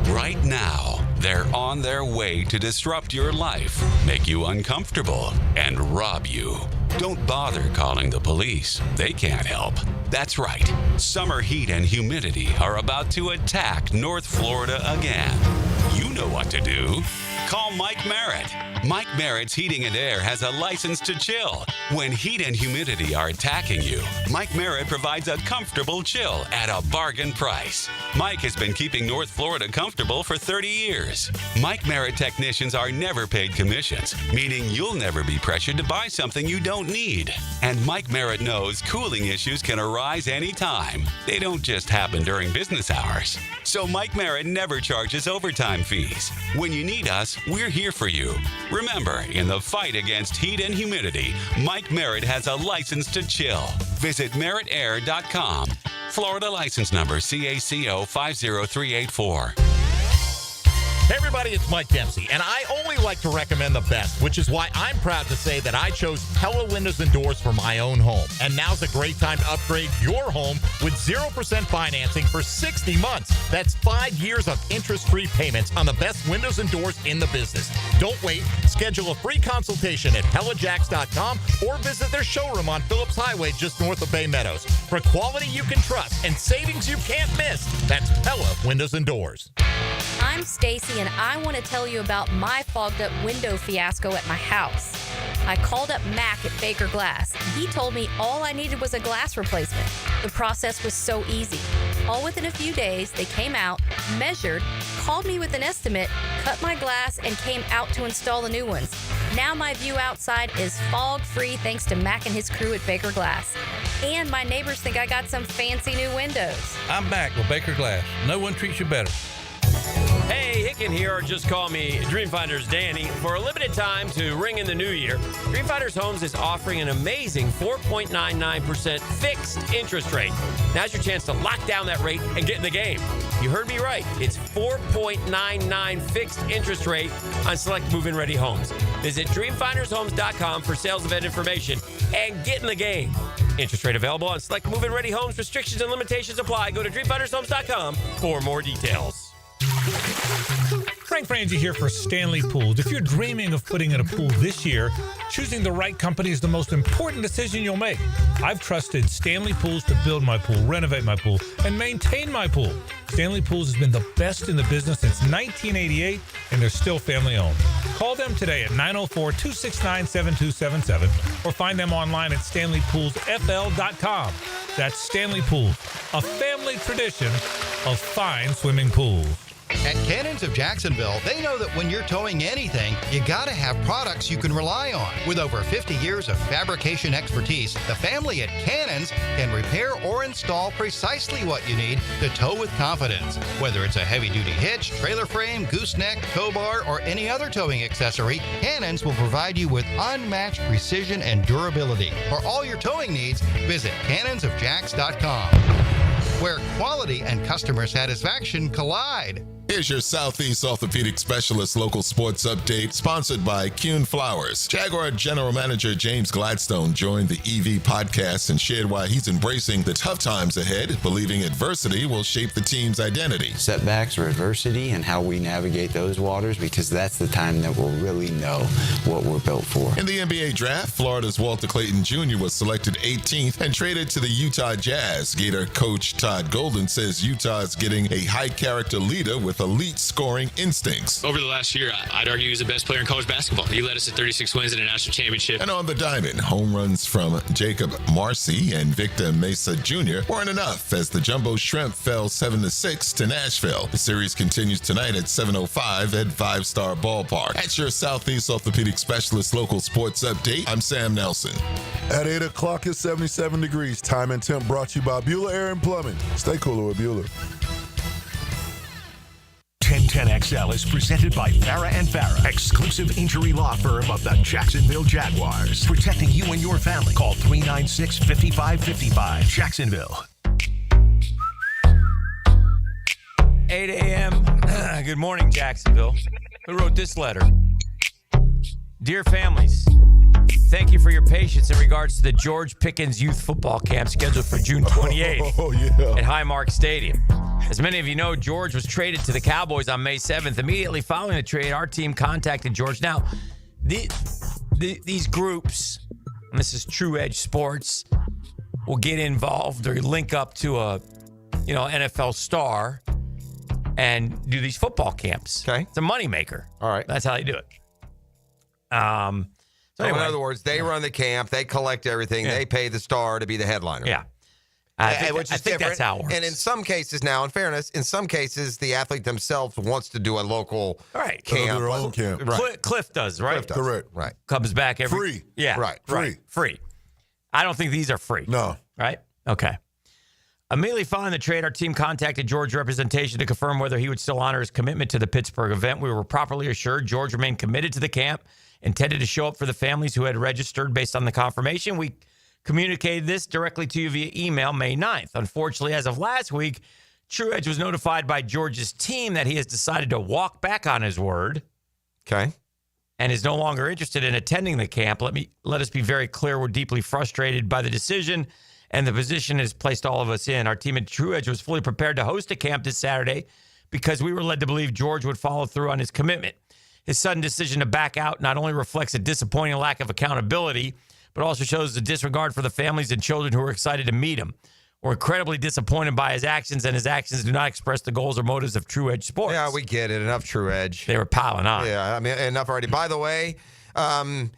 Right now, they're on their way to disrupt your life, make you uncomfortable, and rob you. Don't bother calling the police. They can't help. That's right. Summer heat and humidity are about to attack North Florida again. You know what to do. Call Mike Merritt. Mike Merritt's Heating and Air has a license to chill. When heat and humidity are attacking you, Mike Merritt provides a comfortable chill at a bargain price. Mike has been keeping North Florida comfortable for 30 years. Mike Merritt technicians are never paid commissions, meaning you'll never be pressured to buy something you don't need. And Mike Merritt knows cooling issues can arise anytime. They don't just happen during business hours. So Mike Merritt never charges overtime fees. When you need us, we're here for you. Remember, in the fight against heat and humidity, Mike Merritt has a license to chill. Visit merrittair.com. Florida license number CACO 50384. Hey everybody, it's Mike Dempsey, and I only like to recommend the best, which is why I'm proud to say that I chose Pella Windows and Doors for my own home. And now's a great time to upgrade your home with 0% financing for 60 months. That's 5 years of interest-free payments on the best windows and doors in the business. Don't wait. Schedule a free consultation at PellaJacks.com or visit their showroom on Phillips Highway just north of Bay Meadows. For quality you can trust and savings you can't miss, that's Pella Windows and Doors. I'm Stacy, and I want to tell you about my fogged up window fiasco at my house. I called up Mac at Baker Glass. He told me all I needed was a glass replacement. The process was so easy. All within a few days, they came out, measured, called me with an estimate, cut my glass, and came out to install the new ones. Now my view outside is fog-free thanks to Mac and his crew at Baker Glass. And my neighbors think I got some fancy new windows. I'm Mac with Baker Glass. No one treats you better. Hey, Hicken here, or just call me Dreamfinders Danny. For a limited time to ring in the new year, Dreamfinders Homes is offering an amazing 4.99% fixed interest rate. Now's your chance to lock down that rate and get in the game. You heard me right. It's 4.99 fixed interest rate on select move-in ready homes. Visit dreamfindershomes.com for sales event information and get in the game. Interest rate available on select move-in ready homes. Restrictions and limitations apply. Go to dreamfindershomes.com for more details. Frank Frangi here for Stanley Pools. If you're dreaming of putting in a pool this year, choosing the right company is the most important decision you'll make. I've trusted Stanley Pools to build my pool, renovate my pool, and maintain my pool. Stanley Pools has been the best in the business since 1988, and they're still family owned. Call them today at 904-269-7277 or find them online at StanleyPoolsFL.com. That's Stanley Pools, a family tradition of fine swimming pools. At Cannons of Jacksonville, they know that when you're towing anything, you gotta have products you can rely on. With over 50 years of fabrication expertise, the family at Cannons can repair or install precisely what you need to tow with confidence. Whether it's a heavy-duty hitch, trailer frame, gooseneck, tow bar, or any other towing accessory, Cannons will provide you with unmatched precision and durability. For all your towing needs, visit cannonsofjacks.com, where quality and customer satisfaction collide. Here's your Southeast Orthopedic Specialist local sports update, sponsored by Kuhn Flowers. Jaguar General Manager James Gladstone joined the EV podcast and shared why he's embracing the tough times ahead, believing adversity will shape the team's identity. Setbacks or adversity and how we navigate those waters, because that's the time that we'll really know what we're built for. In the NBA draft, Florida's Walter Clayton Jr. was selected 18th and traded to the Utah Jazz. Gator coach Todd Golden says Utah's getting a high-character leader with elite scoring instincts. Over the last year, I'd argue he's the best player in college basketball. He led us to 36 wins in a national championship. And on the diamond, home runs from Jacob Marcy and Victor Mesa Jr. weren't enough as the Jumbo Shrimp fell 7-6 to Nashville. The series continues tonight at 7:05 at 5-Star Ballpark. That's your Southeast Orthopedic Specialist local sports update. I'm Sam Nelson. At 8 o'clock, it's 77 degrees. Time and temp brought to you by Bueller Air and Plumbing. Stay cooler with Bueller. 1010XL is presented by Farah and Farah, exclusive injury law firm of the Jacksonville Jaguars. Protecting you and your family. Call 396-5555. Jacksonville. 8 a.m. Good morning, Jacksonville. Who wrote this letter? Dear families, thank you for your patience in regards to the George Pickens Youth Football Camp scheduled for June 28th at Highmark Stadium. As many of you know, George was traded to the Cowboys on May 7th. Immediately following the trade, our team contacted George. Now, these groups and this is True Edge Sports, will get involved or link up to a, NFL star and do these football camps. Okay. It's a moneymaker. All right. That's how they do it. So in other words, they run the camp, they collect everything, they pay the star to be the headliner. Yeah. I I think that's how it works. And in some cases now, in fairness, the athlete themselves wants to do a local camp. Their own camp. Right. Cliff does, right? Cliff does. Correct. Right. Comes back every Free. Yeah. Right. Free. I don't think these are free. No. Right? Okay. Immediately following the trade, our team contacted George representation to confirm whether he would still honor his commitment to the Pittsburgh event. We were properly assured George remained committed to the camp, intended to show up for the families who had registered based on the confirmation. We communicated this directly to you via email May 9th. Unfortunately, as of last week, True Edge was notified by George's team that he has decided to walk back on his word. Okay. And is no longer interested in attending the camp. Let us be very clear. We're deeply frustrated by the decision and the position it has placed all of us in. Our team at True Edge was fully prepared to host a camp this Saturday because we were led to believe George would follow through on his commitment. His sudden decision to back out not only reflects a disappointing lack of accountability, but also shows the disregard for the families and children who are excited to meet him. We're incredibly disappointed by his actions, and his actions do not express the goals or motives of True Edge Sports. Yeah, we get it. Enough True Edge. They were piling on. Yeah, I mean, enough already. By the way, no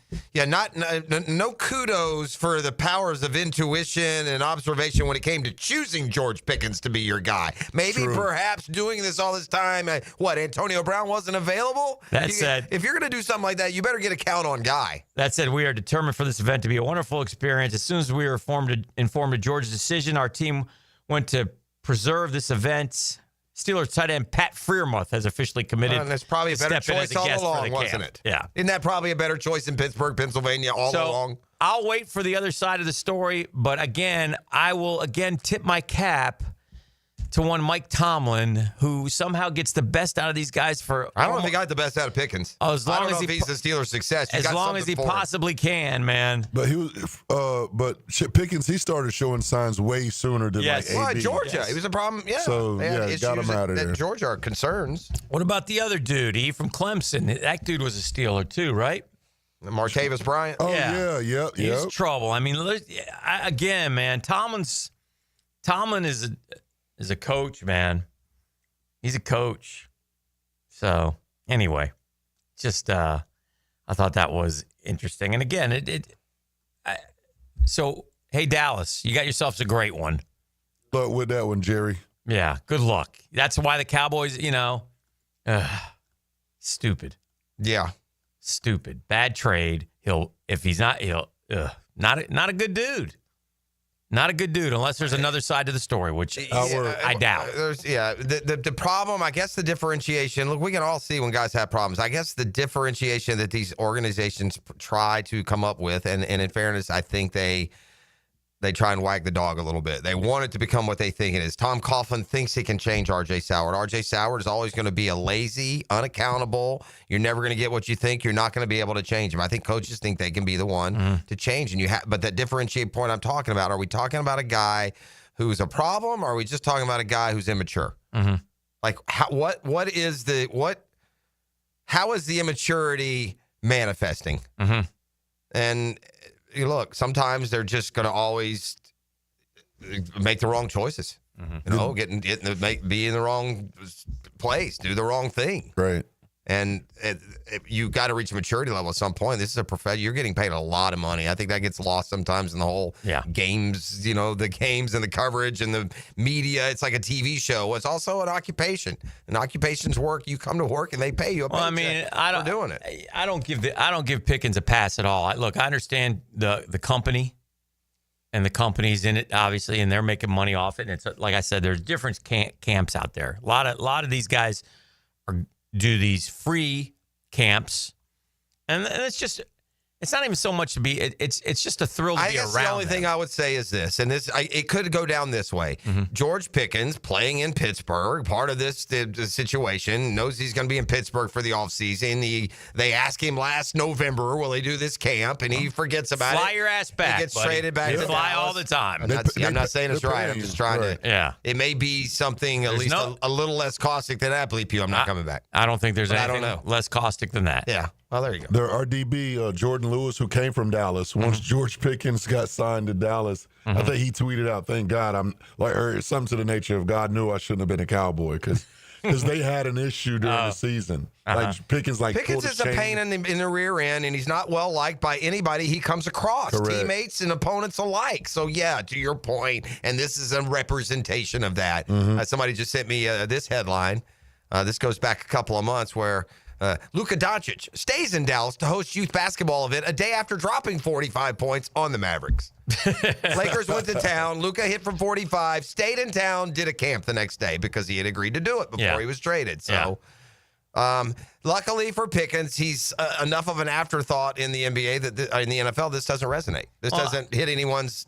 kudos for the powers of intuition and observation when it came to choosing George Pickens to be your guy. Maybe perhaps doing this all this time. Antonio Brown wasn't available? That said, if you're going to do something like that, you better get a count on Guy. That said, we are determined for this event to be a wonderful experience. As soon as we were informed of George's decision, our team went to preserve this event. Steelers tight end Pat Freiermuth has officially committed. And that's probably a better choice all along, wasn't it? Yeah. Isn't that probably a better choice in Pittsburgh, Pennsylvania all along? I'll wait for the other side of the story, but again, I will tip my cap to one Mike Tomlin, who somehow gets the best out of these guys for. I don't know if he got the best out of Pickens. As long as if he's the Steelers' success. As long as he possibly can, man. But he was, Pickens, he started showing signs way sooner than AB. Georgia. He was a problem. Yeah. So got him out of there. Georgia are concerns. What about the other dude? He from Clemson. That dude was a Steeler too, right? Martavis Bryant. Oh yeah. He's trouble. I mean, again, man. Tomlin is a coach, man. He's a coach. So anyway, just I thought that was interesting. And again, so hey Dallas, you got yourselves a great one. Luck with that one, Jerry. Yeah, good luck. That's why the Cowboys, stupid. Yeah, stupid. Bad trade. Not a good dude. Not a good dude unless there's another side to the story, which I doubt. The problem, I guess the differentiation, look, we can all see when guys have problems. I guess the differentiation that these organizations try to come up with, and in fairness, I think they try and wag the dog a little bit. They want it to become what they think it is. Tom Coughlin thinks he can change R.J. Soward. R.J. Soward is always going to be a lazy, unaccountable. You're never going to get what you think. You're not going to be able to change him. I think coaches think they can be the one to change. But that differentiate point I'm talking about, are we talking about a guy who's a problem, or are we just talking about a guy who's immature? Mm-hmm. Like, how is the immaturity manifesting? Mm-hmm. And sometimes they're just going to always make the wrong choices. Mm-hmm. Be in the wrong place, do the wrong thing. Right. And you got to reach a maturity level at some point. This is a profession. You're getting paid a lot of money. I think that gets lost sometimes in the whole games, the games and the coverage and the media. It's like a TV show. It's also an occupation. An occupation's work. You come to work and they pay you a paycheck for doing it. I don't give Pickens a pass at all. I understand the company and the company's in it, obviously, and they're making money off it. And it's like I said, there's different camps out there. A lot of these guys do these free camps, and it's not even so much to be. It's just a thrill to be around. The only thing I would say is this, and it could go down this way. Mm-hmm. George Pickens playing in Pittsburgh, part of this situation, knows he's going to be in Pittsburgh for the offseason. They asked him last November, will he do this camp? And he forgets about it. Fly your ass back. He gets traded back to fly Dallas. all the time. I'm not saying it's right. I'm just trying to. Yeah. It may be something at least a little less caustic than that. Bleep you. I'm not coming back. I don't think there's anything less caustic than that. Yeah. Oh, there you go. Their RDB, Jordan Lewis, who came from Dallas. Once George Pickens got signed to Dallas, I think he tweeted out, "Thank God or something to the nature of God knew I shouldn't have been a Cowboy because they had an issue during the season. Like Pickens, Pickens is a pain in the rear end, and he's not well liked by anybody he comes across, teammates and opponents alike. So yeah, to your point, and this is a representation of that. Somebody just sent me this headline. This goes back a couple of months where. Luka Doncic stays in Dallas to host youth basketball event a day after dropping 45 points on the Mavericks. Lakers went to town. Luka hit from 45, stayed in town, did a camp the next day because he had agreed to do it before he was traded. So, luckily for Pickens, he's enough of an afterthought in the NBA that in the NFL, this doesn't resonate. This doesn't hit anyone's.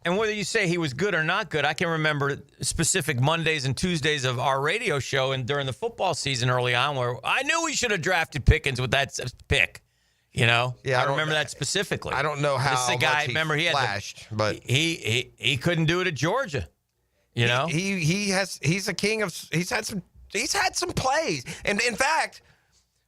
And whether you say he was good or not good, I can remember specific Mondays and Tuesdays of our radio show and during the football season early on where I knew we should have drafted Pickens with that pick. You know, I remember that specifically. I don't know how this is a guy. much Remember, he flashed, but he couldn't do it at Georgia. You know, he's a king of. He's had some plays, and in fact,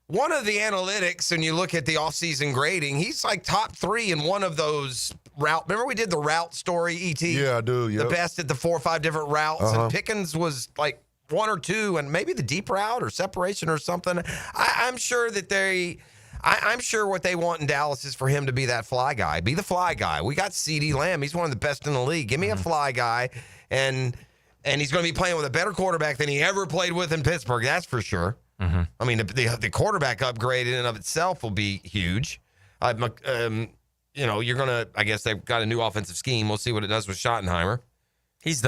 one of the analytics, and you look at the offseason grading, he's like top 3 in one of those route. Remember we did the route story, ET? Yeah, I do. The best at the 4 or 5 different routes, and Pickens was like 1 or 2, and maybe the deep route or separation or something. I'm sure that I'm sure what they want in Dallas is for him to be that fly guy. Be the fly guy. We got CeeDee Lamb. He's one of the best in the league. Give me a fly guy, and he's going to be playing with a better quarterback than he ever played with in Pittsburgh. That's for sure. I mean, the quarterback upgrade in and of itself will be huge. You're going to. I guess they've got a new offensive scheme. We'll see what it does with Schottenheimer. He's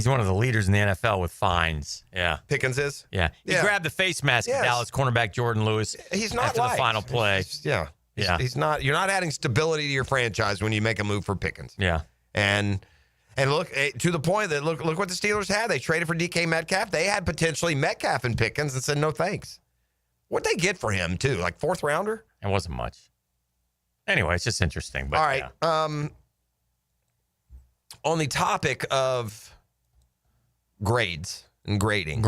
one of the leaders in the NFL with fines. Yeah, Pickens is. Yeah, he grabbed the face mask of Dallas cornerback Jordan Lewis. He's not after the final play. He's not. You're not adding stability to your franchise when you make a move for Pickens. Yeah, And look, to the point that look what the Steelers had. They traded for DK Metcalf. They had potentially Metcalf and Pickens and said no thanks. What'd they get for him too? Like 4th rounder? It wasn't much. Anyway, it's just interesting. But all right. On the topic of grades and grading.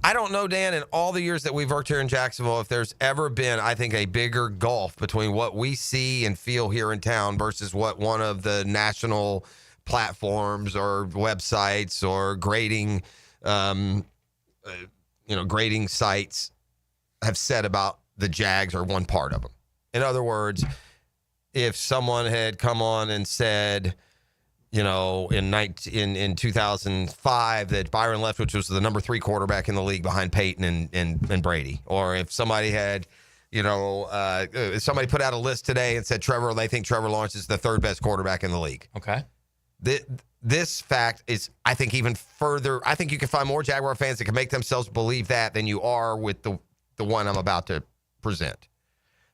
I don't know, Dan, in all the years that we've worked here in Jacksonville, if there's ever been, I think, a bigger gulf between what we see and feel here in town versus what one of the national platforms or websites or grading, grading sites have said about the Jags or one part of them. In other words, if someone had come on and said, in 2005 that Byron Leftwich was the number 3 quarterback in the league behind Peyton and Brady, or if somebody had, if somebody put out a list today and said they think Trevor Lawrence is the 3rd best quarterback in the league. Okay. This fact is, I think, even further. I think you can find more Jaguar fans that can make themselves believe that than you are with the one I'm about to present.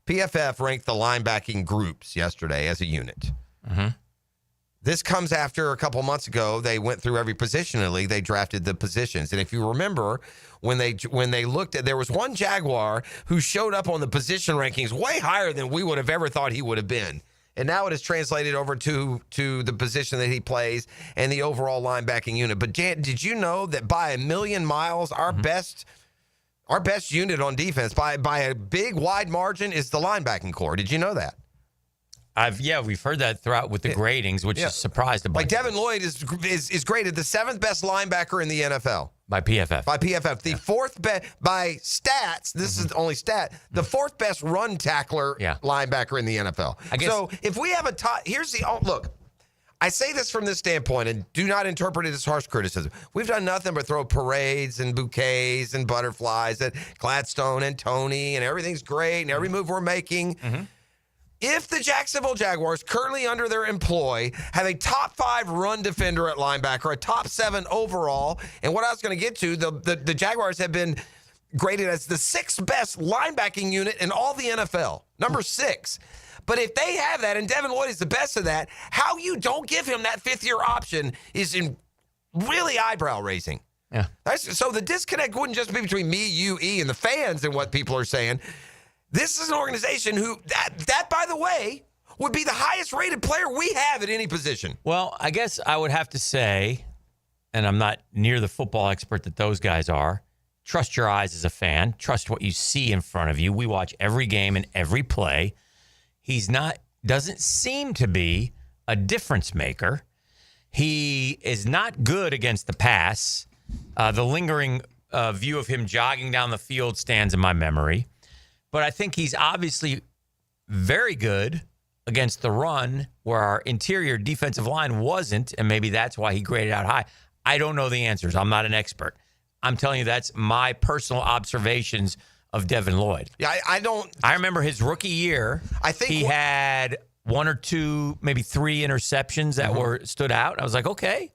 PFF ranked the linebacking groups yesterday as a unit. This comes after a couple months ago, they went through every position in the league. They drafted the positions. And if you remember, when they looked at, there was one Jaguar who showed up on the position rankings way higher than we would have ever thought he would have been. And now it is translated over to the position that he plays and the overall linebacking unit. But Jan, did you know that by a million miles, our best unit on defense by a big wide margin is the linebacking core? Did you know that? We've heard that throughout with the gradings, which is surprised about. Like Devin Lloyd is graded the 7th best linebacker in the NFL by PFF. The 4th best by stats. This is only stat. The 4th best run tackler linebacker in the NFL. So if we have a top, here's the look. I say this from this standpoint, and do not interpret it as harsh criticism. We've done nothing but throw parades and bouquets and butterflies at Gladstone and Tony, and everything's great, and every move we're making. If the Jacksonville Jaguars, currently under their employ, have a top 5 run defender at linebacker, a top 7 overall, and what I was going to get to, the Jaguars have been graded as the 6th best linebacking unit in all the NFL, number 6. But if they have that, and Devin Lloyd is the best of that, how you don't give him that 5th-year option is really eyebrow-raising. Yeah. So the disconnect wouldn't just be between me, you, E, and the fans and what people are saying. This is an organization who, that by the way, would be the highest rated player we have at any position. Well, I guess I would have to say, and I'm not near the football expert that those guys are, trust your eyes as a fan. Trust what you see in front of you. We watch every game and every play. Doesn't seem to be a difference maker. He is not good against the pass. The lingering view of him jogging down the field stands in my memory. But I think he's obviously very good against the run, where our interior defensive line wasn't, and maybe that's why he graded out high. I don't know the answers. I'm not an expert. I'm telling you that's my personal observations of Devin Lloyd. Yeah, I remember his rookie year. I think he had one or two, maybe three interceptions that stood out. I was like, okay.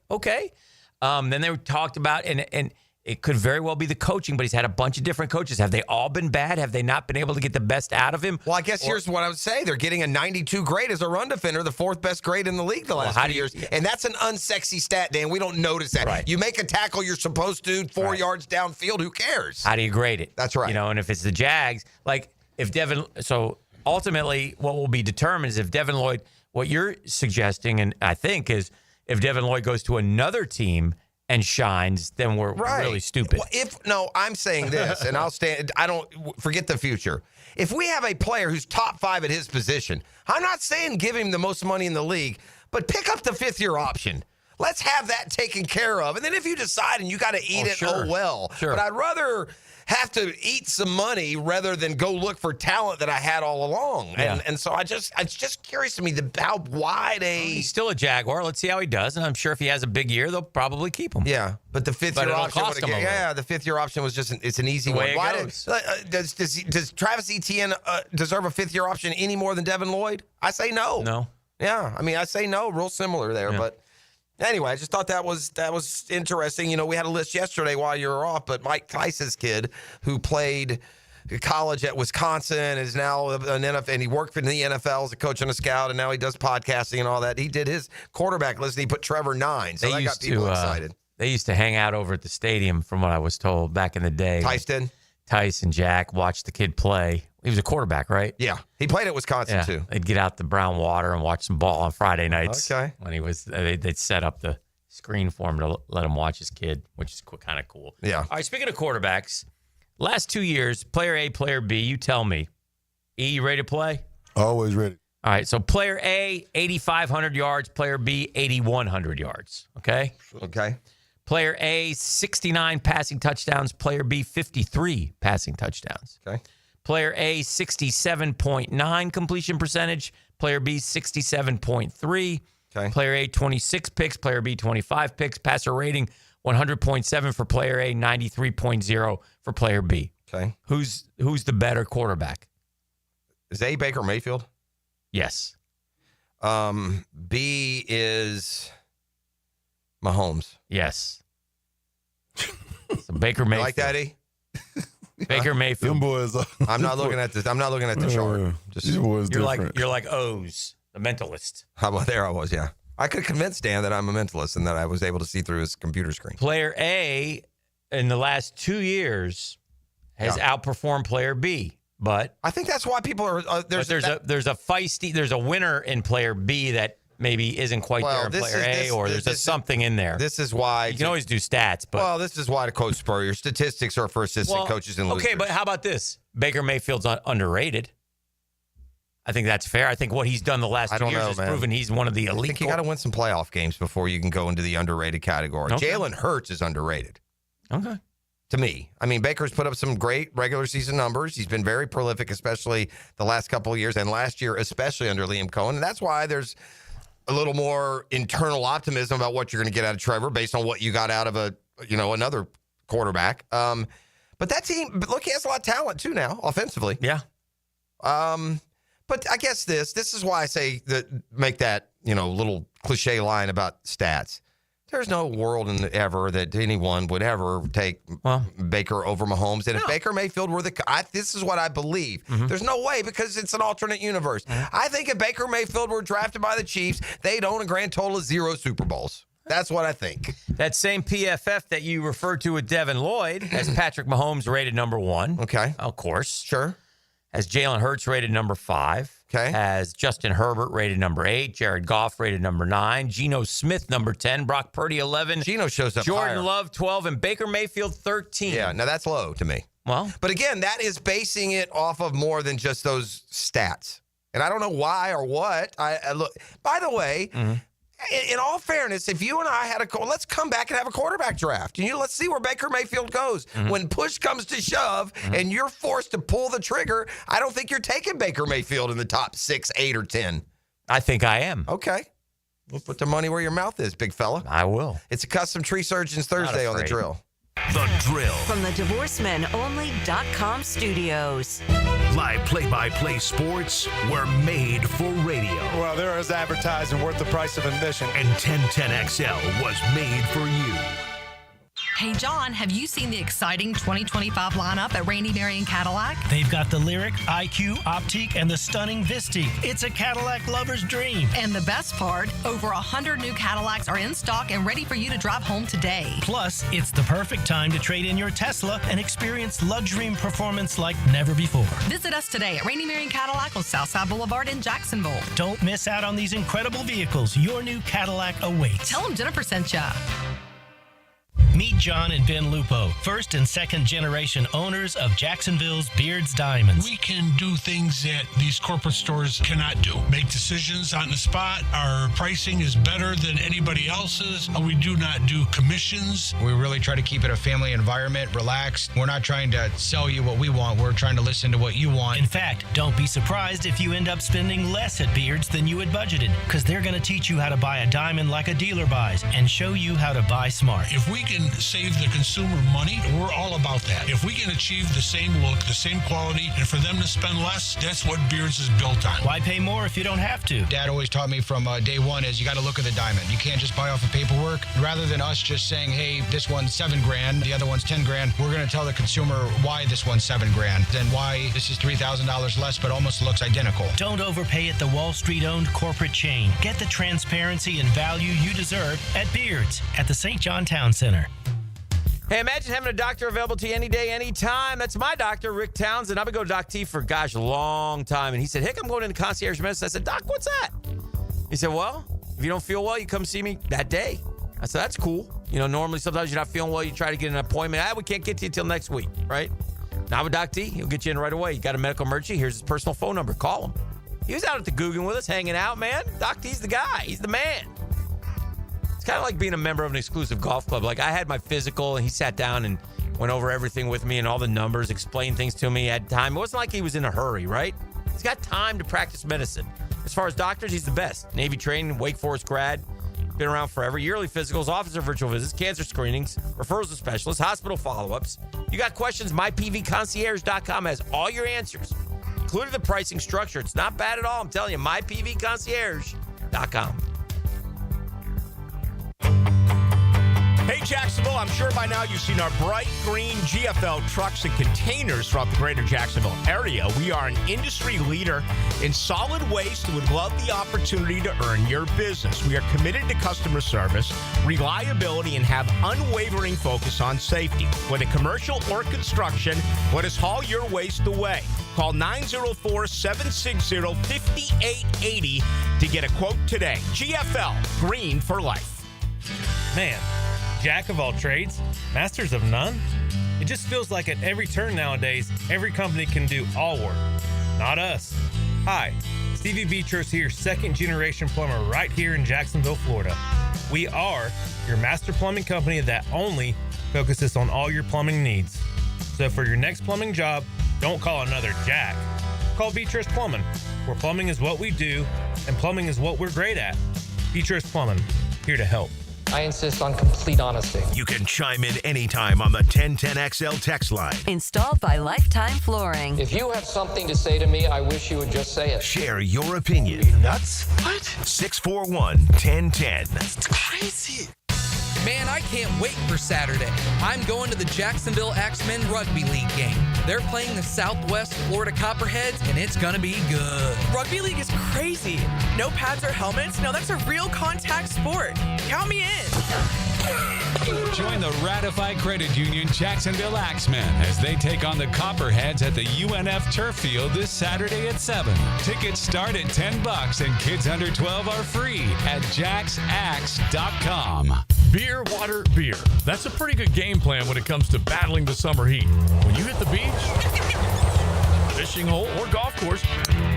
Then they talked about, and it could very well be the coaching, but he's had a bunch of different coaches. Have they all been bad? Have they not been able to get the best out of him? Well, I guess here's what I would say. They're getting a 92 grade as a run defender, the fourth best grade in the league the last 2 years. And that's an unsexy stat, Dan. We don't notice that. Right. You make a tackle you're supposed to 4 yards downfield. Who cares? How do you grade it? That's right. And if it's the Jags, so ultimately what will be determined is if Devin Lloyd, what you're suggesting, and I think is if Devin Lloyd goes to another team and shines, then we're really stupid. Well, I'm saying this, and I don't forget the future. If we have a player who's top 5 at his position, I'm not saying give him the most money in the league, but pick up the 5th-year option. Let's have that taken care of. And then if you decide and you got to eat it, sure. well. Sure. But I'd rather have to eat some money rather than go look for talent that I had all along. Yeah. And so it's just curious to me how wide He's still a Jaguar. Let's see how he does. And I'm sure if he has a big year, they'll probably keep him. Yeah, but the 5th-year option. The 5th-year option was it's an easy one. Why does Travis Etienne deserve a 5th-year option any more than Devin Lloyd? I say no. No. Yeah, I say no. Real similar there, but. Anyway, I just thought that was interesting. We had a list yesterday while you were off, but Mike Tice's kid, who played college at Wisconsin, is now an NFL, and he worked in the NFL as a coach and a scout, and now he does podcasting and all that. He did his quarterback list, and he put Trevor 9, so that got people excited. They used to hang out over at the stadium, from what I was told, back in the day. Tice did? Tice and Jack watched the kid play. He was a quarterback, right? Yeah. He played at Wisconsin, too. They'd get out the brown water and watch some ball on Friday nights. Okay. When they'd set up the screen for him to let him watch his kid, which is kind of cool. Yeah. All right, speaking of quarterbacks, last 2 years, player A, player B, you tell me. E, you ready to play? Always ready. All right, so player A, 8,500 yards. Player B, 8,100 yards. Okay? Okay. Player A, 69 passing touchdowns. Player B, 53 passing touchdowns. Okay. Player A, 67.9 completion percentage. Player B, 67.3. Okay. Player A, 26 picks. Player B, 25 picks. Passer rating, 100.7 for player A, 93.0 for player B. Okay. Who's the better quarterback? Is A Baker Mayfield? Yes. B is Mahomes. Yes. So Baker Mayfield. You like that, E? Baker Mayfield. Them boys. I'm not looking at this. I'm not looking at the chart. These boys You're different. like O's, the mentalist. How about there I was, yeah. I could convince Dan that I'm a mentalist and that I was able to see through his computer screen. Player A in the last 2 years has outperformed player B, but I think that's why people are there's a winner in player B that maybe isn't quite there in player A, or there's something in there. This is why you can always do stats, but this is why to coach Spurer, your statistics are for assistant coaches and losers. Okay, but how about this? Baker Mayfield's underrated. I think that's fair. I think what he's done the last 2 years has proven he's one of the elite. I think you got to win some playoff games before you can go into the underrated category. Okay. Jalen Hurts is underrated. Okay. To me. I mean, Baker's put up some great regular season numbers. He's been very prolific, especially the last couple of years, and last year, especially under Liam Cohen. And that's why there's a little more internal optimism about what you're going to get out of Trevor based on what you got out of another quarterback. But that team, look, he has a lot of talent too now, offensively. Yeah. But I guess this is why I say make that, little cliche line about stats. There's no world ever that anyone would ever take Baker over Mahomes. And if Baker Mayfield were this is what I believe. Mm-hmm. There's no way because it's an alternate universe. I think if Baker Mayfield were drafted by the Chiefs, they'd own a grand total of 0 Super Bowls. That's what I think. That same PFF that you referred to with Devin Lloyd has Patrick Mahomes rated number 1. Okay. Of course. Sure. has Jalen Hurts rated number 5. Okay. Has Justin Herbert rated number 8. Jared Goff rated number 9. Geno Smith number 10. Brock Purdy 11. Geno shows up Jordan higher. Love 12. And Baker Mayfield 13. Yeah, now that's low to me. Well, but again, that is basing it off of more than just those stats. And I don't know why or what. I look. By the way, in all fairness, if you and I had let's come back and have a quarterback draft. Let's see where Baker Mayfield goes. When push comes to shove and you're forced to pull the trigger, I don't think you're taking Baker Mayfield in the top 6, 8, or 10. I think I am. Okay. We'll put the money where your mouth is, big fella. I will. It's a Custom Tree Surgeons Thursday on The Drill. The Drill. From the DivorceMenOnly.com studios. Live play-by-play sports were made for radio. Well, there is advertising worth the price of admission. And 1010XL was made for you. Hey, John, have you seen the exciting 2025 lineup at Randy Marion Cadillac? They've got the Lyric, IQ, Optique, and the stunning Vistique. It's a Cadillac lover's dream. And the best part, over 100 new Cadillacs are in stock and ready for you to drive home today. Plus, it's the perfect time to trade in your Tesla and experience luxury and performance like never before. Visit us today at Randy Marion Cadillac on Southside Boulevard in Jacksonville. Don't miss out on these incredible vehicles. Your new Cadillac awaits. Tell them Jennifer sent ya. Meet John and Ben Lupo, first and second generation owners of Jacksonville's Beards Diamonds. We can do things that these corporate stores cannot do. Make decisions on the spot. Our pricing is better than anybody else's. We do not do commissions. We really try to keep it a family environment, relaxed. We're not trying to sell you what we want. We're trying to listen to what you want. In fact, don't be surprised if you end up spending less at Beards than you had budgeted, because they're going to teach you how to buy a diamond like a dealer buys and show you how to buy smart. If we can save the consumer money, we're all about that. If we can achieve the same look, the same quality, and for them to spend less, that's what Beards is built on. Why pay more if you don't have to? Dad always taught me from day one is you got to look at the diamond. You can't just buy off of paperwork. Rather than us just saying, hey, this one's $7,000, the other one's $10,000, we're going to tell the consumer why this one's $7,000 and why this is $3,000 less, but almost looks identical. Don't overpay at the Wall Street-owned corporate chain. Get the transparency and value you deserve at Beards at the St. John Town Center. Hey, imagine having a doctor available to you any day, anytime. That's my doctor, Rick Townsend. I've been going to Doc T for, a long time. And he said, Hick, I'm going into concierge medicine. I said, Doc, what's that? He said, well, if you don't feel well, you come see me that day. I said, that's cool. Normally sometimes you're not feeling well. You try to get an appointment. We can't get to you until next week, right? Now with Doc T, he'll get you in right away. You got a medical emergency, here's his personal phone number. Call him. He was out at the Guggen with us, hanging out, man. Doc T's the guy. He's the man. It's kind of like being a member of an exclusive golf club. Like I had my physical and he sat down and went over everything with me and all the numbers, explained things to me at time. It wasn't like he was in a hurry, right? He's got time to practice medicine. As far as doctors, he's the best. Navy trained, Wake Forest grad, been around forever. Yearly physicals, officer virtual visits, cancer screenings, referrals to specialists, hospital follow-ups. You got questions, mypvconcierge.com has all your answers, including the pricing structure. It's not bad at all. I'm telling you, mypvconcierge.com. Hey, Jacksonville, I'm sure by now you've seen our bright green GFL trucks and containers throughout the greater Jacksonville area. We are an industry leader in solid waste and would love the opportunity to earn your business. We are committed to customer service, reliability, and have unwavering focus on safety. Whether commercial or construction, let us haul your waste away. Call 904-760-5880 to get a quote today. GFL, green for life. Man, jack of all trades, masters of none? It just feels like at every turn nowadays, every company can do all work. Not us. Hi, Stevie Beatrice here, second generation plumber right here in Jacksonville, Florida. We are your master plumbing company that only focuses on all your plumbing needs. So for your next plumbing job, don't call another Jack. Call Beatrice Plumbing, where plumbing is what we do and plumbing is what we're great at. Beatrice Plumbing, here to help. I insist on complete honesty. You can chime in anytime on the 1010XL text line. Installed by Lifetime Flooring. If you have something to say to me, I wish you would just say it. Share your opinion. Are you nuts? What? 641-1010. That's crazy. Man, I can't wait for Saturday. I'm going to the Jacksonville Axemen Rugby League game. They're playing the Southwest Florida Copperheads, and it's going to be good. Rugby League is crazy. No pads or helmets. No, that's a real contact sport. Count me in. Join the ratified credit union Jacksonville Axemen as they take on the Copperheads at the UNF Turf Field this Saturday at 7. Tickets start at $10 and kids under 12 are free at jacksaxe.com. Beer, water, beer. That's a pretty good game plan when it comes to battling the summer heat. When you hit the beach, fishing hole, or golf course,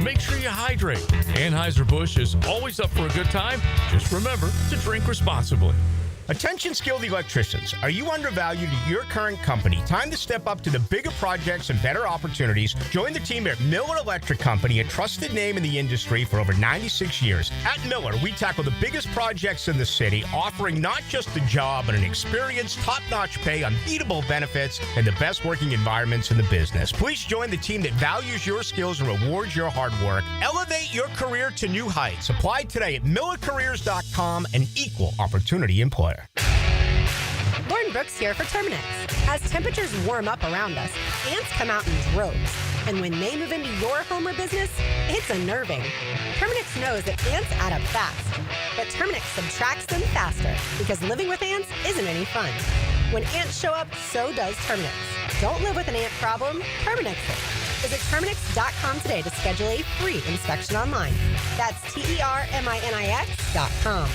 make sure you hydrate. Anheuser-Busch is always up for a good time. Just remember to drink responsibly. Attention skilled electricians. Are you undervalued at your current company? Time to step up to the bigger projects and better opportunities. Join the team at Miller Electric Company, a trusted name in the industry for over 96 years. At Miller, we tackle the biggest projects in the city, offering not just a job, but an experience, top-notch pay, unbeatable benefits, and the best working environments in the business. Please join the team that values your skills and rewards your hard work. Elevate your career to new heights. Apply today at millercareers.com, an equal opportunity employer. Lauren Brooks here for Terminix. As temperatures warm up around us, ants come out in droves. And when they move into your home or business, it's unnerving. Terminix knows that ants add up fast, but Terminix subtracts them faster because living with ants isn't any fun. When ants show up, so does Terminix. Don't live with an ant problem, Terminix it. Visit Terminix.com today to schedule a free inspection online. That's TERMINIX.com.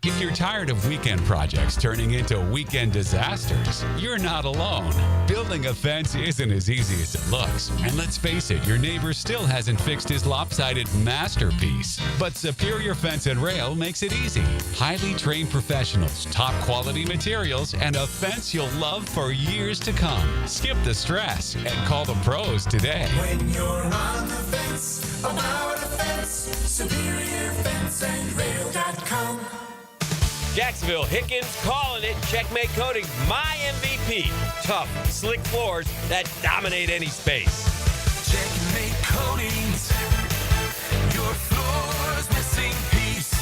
If you're tired of weekend projects turning into weekend disasters, you're not alone. Building a fence isn't as easy as it looks. And let's face it, your neighbor still hasn't fixed his lopsided masterpiece. But Superior Fence and Rail makes it easy. Highly trained professionals, top quality materials, and a fence you'll love for years to come. Skip the stress and call the pros today. When you're on the fence, about a fence, SuperiorFenceandRail.com. Jacksonville, Hickens calling it. Checkmate Coating, my MVP. Tough, slick floors that dominate any space. Checkmate Coatings, your floor's missing piece.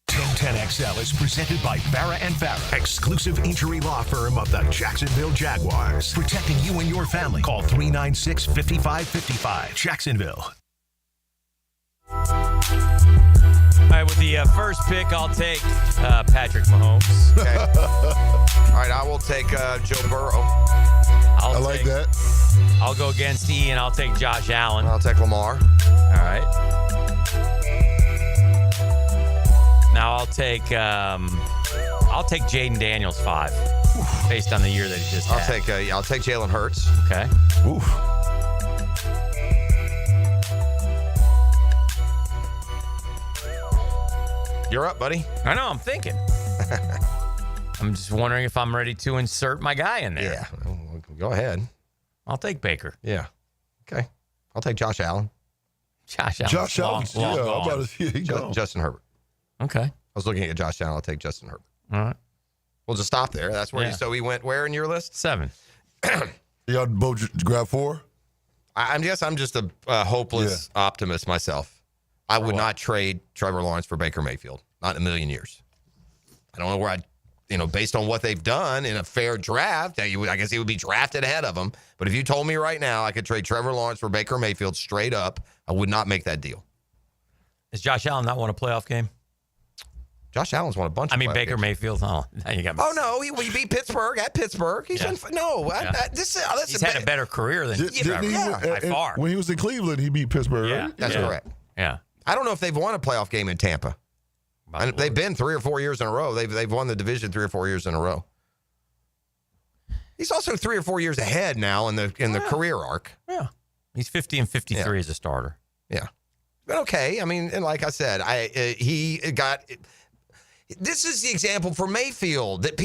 1010XL is presented by Farah and Farah, exclusive injury law firm of the Jacksonville Jaguars. Protecting you and your family. Call 396-5555. Jacksonville. All right, with the first pick, I'll take Patrick Mahomes. Okay. All right, I will take Joe Burrow. I like that. I'll go against E, and I'll take Josh Allen. I'll take Lamar. All right. Now I'll take Jaden Daniels 5, based on the year that he just had. I'll take Jalen Hurts. Okay. Oof. You're up, buddy. I know, I'm thinking. I'm just wondering if I'm ready to insert my guy in there. Yeah. Go ahead. I'll take Baker. Yeah. Okay. I'll take Josh Allen. Josh Allen. Josh Allen. Long Yeah, gone. I'm about to Justin Herbert. Okay. I was looking at Josh Allen. I'll take Justin Herbert. All right. We'll just stop there. That's where Yeah. so he went where in your list? 7. Y'all both grab 4? I guess I'm just a hopeless optimist myself. I would not trade Trevor Lawrence for Baker Mayfield. Not in a million years. I don't know where based on what they've done in a fair draft, I guess he would be drafted ahead of him. But if you told me right now I could trade Trevor Lawrence for Baker Mayfield straight up, I would not make that deal. Has Josh Allen not won a playoff game? Josh Allen's won a bunch of playoff Baker games. Mayfield. Oh, now you got me. Oh, no. He beat Pittsburgh at Pittsburgh. He's been He's had a better career than by far. When he was in Cleveland, he beat Pittsburgh, right? That's correct. Yeah. I don't know if they've won a playoff game in Tampa. And they've been 3 or 4 years in a row. They've won the division 3 or 4 years in a row. He's also 3 or 4 years ahead now in the career arc. Yeah. He's 50 and 53 as a starter. Yeah. But okay. I mean, and like I said, this is the example for Mayfield that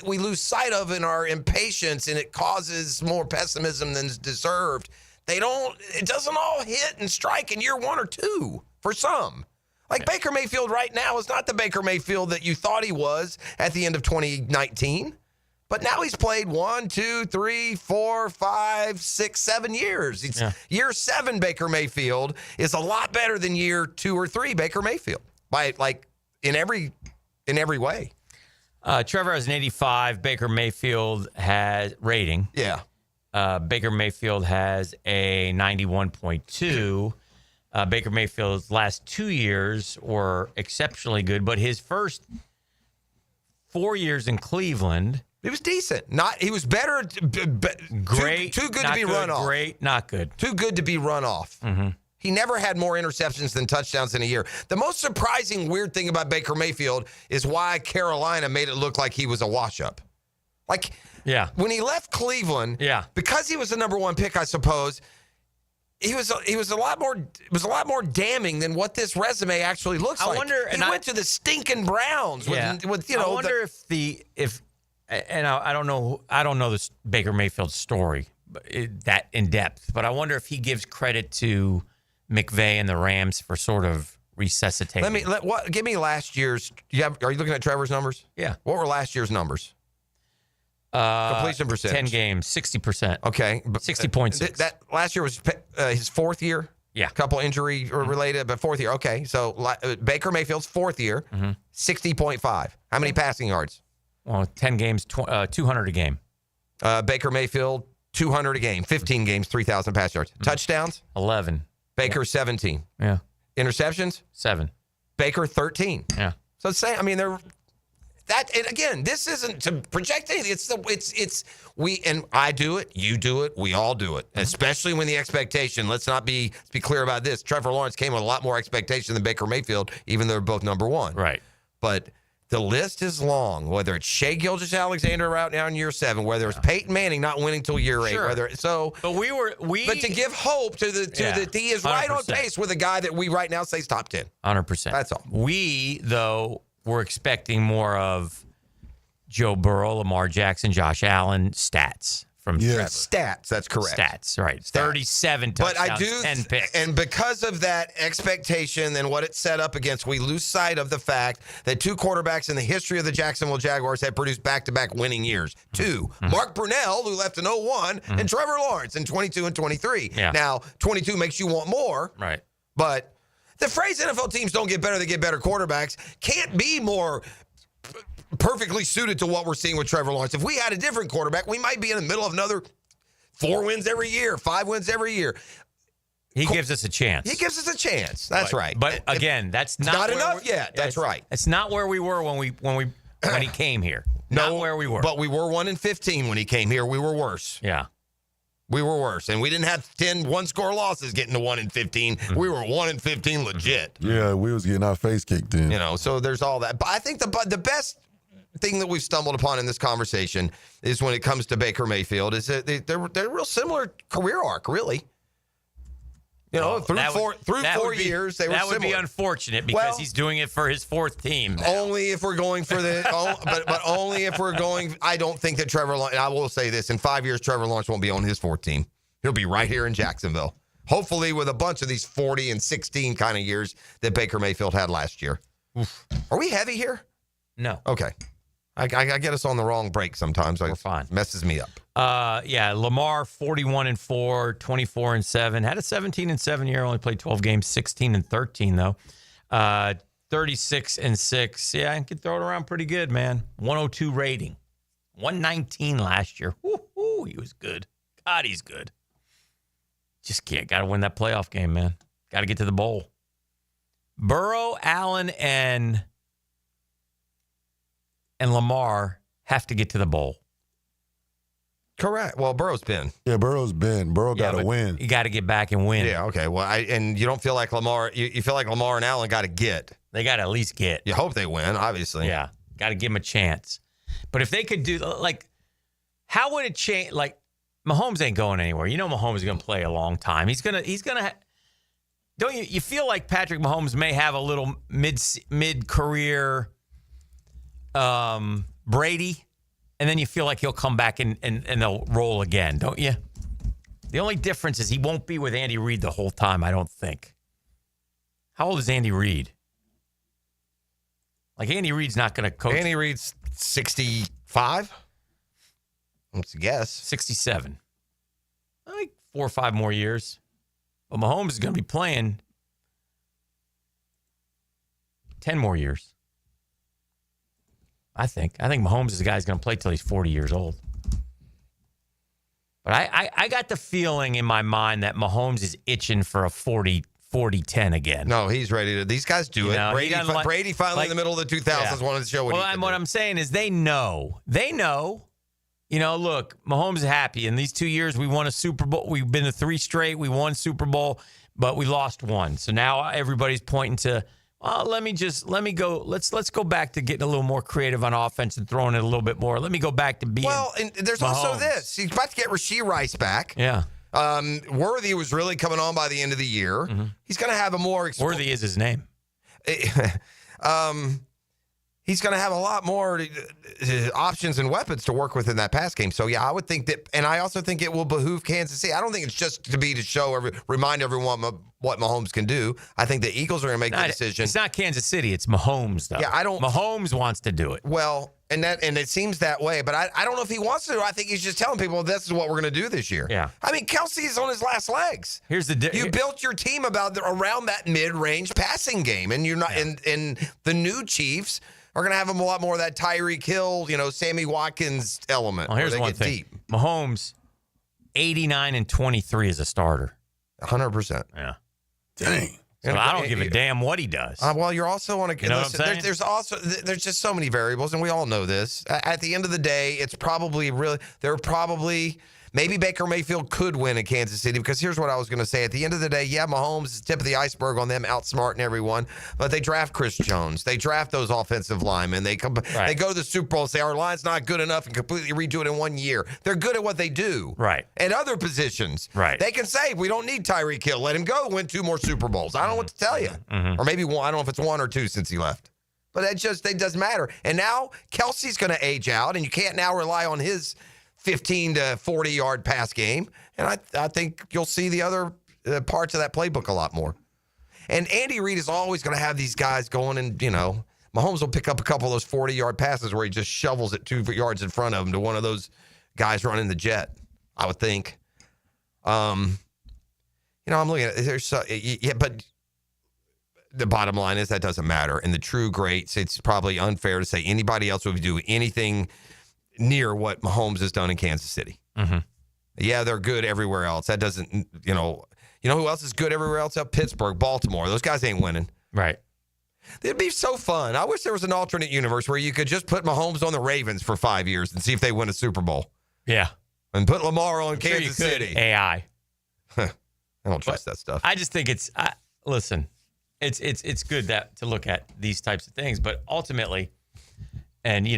we lose sight of in our impatience, and it causes more pessimism than is deserved. It doesn't all hit and strike in year 1 or 2 for some. Like Baker Mayfield right now is not the Baker Mayfield that you thought he was at the end of 2019. But now he's played 1, 2, 3, 4, 5, 6, 7 years. Year 7 Baker Mayfield is a lot better than year 2 or 3 Baker Mayfield by in every way. Trevor has an 85. Baker Mayfield has rating. Yeah. Baker Mayfield has a 91.2. Baker Mayfield's last 2 years were exceptionally good, but his first 4 years in Cleveland, he was decent. He was better. Great. Too good to be run off. Great, not good. Too good to be run off. Mm-hmm. He never had more interceptions than touchdowns in a year. The most surprising, weird thing about Baker Mayfield is why Carolina made it look like he was a wash-up. Like, when he left Cleveland, because he was the number one pick, I suppose, he was a lot more damning than what this resume actually looks like. I wonder, he went to the stinking Browns with I wonder I don't know this Baker Mayfield story that in depth, but I wonder if he gives credit to McVay and the Rams for sort of resuscitating. Give me last year's. Are you looking at Trevor's numbers? Yeah. What were last year's numbers? Completion percentage. 10 games, 60%. Okay. 60.6. That last year was his fourth year. Yeah. Couple injury related, but fourth year. Okay. So Baker Mayfield's fourth year, 60.5. How many passing yards? Well, 10 games, 200 a game. Baker Mayfield, 200 a game. 15 games, 3,000 pass yards. Touchdowns? 11. Baker, 17. Yeah. Interceptions? 7. Baker, 13. Yeah. So and again, this isn't to project anything. And I do it, you do it, we all do it. Especially when the expectation. Let's be clear about this. Trevor Lawrence came with a lot more expectation than Baker Mayfield, even though they're both number one. Right. But the list is long. Whether it's Shea Gilgeous-Alexander out now in year 7, whether it's Peyton Manning not winning till year 8, But to give hope that he is right 100%. On pace with a guy that we right now say is top 10. 100%. That's all. We, though, we're expecting more of Joe Burrow, Lamar Jackson, Josh Allen stats from Trevor. Stats, that's correct. Stats, right. 37 touchdowns, 10 picks. And because of that expectation and what it set up against, we lose sight of the fact that 2 quarterbacks in the history of the Jacksonville Jaguars have produced back-to-back winning years. 2. Mark Brunell, who left in 01, and Trevor Lawrence in 22 and 23. Yeah. Now, 22 makes you want more. Right. But the phrase NFL teams don't get better, they get better quarterbacks can't be more perfectly suited to what we're seeing with Trevor Lawrence. If we had a different quarterback, we might be in the middle of another 4 wins every year, 5 wins every year. He gives us a chance. He gives us a chance. That's right. But again, that's not enough yet. That's right. It's not where we were when he came here. Not where we were. But we were 1-15 when he came here. We were worse. Yeah. We were worse. And we didn't have 10 one-score losses getting to 1-15. We were 1-15 legit. Yeah, we was getting our face kicked in. So there's all that. But I think the best thing that we've stumbled upon in this conversation is when it comes to Baker Mayfield is that they're a real similar career arc, really. Through 4 years, they were similar. That would be unfortunate because he's doing it for his 4th team. Only if we're going for but only if we're going. I don't think that Trevor Lawrence, I will say this, in 5 years, Trevor Lawrence won't be on his 4th team. He'll be right here in Jacksonville. Hopefully with a bunch of these 40 and 16 kind of years that Baker Mayfield had last year. Oof. Are we heavy here? No. Okay. I get us on the wrong break sometimes. We're fine. Messes me up. Lamar 41-4, 24-7. Had a 17-7 year. Only played 12 games. 16-13 though. 36-6. Yeah, I can throw it around pretty good, man. 102 rating. 119 last year. Woo-hoo, he was good. God, he's good. Just got to win that playoff game, man. Got to get to the bowl. Burrow, Allen, and Lamar have to get to the bowl. Correct. Well, Burrow's been. Yeah, Burrow's been. Burrow got to win. You got to get back and win. Yeah, okay. Well, and you don't feel like Lamar. You feel like Lamar and Allen got to get. They got to at least get. You hope they win, obviously. Yeah. Got to give them a chance. But if they could do, how would it change? Mahomes ain't going anywhere. Mahomes is going to play a long time. He's going to, don't you feel like Patrick Mahomes may have a little mid-career Brady, and then you feel like he'll come back and they'll roll again, don't you? The only difference is he won't be with Andy Reid the whole time, I don't think. How old is Andy Reid? Andy Reid's not going to coach. Andy Reid's 65? Let's guess. 67. 4 or 5 more years. But Mahomes is going to be playing 10 more years. I think Mahomes is the guy who's going to play till he's 40 years old. But I got the feeling in my mind that Mahomes is itching for a 40 40-10 again. No, he's ready to. These guys do it. Brady finally in the middle of the 2000s wanted to show what he could do. What I'm saying is they know. Look, Mahomes is happy. In these 2 years, we won a Super Bowl. We've been to 3 straight. We won Super Bowl, but we lost 1. So now everybody's pointing to, let's go back to getting a little more creative on offense and throwing it a little bit more. Let me go back to being and there's Mahomes. also this. He's about to get Rashee Rice back. Yeah. Worthy was really coming on by the end of the year. Mm-hmm. He's going to have a more... Worthy is his name. He's going to have a lot more options and weapons to work with in that pass game. So, yeah, I would think that... And I also think it will behoove Kansas City. I don't think it's just to remind everyone what Mahomes can do. I think the Eagles are going to make the decision. It's not Kansas City. It's Mahomes, though. Yeah, Mahomes wants to do it. Well... And it seems that way, but I don't know if he wants to. I think he's just telling people this is what we're going to do this year. Yeah. I mean, Kelsey's on his last legs. Here's the you built your team around that mid-range passing game, and you're not. Yeah. And the new Chiefs are going to have a lot more of that Tyreek Hill, Sammy Watkins element. Well, here's one thing: deep. Mahomes, 89-23 as a starter. 100%. Yeah. Dang. So I don't give a damn what he does. Well, you're also on a. You know what I'm saying? There's just so many variables, and we all know this. At the end of the day, it's probably maybe Baker Mayfield could win in Kansas City, because here's what I was going to say. At the end of the day, yeah, Mahomes is tip of the iceberg on them outsmarting everyone, but they draft Chris Jones. They draft those offensive linemen. They go to the Super Bowl and say, our line's not good enough, and completely redo it in 1 year. They're good at what they do. Right. At other positions. Right. They can say, we don't need Tyreek Hill. Let him go win 2 more Super Bowls. I don't know what to tell you. Mm-hmm. Or maybe 1. I don't know if it's 1 or 2 since he left. But it doesn't matter. And now Kelsey's going to age out, and you can't now rely on his 15 to 40-yard pass game. And I think you'll see the other parts of that playbook a lot more. And Andy Reid is always going to have these guys going, and, Mahomes will pick up a couple of those 40-yard passes where he just shovels it 2 yards in front of him to one of those guys running the jet, I would think. I'm looking at it. But the bottom line is that doesn't matter. And the true greats, it's probably unfair to say anybody else would do anything near what Mahomes has done in Kansas City. Mm-hmm. Yeah, they're good everywhere else. That doesn't, you know who else is good everywhere else? Pittsburgh, Baltimore. Those guys ain't winning. Right. It'd be so fun. I wish there was an alternate universe where you could just put Mahomes on the Ravens for 5 years and see if they win a Super Bowl. Yeah. And put Lamar on Kansas City. AI. I don't trust that stuff. I just think it's good to look at these types of things, but ultimately, and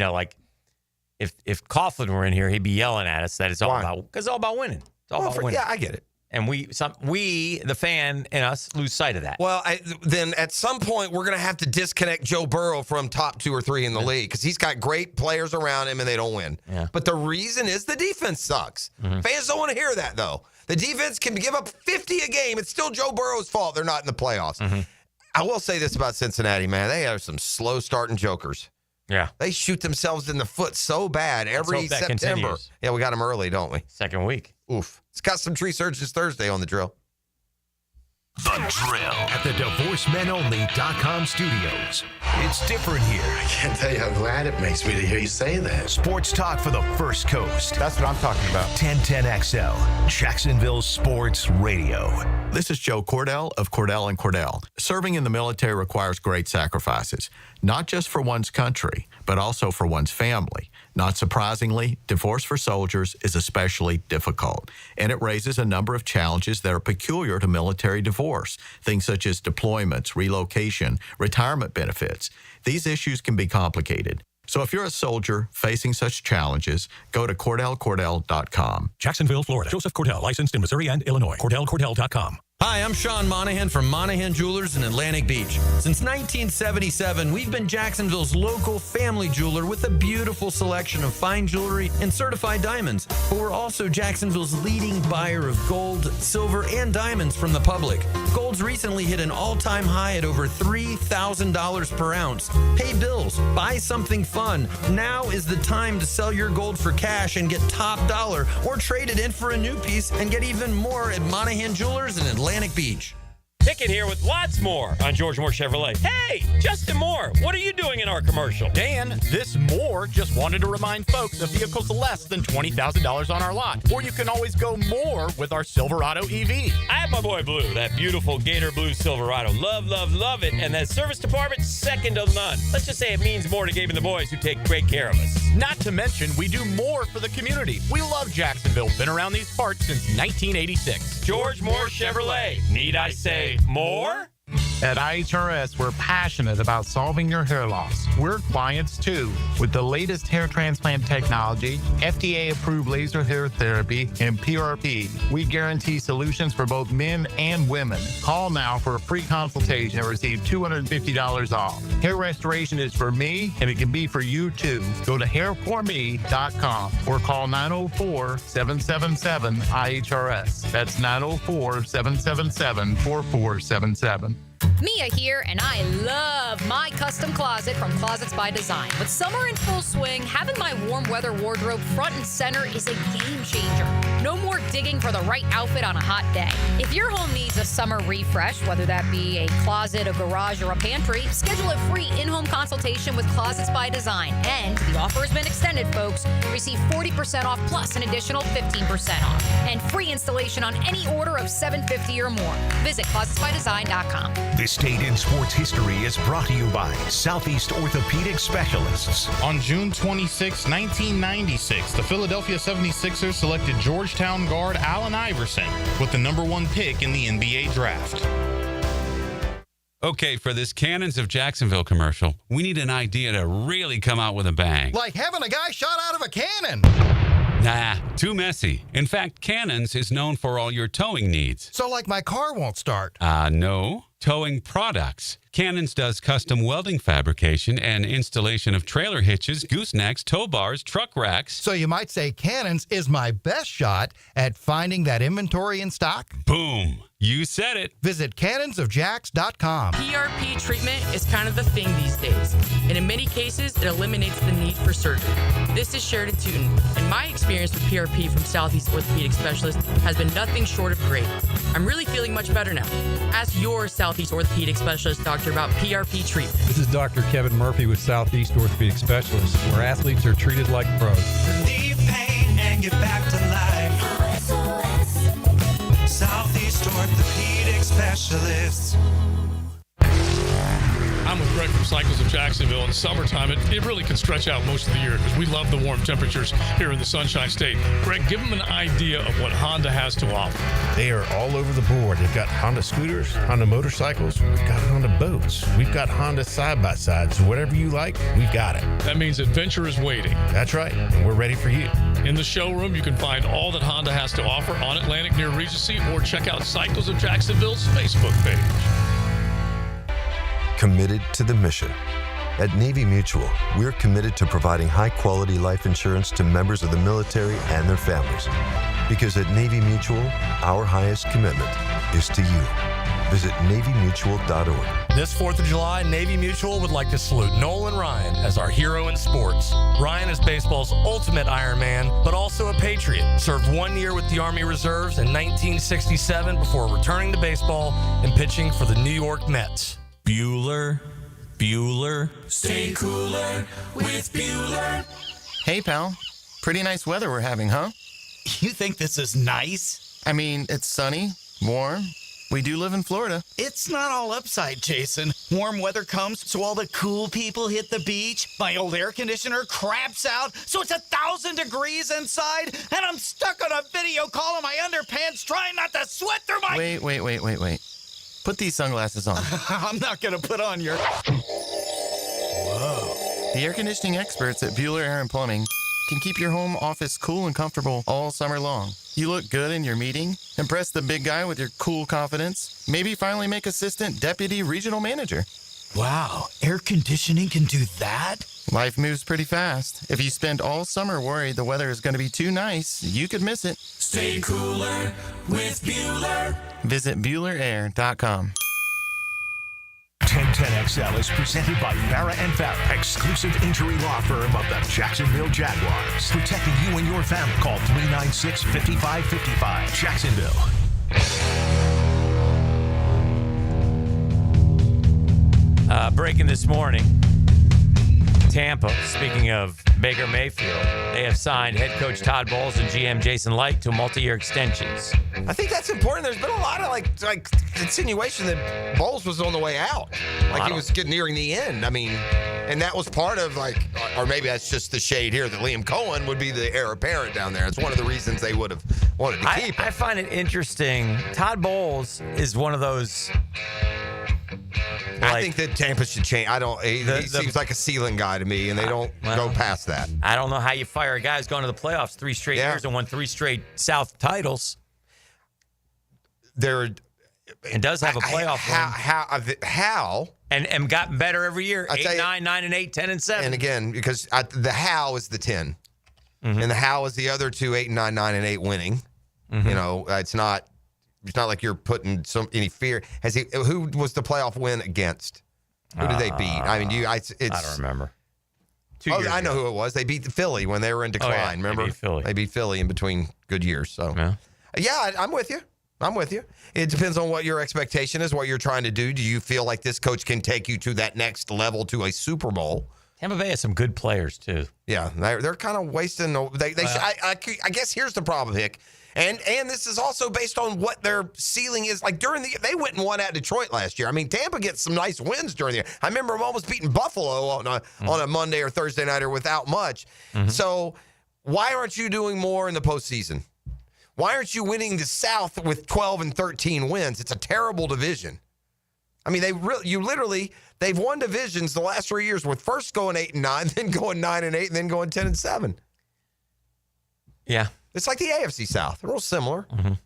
if Coughlin were in here, he'd be yelling at us that it's all about winning. It's all about winning. Yeah, I get it. And we, the fan and us, lose sight of that. Well, then at some point, we're going to have to disconnect Joe Burrow from top 2 or 3 in the league because he's got great players around him and they don't win. Yeah. But the reason is the defense sucks. Mm-hmm. Fans don't want to hear that, though. The defense can give up 50 a game. It's still Joe Burrow's fault they're not in the playoffs. Mm-hmm. I will say this about Cincinnati, man. They have some slow starting jokers. Yeah. They shoot themselves in the foot so bad every September. Continues. Yeah, we got them early, don't we? Second week. Oof. It's got some tree surgeons Thursday on the drill. The Drill at the DivorceMenOnly.com studios. It's different here. I can't tell you how glad it makes me to hear you say that. Sports talk for the First Coast. That's what I'm talking about. 1010XL, Jacksonville Sports Radio. This is Joe Cordell of Cordell Cordell. Serving in the military requires great sacrifices, not just for one's country, but also for one's family. Not surprisingly, divorce for soldiers is especially difficult, and it raises a number of challenges that are peculiar to military divorce, things such as deployments, relocation, retirement benefits. These issues can be complicated. So if you're a soldier facing such challenges, go to CordellCordell.com. Jacksonville, Florida. Joseph Cordell, licensed in Missouri and Illinois. CordellCordell.com. Hi, I'm Sean Monahan from Monahan Jewelers in Atlantic Beach. Since 1977, we've been Jacksonville's local family jeweler with a beautiful selection of fine jewelry and certified diamonds. But we're also Jacksonville's leading buyer of gold, silver, and diamonds from the public. Gold's recently hit an all-time high at over $3,000 per ounce. Pay bills, buy something fun. Now is the time to sell your gold for cash and get top dollar, or trade it in for a new piece and get even more at Monahan Jewelers in Atlantic Beach. Hicken here with lots more on George Moore Chevrolet. Hey, Justin Moore, what are you doing in our commercial? Dan, this Moore just wanted to remind folks of vehicles less than $20,000 on our lot. Or you can always go more with our Silverado EV. I have my boy Blue, that beautiful Gator Blue Silverado. Love, love, love it. And that service department, second to none. Let's just say it means more to Gabe and the boys who take great care of us. Not to mention, we do more for the community. We love Jacksonville. Been around these parts since 1986. George Moore Chevrolet. Need I say more? At IHRS, we're passionate about solving your hair loss. We're clients too. With the latest hair transplant technology, FDA-approved laser hair therapy, and PRP, we guarantee solutions for both men and women. Call now for a free consultation and receive $250 off. Hair restoration is for me, and it can be for you too. Go to hairforme.com or call 904-777-IHRS. That's 904-777-4477. Mia here, and I love my custom closet from Closets by Design. With summer in full swing, having my warm weather wardrobe front and center is a game changer. No more digging for the right outfit on a hot day. If your home needs a summer refresh, whether that be a closet, a garage, or a pantry, schedule a free in-home consultation with Closets by Design. And the offer has been extended, folks. Receive 40% off plus an additional 15% off. And free installation on any order of $750 or more. Visit closetsbydesign.com. This date in sports history is brought to you by Southeast Orthopedic Specialists. On June 26, 1996, the Philadelphia 76ers selected Georgetown guard Allen Iverson with the #1 pick in the NBA draft. Okay, for this Cannons of Jacksonville commercial, we need an idea to really come out with a bang. Like having a guy shot out of a cannon. Nah, too messy. In fact, Cannons is known for all your towing needs. So like my car won't start. No. Towing products. Cannons does custom welding fabrication and installation of trailer hitches, goosenecks, tow bars, truck racks. So you might say Cannons is my best shot at finding that inventory in stock? Boom. You said it. Visit cannonsofjacks.com. PRP treatment is kind of the thing these days, and in many cases, it eliminates the need for surgery. This is Sheridan Tootin, and my experience with PRP from Southeast Orthopedic Specialists has been nothing short of great. I'm really feeling much better now. Ask your Southeast Orthopedic Specialist doctor about PRP treatment. This is Dr. Kevin Murphy with Southeast Orthopedic Specialists, where athletes are treated like pros. Relieve pain and get back to life. Southeast Orthopedic Specialists. I'm with Greg from Cycles of Jacksonville. In summertime, it really can stretch out most of the year because we love the warm temperatures here in the Sunshine State. Greg, give them an idea of what Honda has to offer. They are all over the board. They've got Honda scooters, Honda motorcycles, we've got Honda boats, we've got Honda side-by-sides. So whatever you like, we've got it. That means adventure is waiting. That's right, and we're ready for you. In the showroom, you can find all that Honda has to offer on Atlantic near Regency, or check out Cycles of Jacksonville's Facebook page. Committed to the mission. At Navy Mutual, we're committed to providing high-quality life insurance to members of the military and their families. Because at Navy Mutual, our highest commitment is to you. Visit NavyMutual.org. This 4th of July, Navy Mutual would like to salute Nolan Ryan as our hero in sports. Ryan is baseball's ultimate Iron Man, but also a Patriot. Served 1 year with the Army Reserves in 1967 before returning to baseball and pitching for the New York Mets. Bueller. Stay cooler with Bueller. Hey, pal. Pretty nice weather we're having, huh? You think this is nice? I mean, it's sunny, warm. We do live in Florida. It's not all upside, Jason. Warm weather comes, so all the cool people hit the beach. My old air conditioner craps out, so it's 1,000 degrees inside, and I'm stuck on a video call in my underpants trying not to sweat through my... Wait. Put these sunglasses on. I'm not going to put on your... Whoa. The air conditioning experts at Bueller Air and Plumbing can keep your home office cool and comfortable all summer long. You look good in your meeting, impress the big guy with your cool confidence, maybe finally make assistant deputy regional manager. Wow, air conditioning can do that? Life moves pretty fast. If you spend all summer worried the weather is going to be too nice, you could miss it. Stay cooler with Bueller. Visit BuellerAir.com. 1010XL is presented by Farah & Farah, exclusive injury law firm of the Jacksonville Jaguars. Protecting you and your family. Call 396-5555. Jacksonville. Breaking this morning, Tampa, speaking of Baker Mayfield, they have signed head coach Todd Bowles and GM Jason Licht to multi-year extensions. I think that's important. There's been a lot of like insinuation that Bowles was on the way out. Like he was nearing the end. I mean, and that was part of or maybe that's just the shade here that Liam Cohen would be the heir apparent down there. It's one of the reasons they would have wanted to keep him. I find it interesting. Todd Bowles is one of those... I think that Tampa should change. He seems like a ceiling guy to me, and they don't go past that. I don't know how you fire a guy who's gone to the playoffs 3 straight years and won 3 straight South titles. It does have a playoff win. How? And gotten better every year. 8, 9, 9, and 8, 10, and 7. And again, because the how is the 10. Mm-hmm. And the how is the other 2, 8, 9, 9, and 8 winning. Mm-hmm. You know, it's not like you're putting any fear. Who was the playoff win against? Who did they beat? I mean, I don't remember. I know who it was. They beat the Philly when they were in decline. Remember? They beat Philly in between good years. So, yeah, I'm with you. It depends on what your expectation is, what you're trying to do. Do you feel like this coach can take you to that next level, to a Super Bowl? Tampa Bay has some good players, too. Yeah, they're kind of wasting. I guess here's the problem, Hick. And this is also based on what their ceiling is. Like they went and won at Detroit last year. I mean, Tampa gets some nice wins during the year. I remember them almost beating Buffalo on a Monday or Thursday night or without much. Mm-hmm. So why aren't you doing more in the postseason? Why aren't you winning the South with 12 and 13 wins? It's a terrible division. I mean, they've won divisions the last 3 years with first going 8 and 9, then going 9 and 8, and then going 10 and 7. Yeah. It's like the AFC South. They're real similar. Mm-hmm. Of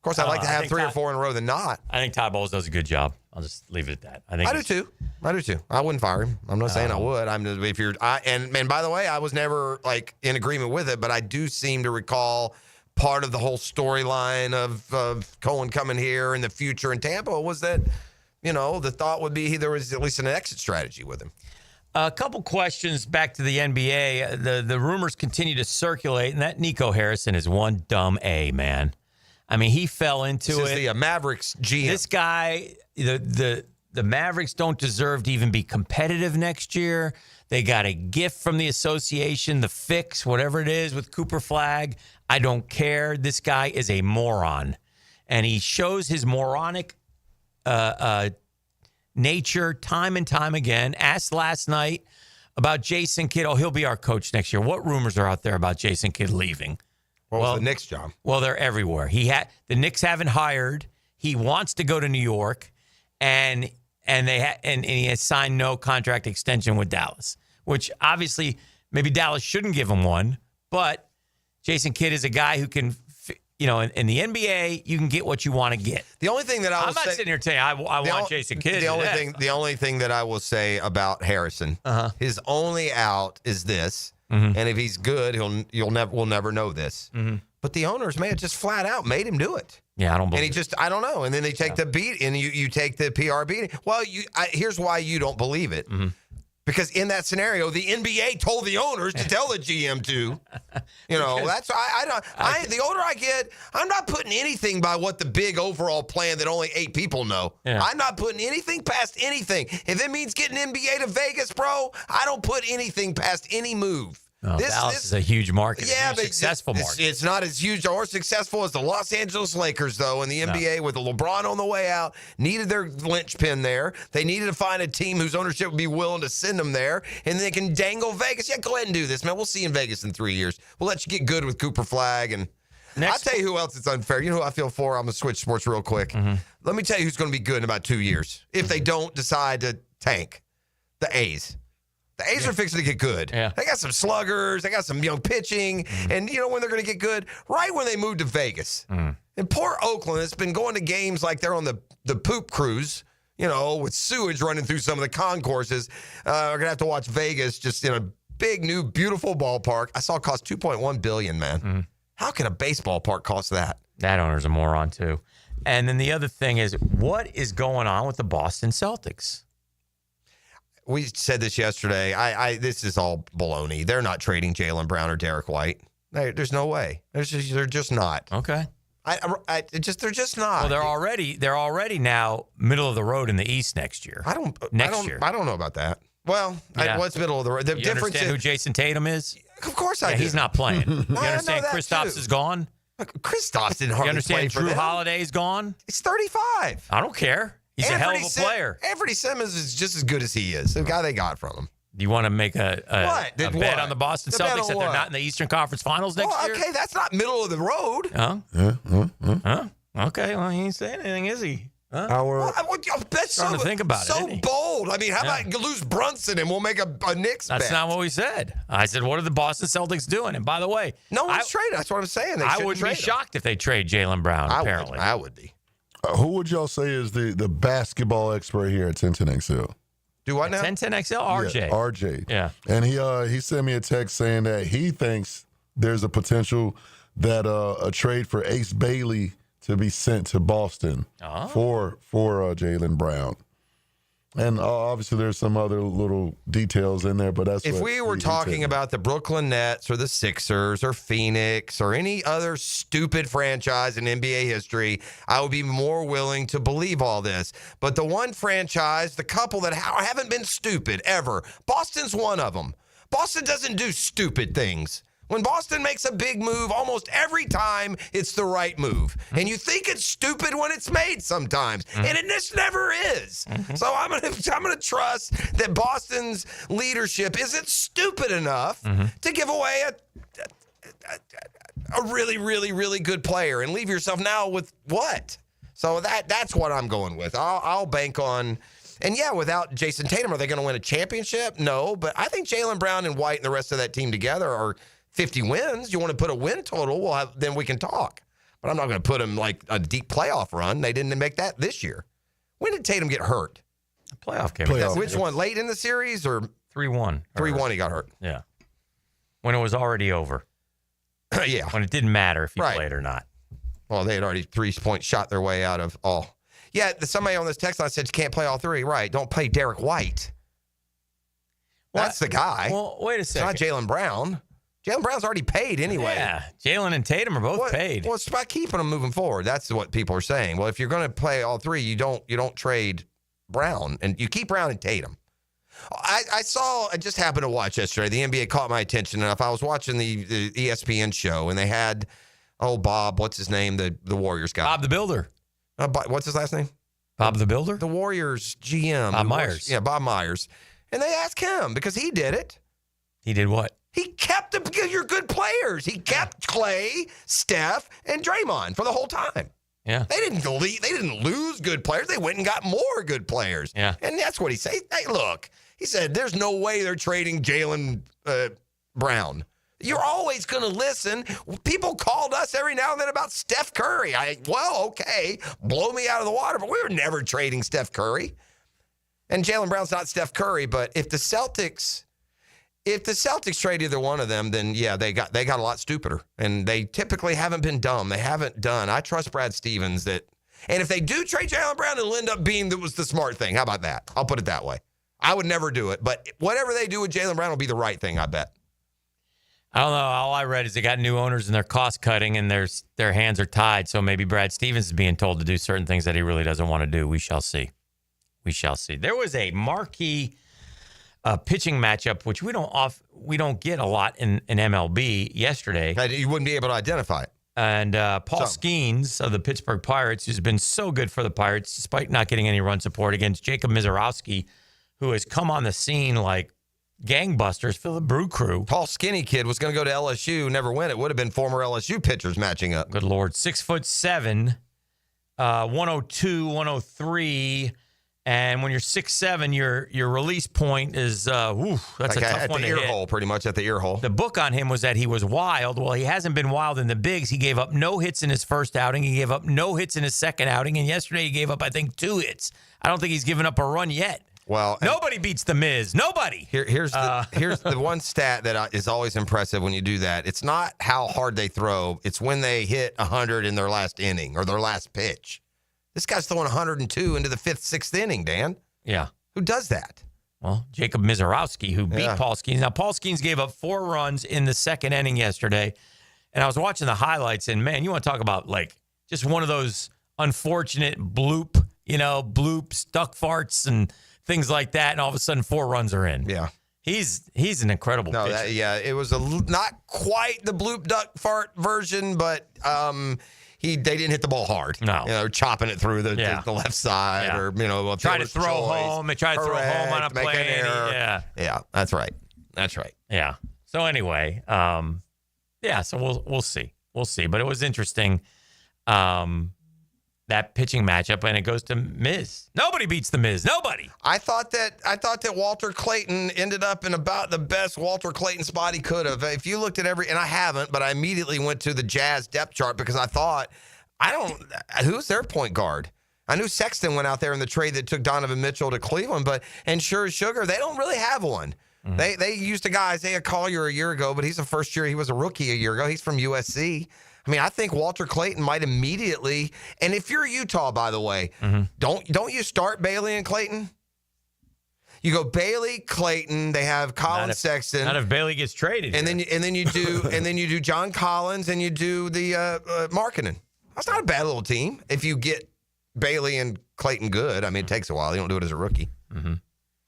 course, I'd like to have 3 or 4 in a row than not. I think Todd Bowles does a good job. I'll just leave it at that. I do too. I wouldn't fire him. I'm not saying I would. And by the way, I was never in agreement with it, but I do seem to recall part of the whole storyline of Cohen coming here in the future in Tampa was that, the thought would be there was at least an exit strategy with him. A couple questions back to the NBA. The rumors continue to circulate, and that Nico Harrison is one dumb A, man. I mean, he fell into it. This is the Mavericks GM. This guy, the Mavericks don't deserve to even be competitive next year. They got a gift from the association, the fix, whatever it is, with Cooper Flag. I don't care. This guy is a moron, and he shows his moronic nature time and time again. Asked last night about Jason Kidd. Oh, he'll be our coach next year. What rumors are out there about Jason Kidd leaving? What was the Knicks job? Well, they're everywhere. The Knicks haven't hired. He wants to go to New York, and he has signed no contract extension with Dallas, which obviously maybe Dallas shouldn't give him one, but Jason Kidd is a guy who can, in the NBA, you can get what you want to get. The only thing that I'm not sitting here telling you I want Jason Kidd. The only thing that I will say about Harrison, his only out is this, and if he's good, we'll never know this. Mm-hmm. But the owners may have just flat out made him do it. Yeah, I don't believe it. I don't know. And then they take the beat, and you take the PR beating. Well, here's why you don't believe it. Mm-hmm. Because in that scenario, the NBA told the owners to tell the GM to. That's the older I get, I'm not putting anything by what the big overall plan that only 8 people know. Yeah. I'm not putting anything past anything. If it means getting NBA to Vegas, bro, I don't put anything past any move. Dallas is a huge market. Yeah, but successful market. It's not as huge or successful as the Los Angeles Lakers, though, in the NBA with LeBron on the way out. Needed their linchpin there. They needed to find a team whose ownership would be willing to send them there, and they can dangle Vegas. Yeah, go ahead and do this, man. We'll see you in Vegas in 3 years. We'll let you get good with Cooper Flag. And I'll tell you who else it's unfair. You know who I feel for? I'm going to switch sports real quick. Mm-hmm. Let me tell you who's going to be good in about 2 years if they don't decide to tank. The A's. The A's are fixing to get good. Yeah. They got some sluggers. They got some young pitching. Mm. And you know when they're going to get good? Right when they move to Vegas. Mm. And poor Oakland has been going to games like they're on the poop cruise, with sewage running through some of the concourses. We're going to have to watch Vegas just in a big, new, beautiful ballpark. I saw it cost $2.1 billion, man. Mm. How can a baseball park cost that? That owner's a moron, too. And then the other thing is, what is going on with the Boston Celtics? We said this yesterday. This is all baloney. They're not trading Jaylen Brown or Derek White. There's no way. They're just not. Okay. They're just not. Well, they're already now middle of the road in the East next year. I don't know about that. Well, what's middle of the road? The you difference understand who Jason Tatum is? Of course I do. He's not playing. You understand Kristaps is gone? Kristaps didn't hardly You understand play for Drew them. Holiday's gone? He's 35. I don't care. He's a hell of a player. Anthony Simmons is just as good as he is. The guy they got from him. Do you want to make a bet on the Boston The bet Celtics on that they're what? not in the Eastern Conference Finals next year? Okay, that's not middle of the road. Huh? Okay, well, he ain't saying anything, is he? Huh? That's Trying to think about it, so isn't he? bold. I mean, how about lose Brunson and we'll make a Knicks That's bet? not what we said. I said, what are the Boston Celtics doing? And by the way, no one's traded. That's what I'm saying. I wouldn't be shocked if they trade Jaylen Brown, apparently. I would be. Who would y'all say is the basketball expert here at 1010XL? Do what now? 1010XL? RJ. Yeah, RJ. Yeah. And he sent me a text saying that he thinks there's a potential that a trade for Ace Bailey to be sent to Boston for Jaylen Brown. And obviously there's some other little details in there, but that's If what we were talking about the Brooklyn Nets or the Sixers or Phoenix or any other stupid franchise in NBA history, I would be more willing to believe all this. But the one franchise, the couple that haven't been stupid ever, Boston's one of them. Boston doesn't do stupid things. When Boston makes a big move, almost every time it's the right move. And you think it's stupid when it's made sometimes. And it just never is. So I'm gonna trust that Boston's leadership isn't stupid enough to give away a really, really, really good player and leave yourself now with what? So that's what I'm going with. I'll bank on. And yeah, without Jason Tatum, are they going to win a championship? No, but I think Jaylen Brown and White and the rest of that team together are 50 wins. You want to put a win total? Then we can talk. But I'm not going to put them like a deep playoff run. They didn't make that this year. When did Tatum get hurt? Playoff game. Which one? Late in the series or 3-1? 3-1 he got hurt. Yeah. When it was already over. Yeah. When it didn't matter if he played or not. Well, they had already 3-point shot their way out of all. Yeah, somebody on this text line said you can't play all three. Right. Don't play Derek White. That's the guy. Well, wait a second. It's not Jaylen Brown. Jaylen Brown's already paid anyway. Yeah, Jaylen and Tatum are both paid. Well, it's about keeping them moving forward. That's what people are saying. Well, if you're going to play all three, you don't trade Brown, and you keep Brown and Tatum. I just happened to watch yesterday. The NBA caught my attention enough. I was watching the ESPN show, and they had, Bob, what's his name, the Warriors guy. Bob the Builder. What's his last name? Bob the Builder? The Warriors GM. Bob Myers. Yeah, Bob Myers. And they asked him because he did it. He did what? He kept your good players. He kept Clay, Steph, and Draymond for the whole time. Yeah. They didn't lose good players. They went and got more good players. Yeah. And that's what he said. Hey, look, he said, there's no way they're trading Jaylen Brown. You're always going to listen. People called us every now and then about Steph Curry. Okay, blow me out of the water, but we were never trading Steph Curry. And Jaylen Brown's not Steph Curry, but if the Celtics trade either one of them, then yeah, they got a lot stupider. And they typically haven't been dumb. They haven't done. I trust Brad Stevens and if they do trade Jaylen Brown, it'll end up being that was the smart thing. How about that? I'll put it that way. I would never do it, but whatever they do with Jaylen Brown will be the right thing, I bet. I don't know. All I read is they got new owners and they're cost cutting and their hands are tied. So maybe Brad Stevens is being told to do certain things that he really doesn't want to do. We shall see. There was a marquee pitching matchup, which we don't get a lot in MLB yesterday. You wouldn't be able to identify it. And Paul Skeens of the Pittsburgh Pirates, who's been so good for the Pirates, despite not getting any run support, against Jacob Mizorowski, who has come on the scene like gangbusters for the Brew Crew. Tall, skinny kid was going to go to LSU, never win. It would have been former LSU pitchers matching up. Good Lord. 6'7", 102, 103. And when you're 6'7", your release point is, that's a tough one to hit. At the ear hole, pretty much at the ear hole. The book on him was that he was wild. Well, he hasn't been wild in the bigs. He gave up no hits in his first outing. He gave up no hits in his second outing. And yesterday he gave up, I think, 2 hits. I don't think he's given up a run yet. Well, nobody beats the Miz. Nobody. Here's the one stat that is always impressive when you do that. It's not how hard they throw. It's when they hit 100 in their last inning or their last pitch. This guy's throwing 102 into the 5th, 6th inning, Dan. Yeah. Who does that? Well, Jacob Mizorowski, who beat Paul Skeens. Now, Paul Skeens gave up 4 runs in the second inning yesterday. And I was watching the highlights, and, man, you want to talk about, like, just one of those unfortunate bloops, duck farts, and things like that. And all of a sudden, 4 runs are in. Yeah. He's an incredible pitcher. It was not quite the bloop duck fart version, but they didn't hit the ball hard. No. Chopping it through the left side or, try to throw home. They try to throw home on a make play. an error. Yeah, that's right. Yeah. So anyway, so we'll see. We'll see. But it was interesting, that pitching matchup, and it goes to Miz. Nobody beats the Miz. Nobody. I thought that Walter Clayton ended up in about the best Walter Clayton spot he could have. If you looked at and I haven't, but I immediately went to the Jazz depth chart because I thought, who's their point guard? I knew Sexton went out there in the trade that took Donovan Mitchell to Cleveland, and sure as sugar, they don't really have one. Mm-hmm. They used a guy, Isaiah Collier, a year ago, but he's a first year. He was a rookie a year ago. He's from USC. I mean, I think Walter Clayton might immediately, and if you're Utah, by the way, don't you start Bailey and Clayton? You go Bailey, Clayton. They have Colin Sexton. Not if Bailey gets traded. And then you do John Collins and you do the Markkanen. That's not a bad little team if you get Bailey and Clayton good. I mean, it takes a while. You don't do it as a rookie. Mm-hmm.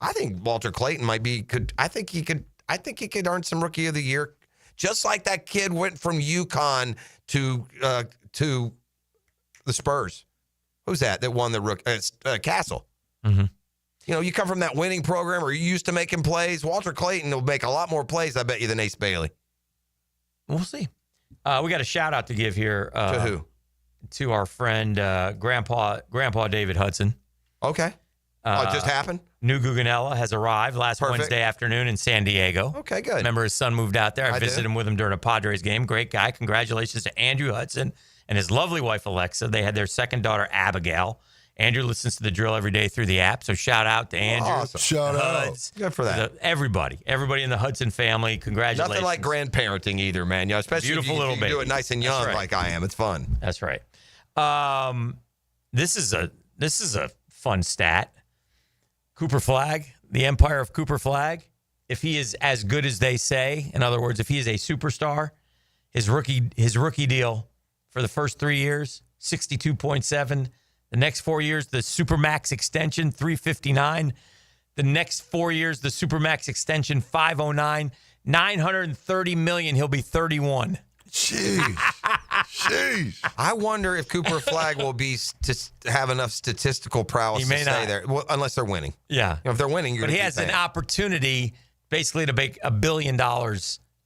I think Walter Clayton could earn some Rookie of the Year. Just like that kid went from UConn to the Spurs. Who's that won the rookie? Castle. Mm-hmm. You come from that winning program or you used to making plays. Walter Clayton will make a lot more plays, I bet you, than Ace Bailey. We'll see. We got a shout out to give here. To who? To our friend, Grandpa David Hudson. Okay. It just happened? New Guggenella has arrived last Perfect. Wednesday afternoon in San Diego. Okay, good. Remember, his son moved out there. I visited did. him with him during a Padres game. Great guy. Congratulations to Andrew Hudson and his lovely wife, Alexa. They had their second daughter, Abigail. Andrew listens to the drill every day through the app, so shout out to Andrew. Awesome. Shout out. Huds. Good for that. Everybody in the Hudson family, congratulations. Nothing like grandparenting either, man. Especially Beautiful if little you baby. do it nice and young That's right. like I am. It's fun. That's right. This is a fun stat. Cooper Flagg, the empire of Cooper Flagg, if he is as good as they say, in other words, if he is a superstar, his rookie deal for the first 3 years, 62.7. The next 4 years, the Supermax extension, 359. The next 4 years, the Supermax extension, 509. $930 million, he'll be 31. Sheesh. I wonder if Cooper Flagg will have enough statistical prowess He may to stay not. there, unless they're winning. Yeah. If they're winning, you're But going he to has an opportunity basically to make $1 billion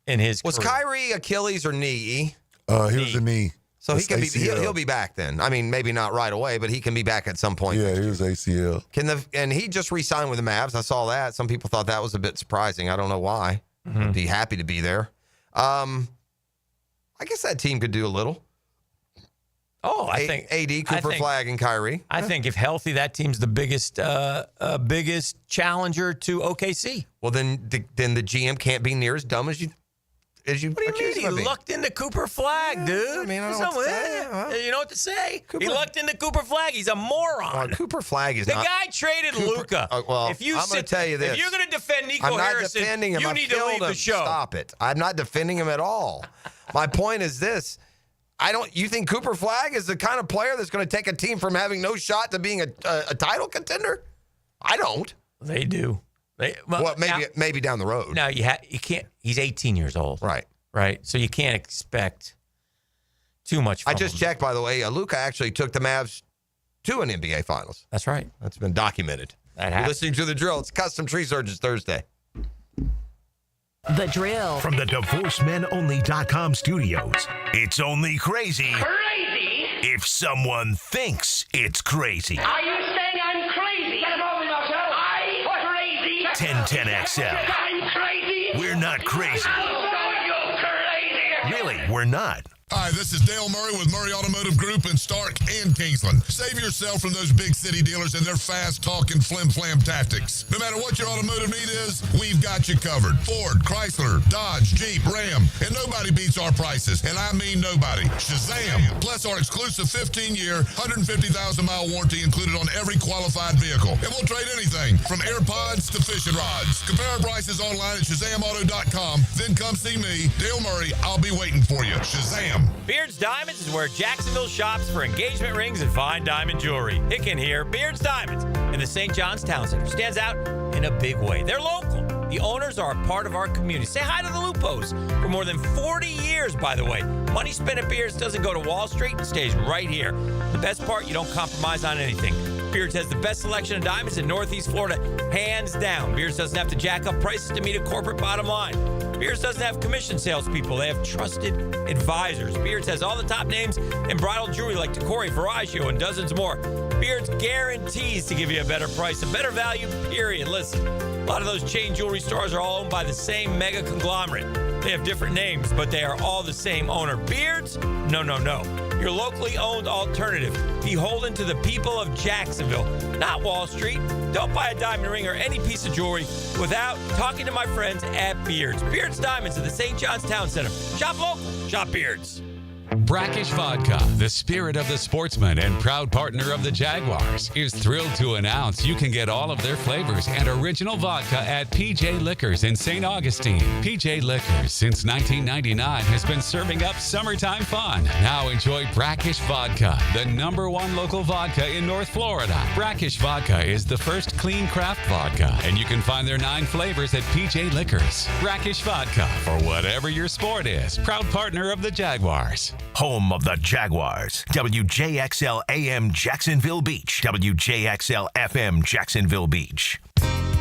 in his Was career. Kyrie Achilles or knee? He was a knee. So he can be. ACL. He'll be back then. I mean, maybe not right away, but he can be back at some point. Yeah, he was ACL. And he just re-signed with the Mavs. I saw that. Some people thought that was a bit surprising. I don't know why. I'd be happy to be there. I guess that team could do a little. Oh, I think AD, Cooper Flagg, and Kyrie. I think if healthy, that team's the biggest challenger to OKC. Well, then the GM can't be near as dumb as you. What do you mean? He lucked into Cooper Flagg, dude. I mean, I don't know what to say. You know what to say? He lucked into Cooper Flagg. He's a moron. Cooper Flagg is the not. guy traded Luka. I'm going to tell you this. If you're going to defend Nico I'm not Harrison, defending him. you I've need to killed leave him. the show. Stop it. I'm not defending him at all. My point is this. You think Cooper Flagg is the kind of player that's going to take a team from having no shot to being a title contender? I don't. They do. Maybe down the road. No, you can't. He's 18 years old. Right. So you can't expect too much from I just him. checked, by the way. Luka actually took the Mavs to an NBA Finals. That's right. That's been documented. You're listening to The Drill. It's Custom Tree Surgeons Thursday. The Drill. From the DivorceMenOnly.com studios. It's only crazy if someone thinks it's crazy. Are you saying I'm crazy? Get him over yourself. I'm crazy. 1010XL. I'm crazy. We're not crazy. You're crazy. Really, we're not. Hi, this is Dale Murray with Murray Automotive Group in Stark and Kingsland. Save yourself from those big city dealers and their fast-talking flim-flam tactics. No matter what your automotive need is, we've got you covered. Ford, Chrysler, Dodge, Jeep, Ram, and nobody beats our prices, and I mean nobody. Shazam! Plus our exclusive 15-year, 150,000-mile warranty included on every qualified vehicle. And we'll trade anything from AirPods to fishing rods. Compare our prices online at ShazamAuto.com. Then come see me, Dale Murray. I'll be waiting for you. Shazam! Jacksonville.com. Beards Diamonds is where Jacksonville shops for engagement rings and fine diamond jewelry. Hicken here, Beards Diamonds in the St. John's Town Center stands out in a big way. They're local. The owners are a part of our community. Say hi to the Lupos. For more than 40 years, by the way. Money spent at Beards doesn't go to Wall Street. It stays right here. The best part, you don't compromise on anything. Beards has the best selection of diamonds in Northeast Florida, hands down. Beards doesn't have to jack up prices to meet a corporate bottom line. Beards doesn't have commission salespeople. They have trusted advisors. Beards has all the top names in bridal jewelry like Tacori, Veragio, and dozens more. Beards guarantees to give you a better price, a better value, period. Listen, a lot of those chain jewelry stores are all owned by the same mega conglomerate. They have different names, but they are all the same owner. Beards? No. Your locally owned alternative, beholden to the people of Jacksonville, not Wall Street. Don't buy a diamond ring or any piece of jewelry without talking to my friends at Beards. Beards Diamonds at the St. John's Town Center. Shop local, shop Beards. Brackish Vodka, the spirit of the sportsman and proud partner of the Jaguars, is thrilled to announce you can get all of their flavors and original vodka at PJ Liquors in St. Augustine. PJ Liquors, since 1999, has been serving up summertime fun. Now enjoy Brackish Vodka, the #1 local vodka in North Florida. Brackish Vodka is the first clean craft vodka, and you can find their 9 flavors at PJ Liquors. Brackish Vodka, for whatever your sport is. Proud partner of the Jaguars. Home of the Jaguars. WJXL AM Jacksonville Beach. WJXL FM Jacksonville Beach.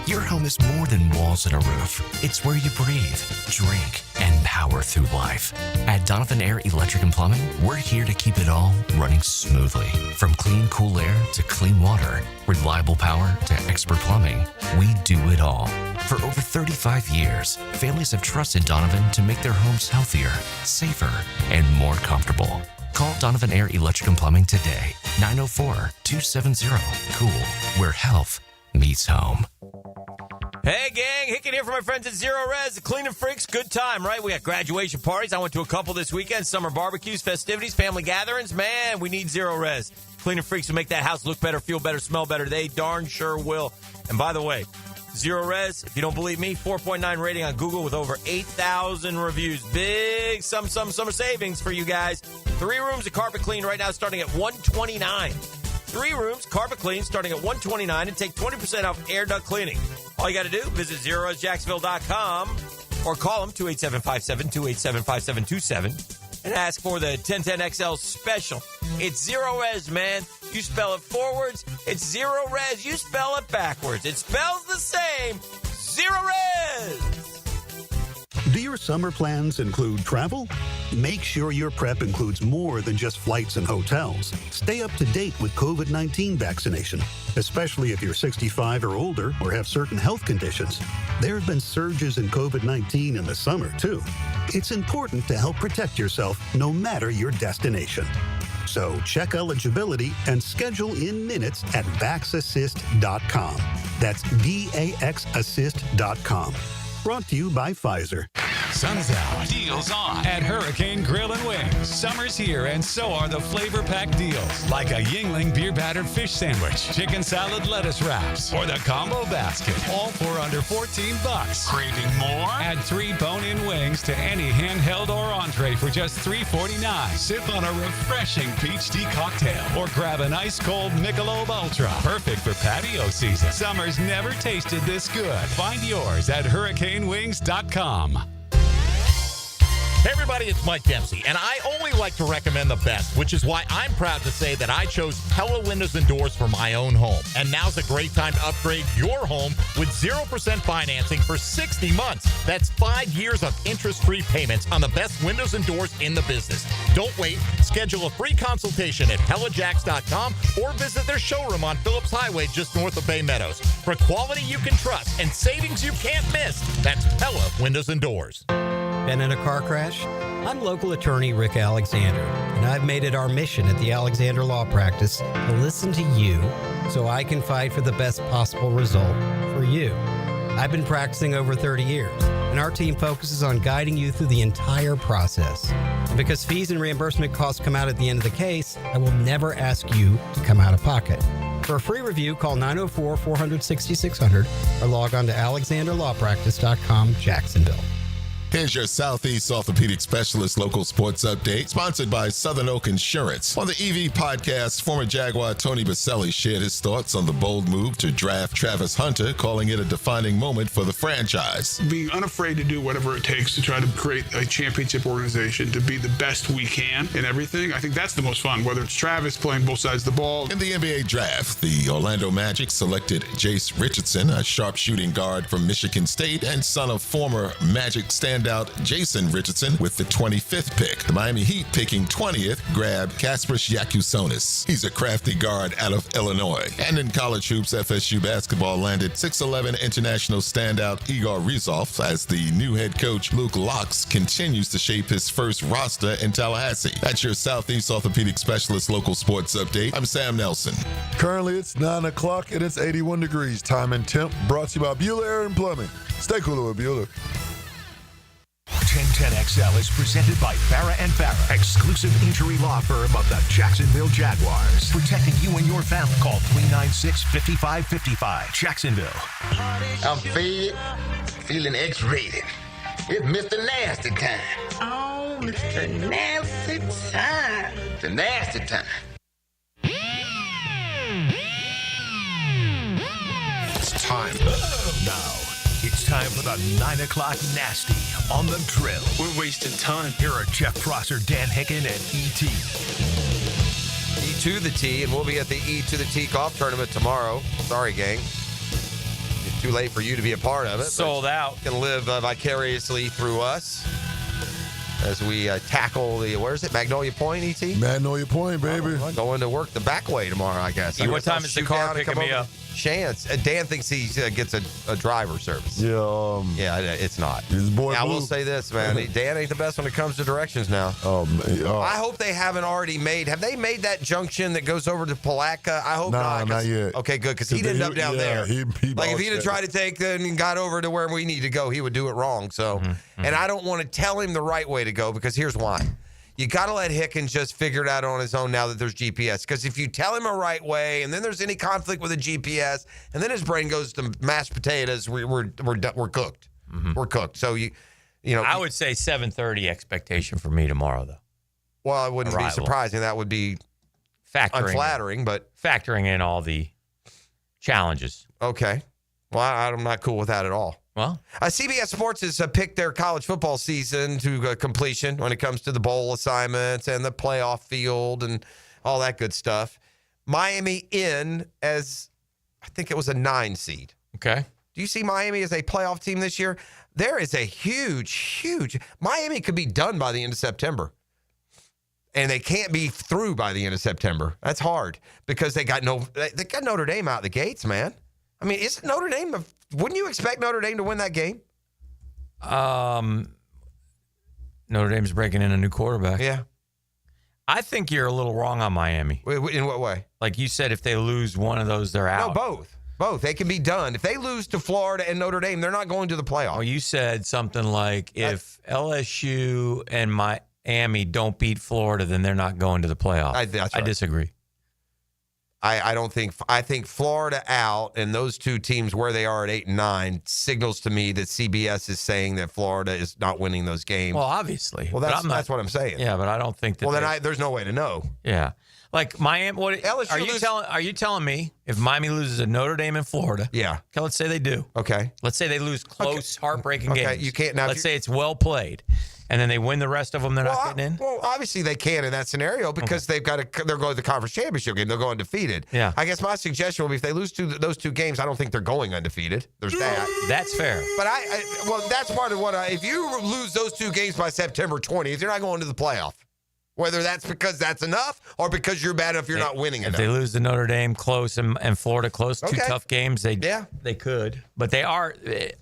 Your home is more than walls and a roof. It's where you breathe, drink, and power through life. At Donovan Air Electric and Plumbing, we're here to keep it all running smoothly. From clean, cool air to clean water, reliable power to expert plumbing, we do it all. For over 35 years, families have trusted Donovan to make their homes healthier, safer, and more comfortable. Call Donovan Air Electric and Plumbing today. 904-270-COOL, where health meets home. Hey, gang. Hicken here for my friends at Zero Res. The cleaning freaks, good time, right? We got graduation parties. I went to a couple this weekend. Summer barbecues, festivities, family gatherings. Man, we need Zero Res. Cleaning freaks will make that house look better, feel better, smell better. They darn sure will. And by the way, Zero Res, if you don't believe me, 4.9 rating on Google with over 8,000 reviews. Big summer savings for you guys. 3 rooms of carpet clean right now starting at $129. 3 rooms, carpet clean, starting at $129, and take 20% off air duct cleaning. All you got to do, visit ZeroResJacksonville.com or call them, 287-5727, and ask for the 1010XL special. It's Zero Res, man. You spell it forwards, it's Zero Res. You spell it backwards, it spells the same. Zero Res! Do your summer plans include travel? Make sure your prep includes more than just flights and hotels. Stay up to date with COVID-19 vaccination, especially if you're 65 or older or have certain health conditions. There have been surges in COVID-19 in the summer, too. It's important to help protect yourself no matter your destination. So check eligibility and schedule in minutes at VaxAssist.com. That's VAXAssist.com. Brought to you by Pfizer. Sun's out. Deals on at Hurricane Grill and Wings. Summer's here, and so are the flavor-packed deals, like a Yingling beer-battered fish sandwich, chicken salad lettuce wraps, or the combo basket, all for under $14. Craving more? Add 3 bone-in wings to any handheld or entree for just $3.49. Sip on a refreshing peach tea cocktail, or grab an ice-cold Michelob Ultra. Perfect for patio season. Summer's never tasted this good. Find yours at HurricaneWings.com. Hey everybody, it's Mike Dempsey, and I only like to recommend the best, which is why I'm proud to say that I chose Pella Windows and Doors for my own home. And now's a great time to upgrade your home with 0% financing for 60 months. That's 5 years of interest-free payments on the best windows and doors in the business. Don't wait. Schedule a free consultation at PellaJacks.com or visit their showroom on Phillips Highway just north of Bay Meadows. For quality you can trust and savings you can't miss, that's Pella Windows and Doors. Been in a car crash? I'm local attorney Rick Alexander, and I've made it our mission at the Alexander Law Practice to listen to you so I can fight for the best possible result for you. I've been practicing over 30 years, and our team focuses on guiding you through the entire process. And because fees and reimbursement costs come out at the end of the case, I will never ask you to come out of pocket. For a free review, call 904-400-6600 or log on to alexanderlawpractice.com, Jacksonville. Here's your Southeast Orthopedic Specialist local sports update, sponsored by Southern Oak Insurance. On the EV podcast, former Jaguar Tony Baselli shared his thoughts on the bold move to draft Travis Hunter, calling it a defining moment for the franchise. Being unafraid to do whatever it takes to try to create a championship organization, to be the best we can in everything, I think that's the most fun, whether it's Travis playing both sides of the ball. In the NBA draft, the Orlando Magic selected Jace Richardson, a sharpshooting guard from Michigan State and son of former Magic standout Jason Richardson, with the 25th pick. The Miami Heat, picking 20th, grabbed Kasparas Yakusonis. He's a crafty guard out of Illinois. And in college hoops, FSU basketball landed 6'11" international standout Igor Rizov as the new head coach Luke Locks continues to shape his first roster in Tallahassee. That's your Southeast Orthopedic Specialist local sports update. I'm Sam Nelson. Currently, it's 9 o'clock and it's 81 degrees. Time and temp brought to you by Bueller Air and Plumbing. Stay cooler with Bueller. 1010XL is presented by Farrah & Farrah, exclusive injury law firm of the Jacksonville Jaguars. Protecting you and your family. Call 396-5555. Jacksonville. I'm fed, feeling X-rated. It's Mr. Nasty time. Oh, Mr. Nasty time. It's nasty time. It's time. Now, it's time for the 9 o'clock nasty on the drill. We're wasting time. Here are Jeff Prosser, Dan Hicken, and E.T. E to the T, and we'll be at the E to the T golf tournament tomorrow. Sorry, gang. It's too late for you to be a part of it. Sold out. You can live vicariously through us as we tackle the, where is it, Magnolia Point, E.T.? Magnolia Point, baby. I'm going to work the back way tomorrow, I guess. What time is the car picking me up? Chance. Dan thinks he gets a driver service. Yeah. Yeah, it's not. His boy I Blue. will say this, man. Dan ain't the best when it comes to directions now. I hope they haven't already made. Have they made that junction that goes over to Palatka? I hope not. Not yet. Okay, good, because he'd end up down there. Like if he'd have tried to take and got over to where we need to go, he would do it wrong. So, and I don't want to tell him the right way to go, because here's why. You got to let Hicken just figure it out on his own now that there's GPS. Because if you tell him a right way, and then there's any conflict with the GPS, and then his brain goes to mashed potatoes, we're cooked. We're cooked. So you know. I would say 7:30 expectation for me tomorrow, though. Well, it wouldn't be surprising. That would be unflattering, but factoring in all the challenges. Okay. Well, I'm not cool with that at all. Well, CBS Sports has picked their college football season to completion when it comes to the bowl assignments and the playoff field and all that good stuff. Miami in as, I think it was a 9 seed. Okay. Do you see Miami as a playoff team this year? There is a huge, Miami could be done by the end of September. And they can't be through by the end of September. That's hard because they got Notre Dame out the gates, man. I mean, isn't Notre Dame, wouldn't you expect Notre Dame to win that game? Notre Dame's breaking in a new quarterback. Yeah. I think you're a little wrong on Miami. In what way? Like you said, if they lose one of those, they're out. No, both. They can be done. If they lose to Florida and Notre Dame, they're not going to the playoff. Well, you said something like if LSU and Miami don't beat Florida, then they're not going to the playoff. I disagree. I think Florida out and those two teams where they are at 8 and 9 signals to me that CBS is saying that Florida is not winning those games. Well, obviously. Well, that's what I'm saying. Yeah, but I don't think that. Well, then there's no way to know. Yeah, like Miami. What LSU are you telling me if Miami loses to Notre Dame and Florida? Yeah. Okay, let's say they do. Okay. Let's say they lose close, heartbreaking games. You can't now. Let's say it's well played. And then they win the rest of them. They're not getting in. Well, obviously they can in that scenario because they're going to the conference championship game. They're going undefeated. Yeah. I guess my suggestion would be if they lose those two games, I don't think they're going undefeated. There's that. That's fair. But well, that's part of what if you lose those two games by September 20th, you're not going to the playoff. Whether that's because that's enough or because you're bad enough you're not winning enough. If they lose to Notre Dame close and Florida close, two tough games, they could. But they are,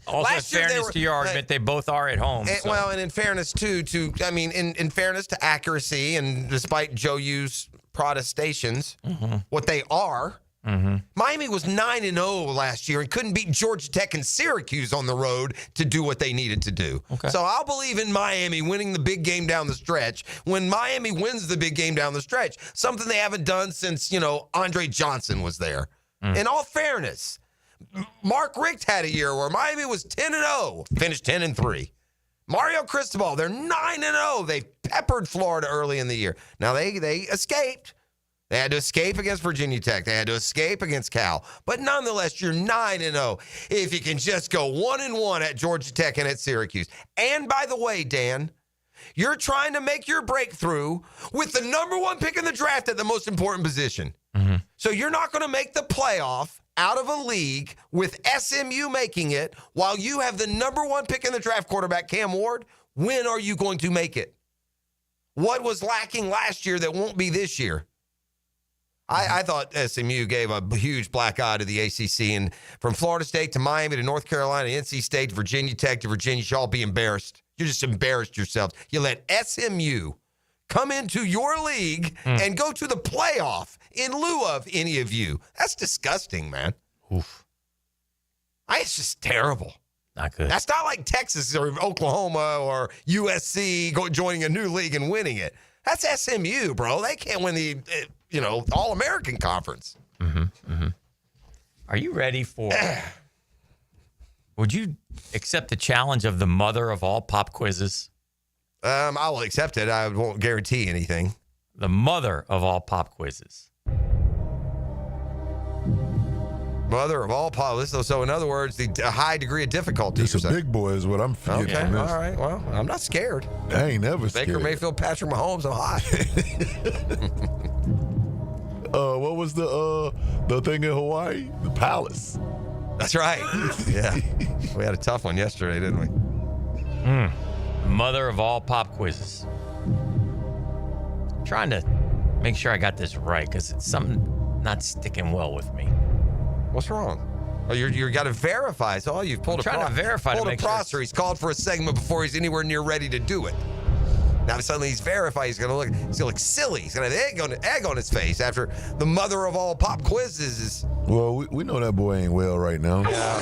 also in fairness to your argument, they both are at home. And, well, and in fairness, too, in fairness to accuracy, and despite Joe U's protestations, what they are, Miami was 9-0 last year and couldn't beat Georgia Tech and Syracuse on the road to do what they needed to do. Okay. So I'll believe in Miami winning the big game down the stretch. When Miami wins the big game down the stretch, something they haven't done since, Andre Johnson was there. In all fairness, Mark Richt had a year where Miami was 10-0, finished 10-3. Mario Cristobal, they're 9-0. They peppered Florida early in the year. Now, they escaped. They had to escape against Virginia Tech. They had to escape against Cal. But nonetheless, you're 9-0 if you can just go 1-1 at Georgia Tech and at Syracuse. And by the way, Dan, you're trying to make your breakthrough with the number 1 pick in the draft at the most important position. Mm-hmm. So you're not going to make the playoff out of a league with SMU making it while you have the number 1 pick in the draft, quarterback Cam Ward. When are you going to make it? What was lacking last year that won't be this year? I thought SMU gave a huge black eye to the ACC, and from Florida State to Miami to North Carolina, NC State to Virginia Tech to Virginia, you should all be embarrassed. You just embarrassed yourselves. You let SMU come into your league and go to the playoff in lieu of any of you. That's disgusting, man. Oof. It's just terrible. Not good. That's not like Texas or Oklahoma or USC joining a new league and winning it. That's SMU, bro. They can't win the, All-American Conference. Are you ready for... Would you accept the challenge of the mother of all pop quizzes? I will accept it. I won't guarantee anything. The mother of all pop quizzes. Mother of all pop. So in other words, the high degree of difficulty. It's a big boy is what I'm feeling. Okay, all right. Well, I'm not scared. I ain't never scared. Baker Mayfield, Patrick Mahomes, I'm hot. What was the thing in Hawaii? The Palace. That's right. Yeah. We had a tough one yesterday, didn't we? Mother of all pop quizzes. I'm trying to make sure I got this right because it's something not sticking well with me. What's wrong? Oh, you got to verify. So you've pulled trying to verify pulled to a make sure prosser. He's called for a segment before he's anywhere near ready to do it. Now suddenly he's verified. He's going to look silly. He's going to have egg on his face after the mother of all pop quizzes is. Well, we know that boy ain't well right now. Yeah.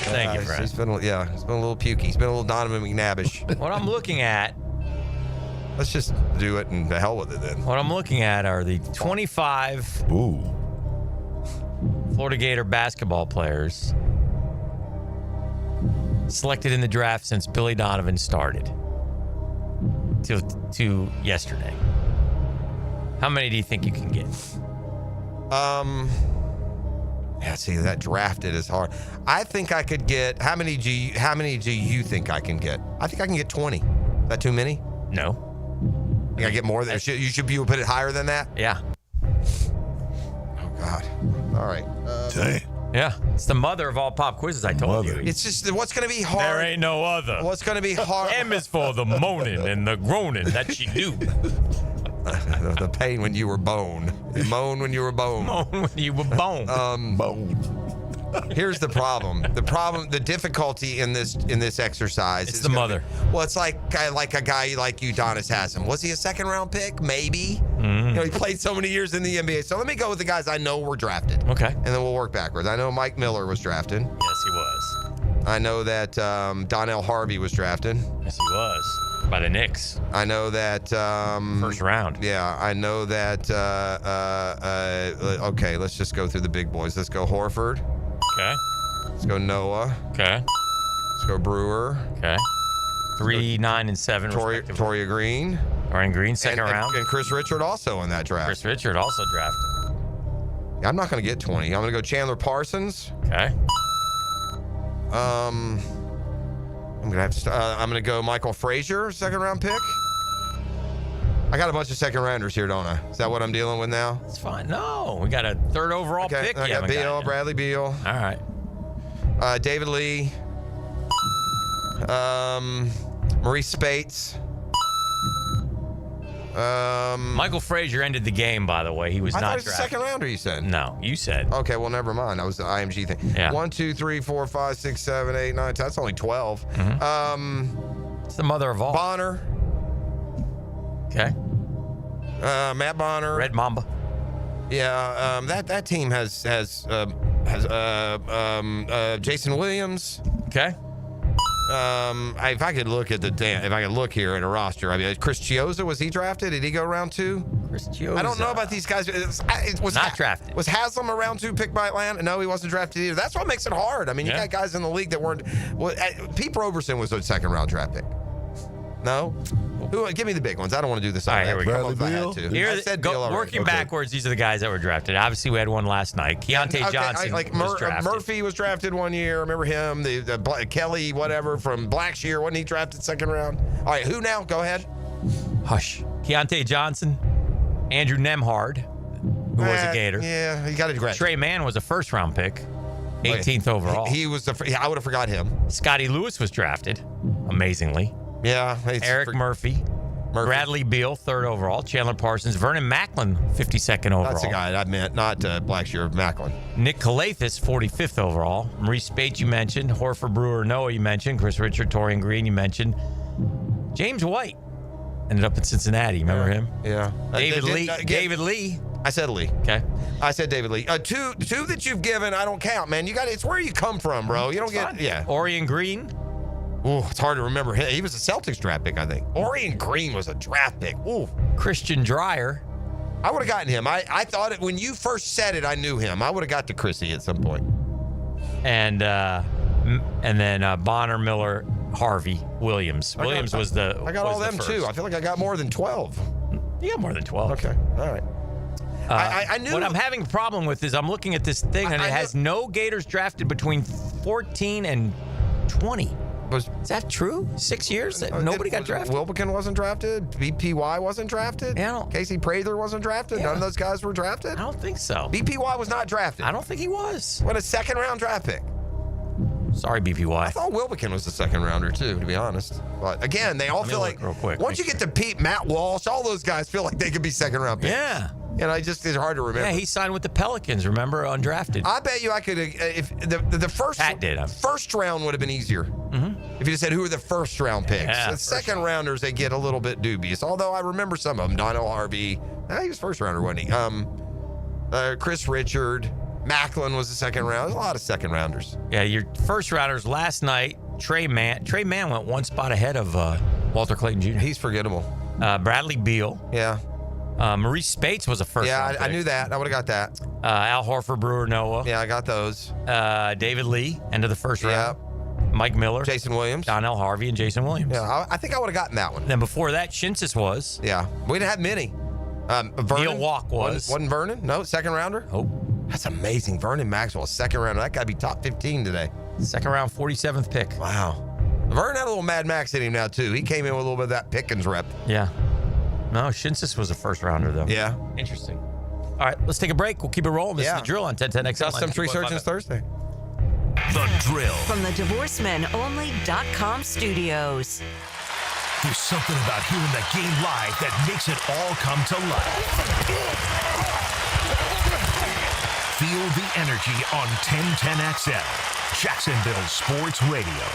Thank you, friend. He's been a little pukey. He's been a little Donovan McNabbish. What I'm looking at. Let's just do it and the hell with it then. What I'm looking at are the 25 Florida Gator basketball players selected in the draft since Billy Donovan started to yesterday. How many do you think you can get? Yeah, see, that drafted is hard. I think I could get. How many do you think I can get? I think I can get 20. Is that too many? No. You gotta get more than you should be able to put it higher than that? Yeah. Oh God. All right. Dang. Yeah. It's the mother of all pop quizzes, I told you. It's just what's gonna be hard. There ain't no other. What's gonna be hard? M is for the moaning and the groaning that you do. The pain when you were bone. You moan when you were bone. Moan when you were bone. Bone. Here's the problem. The difficulty in this exercise it's is the mother. Well, it's like a guy like Udonis Haslam. Was he a second round pick? Maybe. He played so many years in the NBA. So let me go with the guys I know were drafted. Okay. And then we'll work backwards. I know Mike Miller was drafted. Yes, he was. I know that Donnell Harvey was drafted. Yes, he was. By the Knicks. I know that first round. Yeah, I know that. Okay, let's just go through the big boys. Let's go Horford. Okay. Let's go Noah. Okay. Let's go Brewer. Okay. 3, 9, and 7. Toria Green. Ryan Green, second round. And Chris Richard also in that draft. Chris Richard also drafted. Yeah, I'm not going to get 20. I'm going to go Chandler Parsons. Okay. I'm going to go Michael Frazier, second round pick. I got a bunch of second rounders here, don't I? Is that what I'm dealing with now? It's fine. No, we got a third overall pick. I got Beal, Bradley Beal. All right. David Lee. Maurice Spates. Michael Frazier ended the game, by the way. He was I not thought it was drafted. a second rounder, you said. No, you said. Okay, well, never mind. That was the IMG thing. Yeah. 1, 2, 3, 4, 5, 6, 7, 8, 9, 10. That's only 12. It's the mother of all. Bonner. Okay. Matt Bonner. Red Mamba. Yeah, that team has Jason Williams. Okay. If I could look here at a roster, I mean, Chris Chiozza, was he drafted? Did he go round 2? Chris Chiozza. I don't know about these guys. It was not drafted. Was Haslam a round 2 pick by Atlanta? No, he wasn't drafted either. That's what makes it hard. I mean, you got guys in the league that weren't. Well, Pete Roberson was a second round draft pick. No? Who? Give me the big ones. I don't want to do this. All right, here we go. Working backwards, these are the guys that were drafted. Obviously, we had one last night. Keontae Johnson was drafted. Murphy was drafted 1 year. Remember him? The Kelly, whatever, from Blackshear. Wasn't he drafted second round? All right, who now? Go ahead. Hush. Keontae Johnson, Andrew Nemhard, who was a Gator. Yeah, he got a grad. Trey Mann was a first-round pick, 18th overall. He was I would have forgot him. Scotty Lewis was drafted, amazingly. Yeah. Eric Murphy. Bradley Beal, 3rd overall. Chandler Parsons. Vernon Macklin, 52nd overall. That's the guy I meant, not Blackshear, Macklin. Nick Calathis, 45th overall. Maurice Bates, you mentioned. Horford Brewer Noah, you mentioned. Chris Richard, Torian Green, you mentioned. James White ended up in Cincinnati. Remember him? Yeah. David Lee. I said Lee. Okay. I said David Lee. Two that you've given, I don't count, man. It's where you come from, bro. You don't get, yeah. Orion Green. Ooh, it's hard to remember. He was a Celtics draft pick, I think. Orion Green was a draft pick. Ooh. Christian Dreyer. I would have gotten him. I thought it when you first said it, I knew him. I would have got to Chrissy at some point. And then Bonner, Miller, Harvey, Williams. Williams was the. I got all them too. I feel like I got more than 12. You got more than 12. Okay. All right. I knew. What I'm having a problem with is I'm looking at this thing and it has no Gators drafted between 14 and 20. Is that true? 6 years that nobody got drafted? Wilbekin wasn't drafted. BPY wasn't drafted. Yeah, Casey Prather wasn't drafted. Yeah. None of those guys were drafted. I don't think so. BPY was not drafted. I don't think he was. What a second round draft pick. Sorry, BPY. I thought Wilbekin was the second rounder too, to be honest. But again, they all feel like real quick, once you get to Pete, Matt Walsh, all those guys feel like they could be second round picks. Yeah. And it's hard to remember. Yeah, he signed with the Pelicans, remember, undrafted. I bet you I could if the first Pat did. First round would have been easier. If you just said who are the first round picks. Yeah, The second rounders, they get a little bit dubious. Although I remember some of them. Donald Harvey. He was first rounder, wasn't he? Chris Richard. Macklin was the second round. There's a lot of second rounders. Yeah, your first rounders last night, Trey Mann. Trey Mann went one spot ahead of Walter Clayton Jr. He's forgettable. Bradley Beal. Yeah. Maurice Spates was a first round pick. I knew that. I would have got that. Al Horford, Brewer Noah. Yeah, I got those. David Lee, end of the first round. Mike Miller. Jason Williams. Donnell Harvey and Jason Williams. Yeah, I think I would have gotten that one. Then before that, Shinsis was. Yeah. We didn't have many. Vernon. Neil Walk was. Wasn't Vernon? No, second rounder? Oh. That's amazing. Vernon Maxwell, second rounder. That got to be top 15 today. Second round, 47th pick. Wow. Vernon had a little Mad Max in him now, too. He came in with a little bit of that Pickens rep. Yeah. No, Shinsis was a first rounder, though. Yeah. Interesting. All right, let's take a break. We'll keep it rolling. This is the drill on 1010XL. Custom Tree Surgeons Thursday. The Drill. From the DivorceMenOnly.com studios. There's something about hearing the game live that makes it all come to life. Feel the energy on 1010XL, Jacksonville Sports Radio.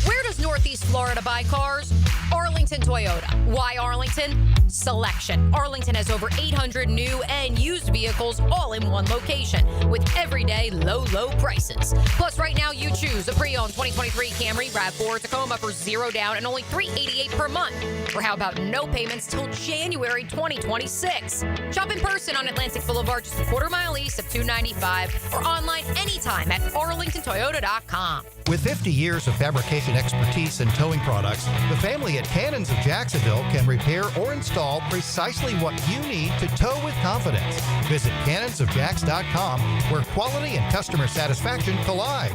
Where does Northeast Florida buy cars? Arlington Toyota. Why Arlington? Selection. Arlington has over 800 new and used vehicles all in one location with everyday low prices. Plus, right now you choose a pre-owned 2023 Camry, RAV4, Tacoma for $0 down and only $388 per month. Or how about no payments till January 2026? Shop in person on Atlantic Boulevard just a quarter-mile east of 295 or online anytime at arlingtontoyota.com. With 50 years of fabrication expertise in towing products, the family at Cannons of Jacksonville can repair or install precisely what you need to tow with confidence. Visit cannonsofjacks.com, where quality and customer satisfaction collide.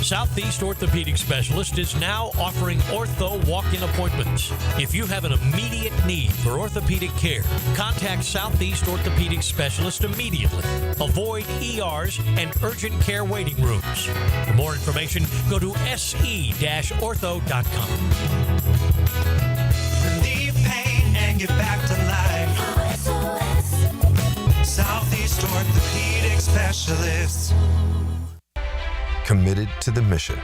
Southeast Orthopedic Specialist is now offering ortho walk-in appointments. If you have an immediate need for orthopedic care, contact Southeast Orthopedic Specialist immediately. Avoid ERs and urgent care waiting rooms. For more information, go to se-ortho.com. Relieve pain and get back to life. Southeast Orthopedic Specialists. Committed to the mission.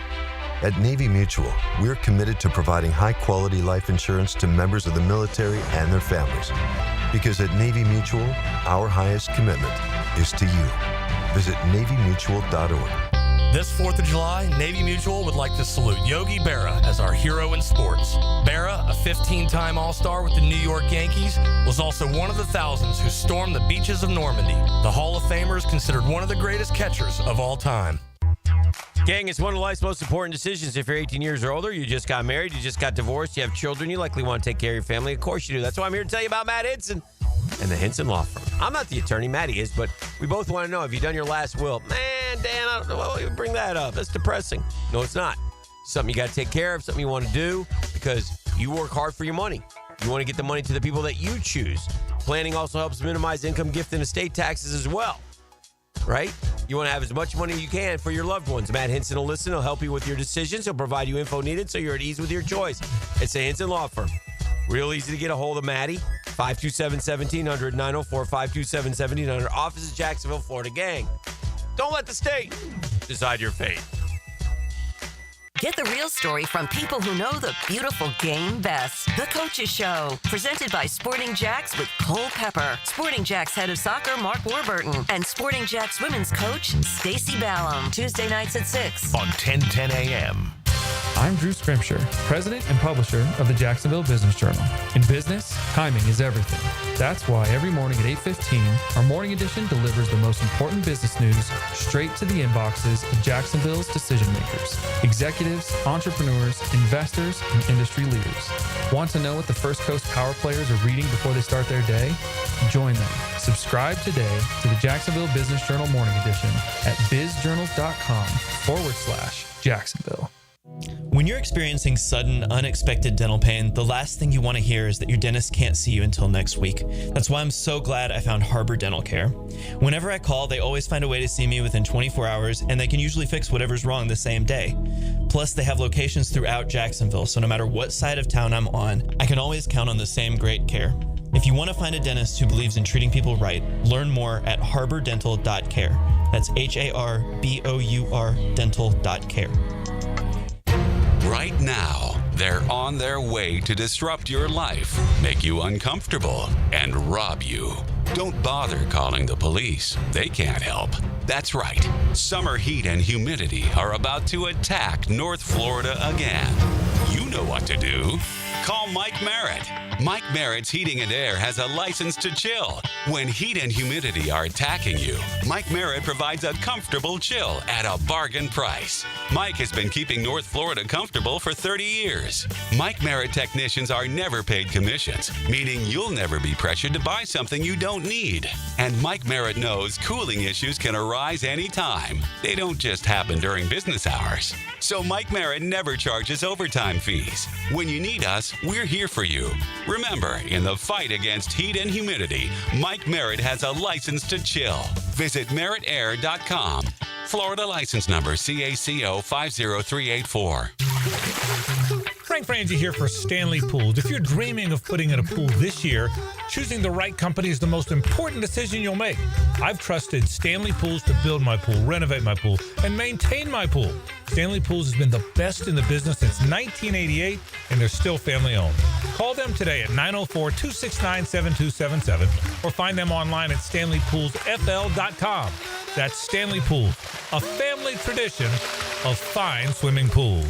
At Navy Mutual, we're committed to providing high-quality life insurance to members of the military and their families. Because at Navy Mutual, our highest commitment is to you. Visit NavyMutual.org. This 4th of July, Navy Mutual would like to salute Yogi Berra as our hero in sports. Berra, a 15-time All-Star with the New York Yankees, was also one of the thousands who stormed the beaches of Normandy. The Hall of Famer is considered one of the greatest catchers of all time. Gang, it's one of life's most important decisions. If you're 18 years or older, you just got married, you just got divorced, you have children, you likely want to take care of your family. Of course you do. That's why I'm here to tell you about Matt Henson and the Henson Law Firm. I'm not the attorney, Matty is, but we both want to know, have you done your last will? Man, Dan, I don't know why you bring that up. That's depressing. No, it's not. Something you got to take care of, something you want to do because you work hard for your money. You want to get the money to the people that you choose. Planning also helps minimize income, gift, and estate taxes as well. Right? You want to have as much money as you can for your loved ones. Matt Henson will listen. He'll help you with your decisions. He'll provide you info needed so you're at ease with your choice. It's the Henson Law Firm. Real easy to get a hold of Maddie. 527-1700, 904-527-1700. Office is Jacksonville, Florida. Gang, don't let the state decide your fate. Get the real story from people who know the beautiful game best. The Coaches Show, presented by Sporting Jacks with Cole Pepper, Sporting Jacks head of soccer Mark Warburton, and Sporting Jacks women's coach Stacy Ballum. Tuesday nights at 6 on 1010 a.m. I'm Drew Scrimshire, president and publisher of the Jacksonville Business Journal. In business, timing is everything. That's why every morning at 8:15, our morning edition delivers the most important business news straight to the inboxes of Jacksonville's decision makers, executives, entrepreneurs, investors, and industry leaders. Want to know what the First Coast power players are reading before they start their day? Join them. Subscribe today to the Jacksonville Business Journal Morning Edition at bizjournal.com/Jacksonville. When you're experiencing sudden, unexpected dental pain, the last thing you want to hear is that your dentist can't see you until next week. That's why I'm so glad I found Harbor Dental Care. Whenever I call, they always find a way to see me within 24 hours, and they can usually fix whatever's wrong the same day. Plus, they have locations throughout Jacksonville, so no matter what side of town I'm on, I can always count on the same great care. If you want to find a dentist who believes in treating people right, learn more at harbordental.care. That's HARBOUR dental.care. Right now, they're on their way to disrupt your life, make you uncomfortable, and rob you. Don't bother calling the police. They can't help. That's right. Summer heat and humidity are about to attack North Florida again. You know what to do. Call Mike Merritt. Mike Merritt's Heating and Air has a license to chill. When heat and humidity are attacking you, Mike Merritt provides a comfortable chill at a bargain price. Mike has been keeping North Florida comfortable for 30 years. Mike Merritt technicians are never paid commissions, meaning you'll never be pressured to buy something you don't need. And Mike Merritt knows cooling issues can arise anytime. They don't just happen during business hours. So Mike Merritt never charges overtime fees. When you need us, we're here for you. Remember, in the fight against heat and humidity, Mike Merritt has a license to chill. Visit merrittair.com. Florida license number CACO 50384. Frank Frangi here for Stanley Pools. If you're dreaming of putting in a pool this year, choosing the right company is the most important decision you'll make. I've trusted Stanley Pools to build my pool, renovate my pool, and maintain my pool. Stanley Pools has been the best in the business since 1988, and they're still family owned. Call them today at 904-269-7277 or find them online at stanleypoolsfl.com. That's Stanley Pools, a family tradition of fine swimming pools.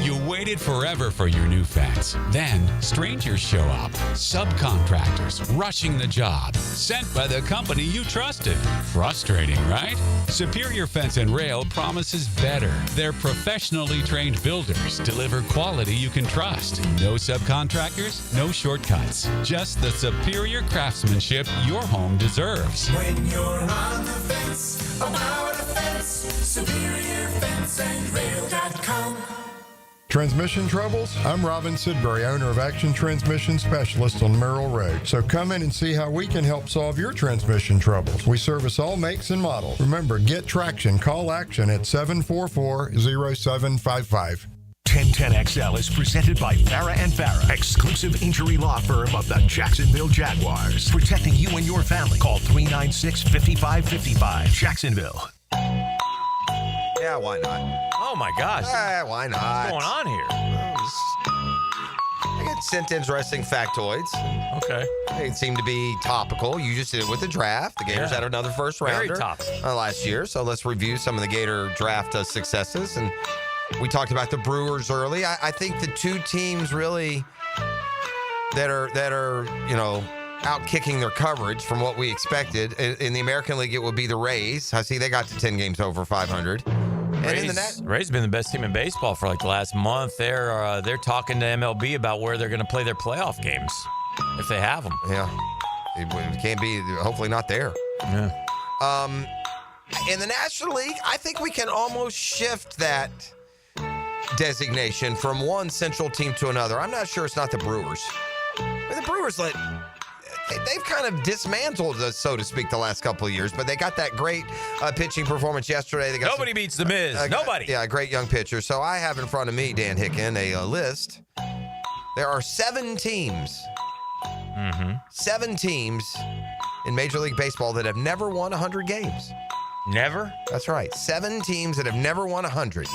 You waited forever for your new fence. Then, strangers show up. Subcontractors rushing the job. Sent by the company you trusted. Frustrating, right? Superior Fence and Rail promises better. Their professionally trained builders deliver quality you can trust. No subcontractors, no shortcuts. Just the superior craftsmanship your home deserves. When you're on the fence, about a fence, SuperiorFenceandRail.com. Transmission troubles? I'm Robin Sidbury, owner of Action Transmission Specialist on Merrill Road. So come in and see how we can help solve your transmission troubles. We service all makes and models. Remember, get traction. Call Action at 744-0755. 1010XL is presented by Farah & Farah, exclusive injury law firm of the Jacksonville Jaguars. Protecting you and your family. Call 396-5555. Jacksonville. Yeah, why not? Oh my gosh. Why not? What's going on here? I got sent interesting factoids. Okay. They seem to be topical. You just did it with the draft. The Gators had another first rounder Very topical. Last year. So let's review some of the Gator draft successes. And we talked about the Brewers early. I think the two teams really that are out kicking their coverage from what we expected. In the American League, it would be the Rays. I see they got to 10 games over 500. Rays been the best team in baseball for like the last month. They're talking to MLB about where they're going to play their playoff games if they have them. Yeah, it can't be. Hopefully not there. Yeah. In the National League, I think we can almost shift that designation from one central team to another. I'm not sure it's not the Brewers. The Brewers they've kind of dismantled us, so to speak, the last couple of years, but they got that great pitching performance yesterday. Nobody beats the Miz. Nobody. Yeah, great young pitcher. So I have in front of me, Dan Hicken, a list. There are 7 teams. 7 teams in Major League Baseball that have never won 100 games. Never? That's right. 7 teams that have never won 100.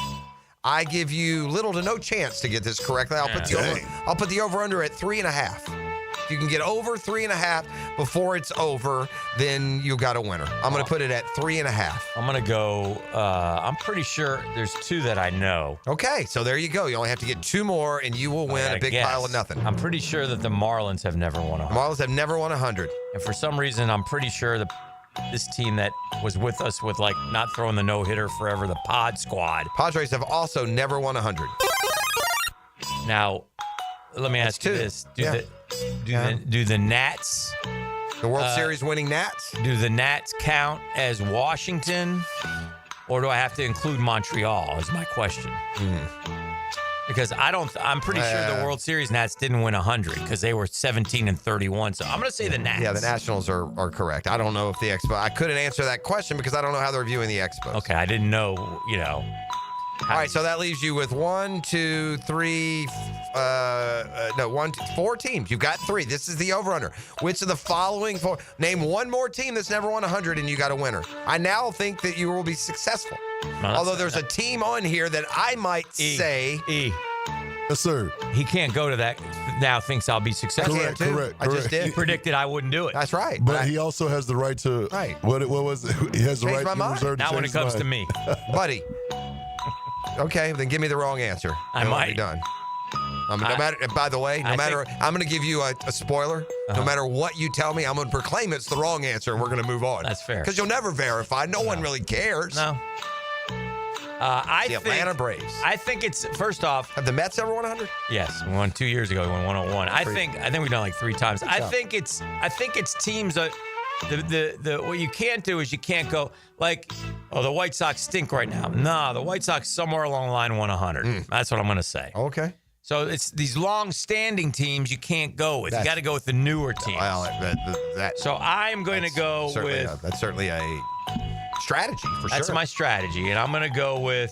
I give you little to no chance to get this correctly. I'll put the over-under at 3.5. If you can get over 3.5 before it's over, then you got a winner. I'm going to put it at 3.5. I'm going to go, I'm pretty sure there's 2 that I know. Okay, so there you go. You only have to get 2 more, and you will win a big pile of nothing. I'm pretty sure that the Marlins have never won 100. Marlins have never won 100. And for some reason, I'm pretty sure this team that was with us with like not throwing the no-hitter forever, the Pod Squad. Padres have also never won 100. Now, let me ask you this. Do the Nats, the World Series winning Nats, do the Nats count as Washington, or do I have to include Montreal is my question? Because I'm pretty sure the World Series Nats didn't win 100 because they were 17-31. So I'm going to say the Nats. Yeah, the Nationals are correct. I don't know if the Expo. I couldn't answer that question because I don't know how they're viewing the Expos. Okay, I didn't know. All right, so that leaves you with 4 teams. You've got 3. This is the over-under. Which of the following 4? Name one more team that's never won 100 and you got a winner. I now think that you will be successful. Although there's a team on here that I might say. Yes, sir. He can't go to that now, thinks I'll be successful. Correct. I just did. He predicted I wouldn't do it. That's right. But he also has the right to. Right. What was it? He has the Change right my to mind. reserve to Not when it change his comes to mind. me. Buddy. Okay, then give me the wrong answer. I And we'll might. be done. By the way, I'm going to give you a spoiler. No matter what you tell me, I'm going to proclaim it's the wrong answer, and we're going to move on. That's fair. Because you'll never verify. No one really cares. No. The Atlanta Braves. I think it's, first off. Have the Mets ever won 100? Yes, we won 2 years ago. We won 101. I think we've done like 3 times. I think it's teams that what you can't do is you can't go like, the White Sox stink right now. No, the White Sox somewhere along the line won 100. That's what I'm going to say. Okay. So it's these long-standing teams you can't go with. You got to go with the newer teams. Well, so I'm going to go with. That's certainly a strategy for sure. That's my strategy, and I'm going to go with.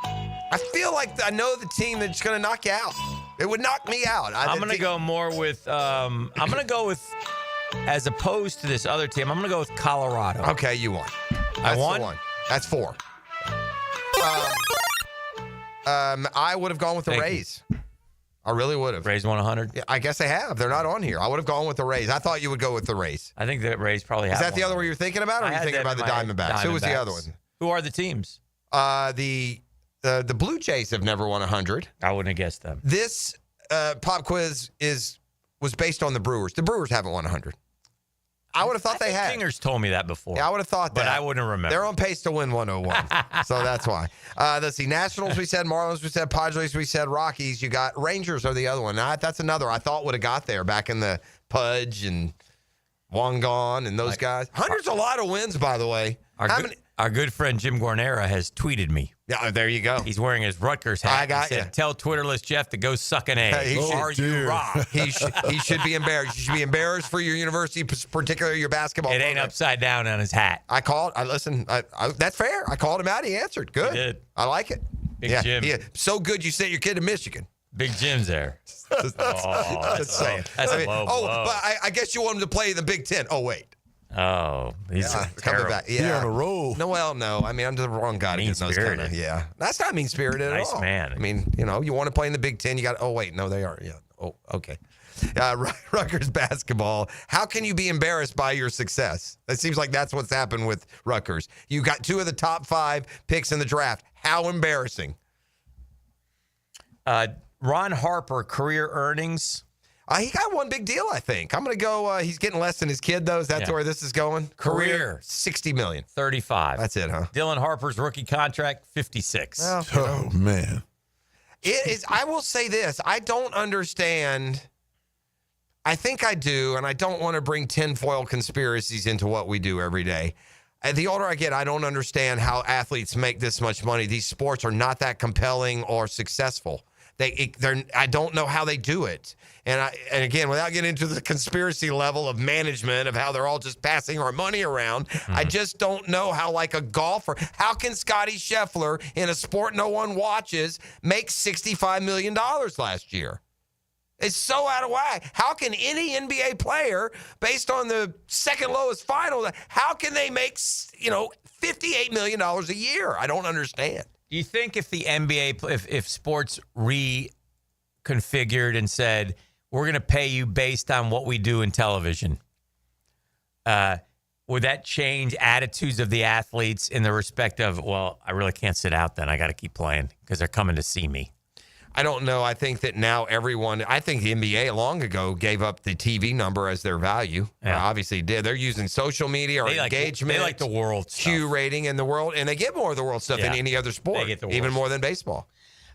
I feel like I know the team that's going to knock you out. It would knock me out. I'm going to go more with. I'm going to go with, as opposed to this other team. I'm going to go with Colorado. Okay, you won. I won. The one. That's 4. I would have gone with the Rays. I really would have. Rays won 100? Yeah, I guess they have. They're not on here. I would have gone with the Rays. I thought you would go with the Rays. I think the Rays probably have. Is that the other one you're thinking about, or are you thinking about the Diamondbacks? Who was the other one? Who are the teams? The Blue Jays have never won 100. I wouldn't have guessed them. This pop quiz was based on the Brewers. The Brewers haven't won 100. I would have thought they had. Kingers told me that before. Yeah, I would have thought that. But I wouldn't remember. They're on pace to win 101. So that's why. Let's see. Nationals, we said. Marlins, we said. Padres, we said. Rockies, you got. Rangers are the other one. That's another I thought would have got there back in the Pudge and Wangan and those guys. 100's a lot of wins, by the way. Our good friend Jim Guarnera has tweeted me. Yeah, there you go. He's wearing his Rutgers hat. I got you. Tell Twitterless Jeff to go suck an egg. You rock. He should be embarrassed. You should be embarrassed for your university, particularly your basketball. It ain't upside down on his hat. I called. That's fair. I called him out. He answered. Good. He did. I like it. Big Jim. Yeah. So good you sent your kid to Michigan. Big Jim's there. That's a low blow. But I guess you want him to play in the Big Ten. Oh, wait. Oh, he's coming back. Yeah, He on a roll. No, I mean, I'm the wrong guy to get those kind of. Yeah, that's not mean-spirited at all. Nice man. I mean, you want to play in the Big Ten, you got. Oh wait, no, they are. Yeah. Oh, okay. Rutgers basketball. How can you be embarrassed by your success? It seems like that's what's happened with Rutgers. You got 2 of the top 5 picks in the draft. How embarrassing. Ron Harper career earnings. He got one big deal, I think. I'm going to go, he's getting less than his kid, though. Is that where this is going? Career. $60 million. 35. That's it, huh? Dylan Harper's rookie contract, 56. Well, Oh, man. It is. I will say this. I don't understand. I think I do, and I don't want to bring tinfoil conspiracies into what we do every day. The older I get, I don't understand how athletes make this much money. These sports are not that compelling or successful. I don't know how they do it. And again, without getting into the conspiracy level of management of how they're all just passing our money around, I just don't know how, like a golfer, how can Scotty Scheffler in a sport no one watches make $65 million last year? It's so out of whack. How can any NBA player, based on the second lowest final, how can they make, $58 million a year? I don't understand. Do you think if the NBA, if sports reconfigured and said, we're going to pay you based on what we do in television, would that change attitudes of the athletes in the respect of, well, I really can't sit out then. I got to keep playing because they're coming to see me? I don't know. I think that now I think the NBA long ago gave up the TV number as their value. Yeah. Obviously did. They're using social media or engagement. They like the world Q rating in the world, and they get more of the world stuff than any other sport, They get the world even more than baseball.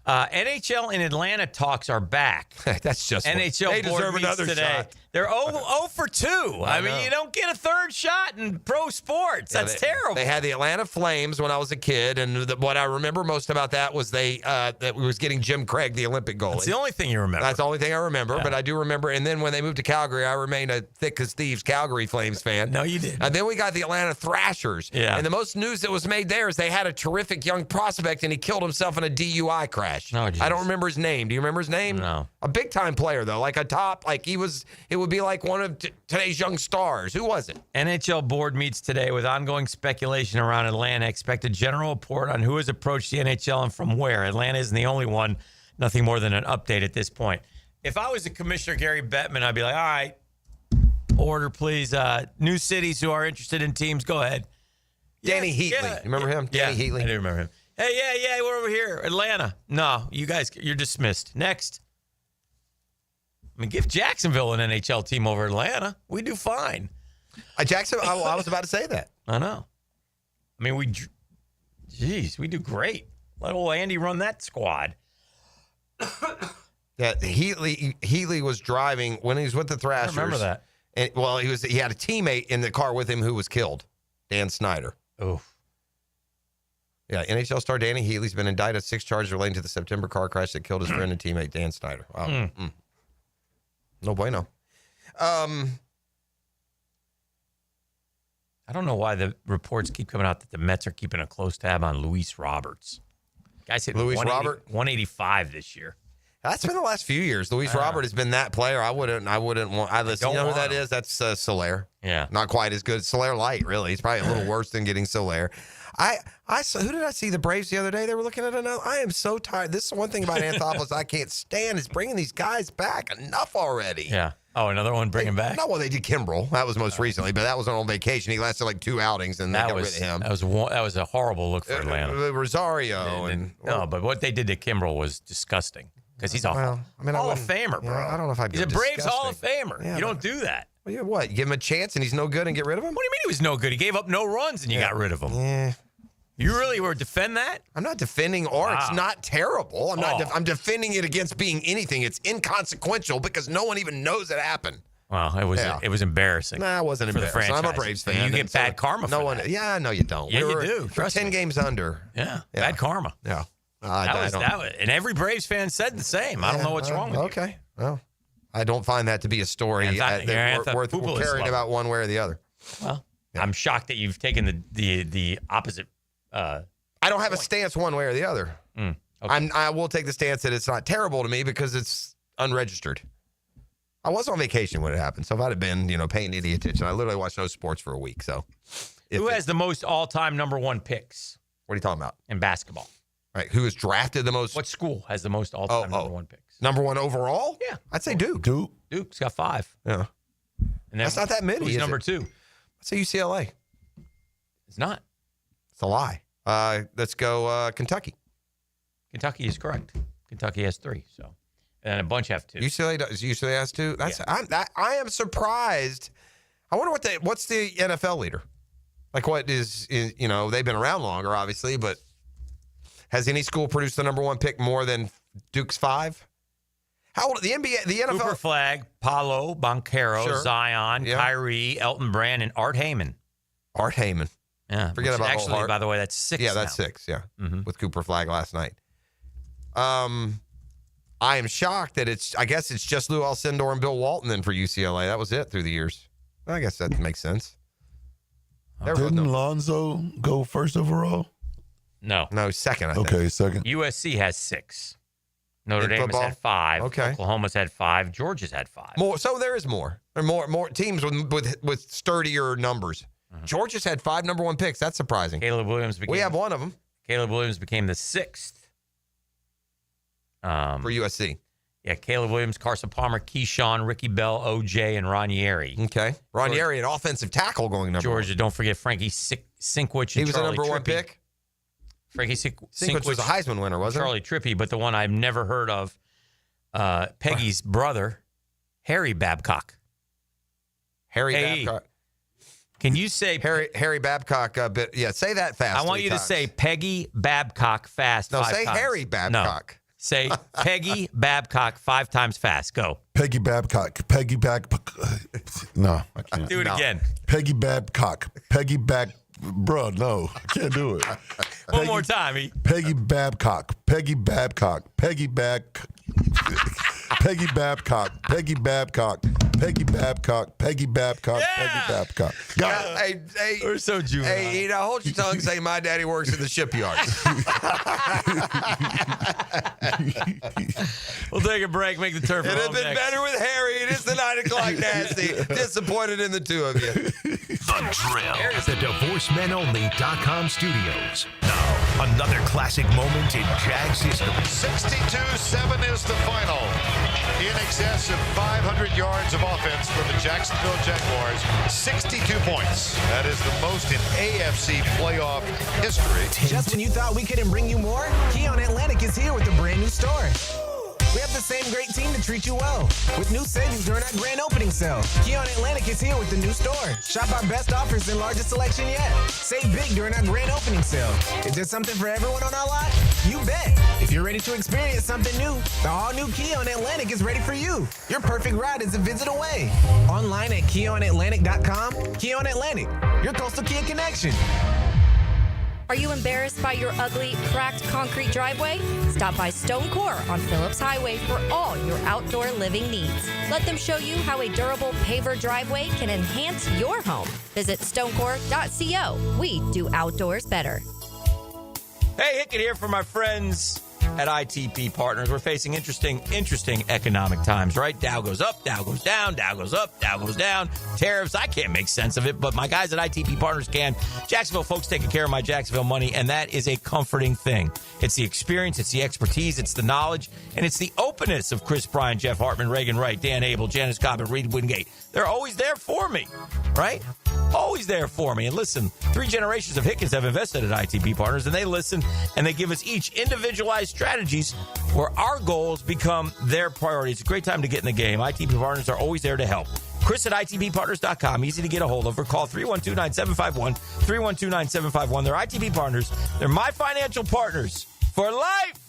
NHL in Atlanta talks are back. That's just NHL they board deserve meets another today. shot. They're 0 for 2. I mean, you don't get a third shot in pro sports. That's terrible. They had the Atlanta Flames when I was a kid, and what I remember most about that was that was getting Jim Craig, the Olympic goalie. That's the only thing you remember. That's the only thing I remember, but I do remember. And then when they moved to Calgary, I remained a thick as thieves Calgary Flames fan. No, you didn't. And then we got the Atlanta Thrashers. Yeah. And the most news that was made there is they had a terrific young prospect, and he killed himself in a DUI crash. Oh, geez. I don't remember his name. Do you remember his name? No. A big time player though, like a top, like it would be like one of today's young stars. Who was it? NHL board meets today with ongoing speculation around Atlanta. Expect a general report on who has approached the NHL and from where. Atlanta isn't the only one. Nothing more than an update at this point. If I was the commissioner, Gary Bettman, I'd be like, all right, order, please. New cities who are interested in teams, go ahead. Danny Heatley. You remember him? Danny Heatley. I do remember him. Hey, yeah, we're over here. Atlanta. No, you guys, you're dismissed. Next. I mean, give Jacksonville an NHL team over Atlanta. We do fine. Jacksonville, I was about to say that. I know. I mean, we do great. Let old Andy run that squad. Yeah, Heatley was driving when he was with the Thrashers. I remember that. And, he had a teammate in the car with him who was killed, Dan Snyder. Oh. Yeah, NHL star Danny Heatley's been indicted on 6 charges relating to the September car crash that killed his friend and teammate Dan Snyder. Wow. No bueno. I don't know why the reports keep coming out that the Mets are keeping a close tab on Luis Roberts. Guy's hit Luis Robert 185 this year. That's been the last few years. Luis Robert has been that player. I wouldn't want. Listen, you know who that is? That's Soler. Yeah, not quite as good. Soler light, really. He's probably a little worse than getting Soler. I saw, who did I see the Braves the other day? They were looking at another. I am so tired. This is one thing about Anthopoulos I can't stand is bringing these guys back. Enough already. Yeah. Oh, another one bringing back. No, well, they did Kimbrel. That was most recently, but that was on vacation. He lasted like 2 outings, and they got rid of him. That was a horrible look for Atlanta. Rosario no, but what they did to Kimbrel was disgusting because he's a Hall of Famer, bro. I don't know if I'd. He's a Braves disgusting. Hall of Famer. Yeah, you don't do that. Well, yeah, what? You give him a chance and he's no good and get rid of him? What do you mean he was no good? He gave up no runs and you got rid of him. Yeah. You really were defend that? I'm not defending It's not terrible. I'm defending it against being anything. It's inconsequential because no one even knows it happened. Well, it was embarrassing. Nah, it wasn't embarrassing. I'm a Braves fan. You get bad karma for that. Yeah, no, you don't. Yeah, you do. We're 10 games under. Yeah, bad karma. Yeah. And every Braves fan said the same. I don't know what's wrong with you. Okay. Well, I don't find that to be a story worth caring about one way or the other. Well, I'm shocked that you've taken the opposite. I don't have a stance one way or the other. Okay. I will take the stance that it's not terrible to me because it's unregistered. I was on vacation when it happened, so if I'd have been, paying any attention, I literally watched no sports for a week. So, who has the most all-time number 1 picks? What are you talking about? In basketball. Right. Who has drafted the most? What school has the most all-time number 1 picks? Number 1 overall? Yeah. I'd say Duke. Duke's got 5. Yeah. And that's not that many. Who's number 2? I'd say UCLA. It's not. It's a lie. Let's go Kentucky. Kentucky is correct. Kentucky has 3. So, And a bunch have 2. UCLA has 2. I am surprised. I wonder what's the NFL leader? Like what is they've been around longer, obviously, but has any school produced the number 1 pick more than Duke's 5? How old the NBA, the NFL? Cooper Flag, Paolo Banchero, Zion, Kyrie, Elton Brand, and Art Heyman. Art Heyman. Yeah. Forget about actually, Art. by the way, that's 6. Yeah, that's now. 6. Yeah, with Cooper Flag last night. I am shocked that I guess it's just Lou Alcindor and Bill Walton then for UCLA. That was it through the years. I guess that makes sense. Didn't Lonzo go first overall? No, second. I think. Okay, second. USC has 6. Notre In Dame football? has had 5. Okay. Oklahoma's had 5. Georgia's had 5. More. So there is more. There are more teams with sturdier numbers. Georgia's had 5 number 1 picks. That's surprising. Caleb Williams. We have one of them. Caleb Williams became the 6th. For USC. Yeah, Caleb Williams, Carson Palmer, Keyshawn, Ricky Bell, OJ, and Ranieri. Okay. Ranieri, an offensive tackle going number Georgia, 1. don't forget Frankie Sinkwich. He was a number 1 pick? Frankie Sinkwich was a Heisman winner, wasn't Charlie Trippy, but the one I've never heard of, Peggy's brother, Harry Babcock. Babcock. Can you say Harry Babcock a bit? Yeah, say that fast. I want you to say Peggy Babcock fast. No, 5 say times. Harry Babcock. No. Say Peggy Babcock 5 times fast. Go. Peggy Babcock. Peggy Babcock. No, I can't. Do it again. Peggy Babcock. Peggy Bruh, no, I can't do it. One more time. Peggy Babcock. Peggy Babcock. Peggy Babcock. Peggy Babcock. Peggy Babcock. Peggy Babcock. Peggy Babcock. Peggy Babcock. Got it. Hey, we're so juvenile. Hey, hold your tongue. Say my daddy works in the shipyard. We'll take a break. Make the turf. It has been better with Harry. It is the 9 o'clock nasty. Disappointed in the 2 of you. The Drill. The DivorceMenOnly.com studios. Now, another classic moment in Jags history. 62-7 is the final. In excess of 500 yards of offense for the Jacksonville Jaguars. 62 points. That is the most in AFC playoff history. Just when you thought we couldn't bring you more, Keon Atlantic is here with a brand new store. We have the same great team to treat you well. With new savings during our grand opening sale. Keon Atlantic is here with the new store. Shop our best offers and largest selection yet. Save big during our grand opening sale. Is there something for everyone on our lot? You bet. If you're ready to experience something new, the all-new Keon Atlantic is ready for you. Your perfect ride is a visit away. Online at KeonAtlantic.com. Keon Atlantic, your coastal Kia connection. Are you embarrassed by your ugly, cracked concrete driveway? Stop by Stone Core on Phillips Highway for all your outdoor living needs. Let them show you how a durable paver driveway can enhance your home. Visit stonecore.co. We do outdoors better. Hey, Hickett here for my friends at ITP Partners. We're facing interesting economic times, right? Dow goes up, Dow goes down, Dow goes up, Dow goes down. Tariffs, I can't make sense of it, but my guys at ITP Partners can. Jacksonville folks taking care of my Jacksonville money, and that is a comforting thing. It's the experience, it's the expertise, it's the knowledge, and it's the openness of Chris Bryan, Jeff Hartman, Reagan Wright, Dan Abel, Janice Cobb, and Reed Wingate. They're always there for me, right? Always there for me. And listen, 3 generations of Hickens have invested at ITP Partners, and they listen, and they give us each individualized strategies where our goals become their priority. It's a great time to get in the game. ITP Partners are always there to help. Chris at ITPPartners.com. Easy to get a hold of, or call 312-9751, 312-9751. They're ITP Partners. They're my financial partners for life.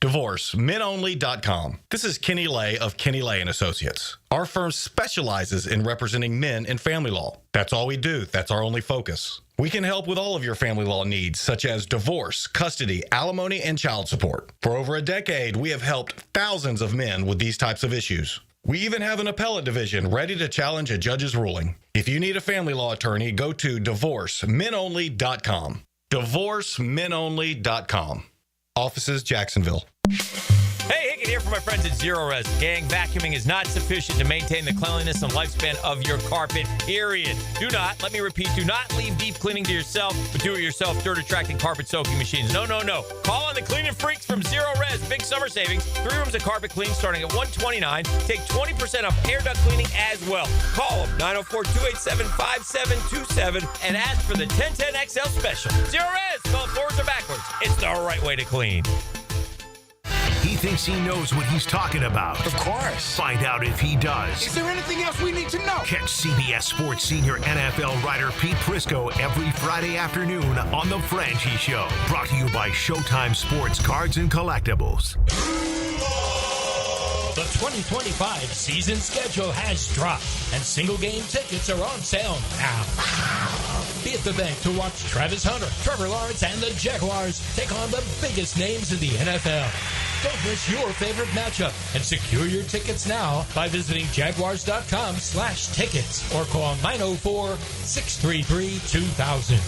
DivorceMenOnly.com. This is Kenny Lay of Kenny Lay & Associates. Our firm specializes in representing men in family law. That's all we do. That's our only focus. We can help with all of your family law needs, such as divorce, custody, alimony, and child support. For over a decade, we have helped thousands of men with these types of issues. We even have an appellate division ready to challenge a judge's ruling. If you need a family law attorney, go to DivorceMenOnly.com. DivorceMenOnly.com. Offices, Jacksonville. Hey, Hickett here for my friends at Zero Res. Gang, vacuuming is not sufficient to maintain the cleanliness and lifespan of your carpet, period. Do not, let me repeat, do not leave deep cleaning to yourself, but do it yourself dirt attracting carpet soaking machines. No. Call on the cleaning freaks from Zero Res. Big summer savings. 3 rooms of carpet clean starting at $129. Take 20% off air duct cleaning as well. Call them, 904-287-5727, and ask for the 1010XL special. Zero Res, spell it forwards or backwards. It's the right way to clean. He thinks he knows what he's talking about. Of course. Find out if he does. Is there anything else we need to know? Catch CBS Sports senior NFL writer Pete Prisco every Friday afternoon on The Frangi Show. Brought to you by Showtime Sports Cards and Collectibles. The 2025 season schedule has dropped, and single-game tickets are on sale now. Be at the bank to watch Travis Hunter, Trevor Lawrence, and the Jaguars take on the biggest names in the NFL. Don't miss your favorite matchup and secure your tickets now by visiting jaguars.com/tickets or call 904-633-2000.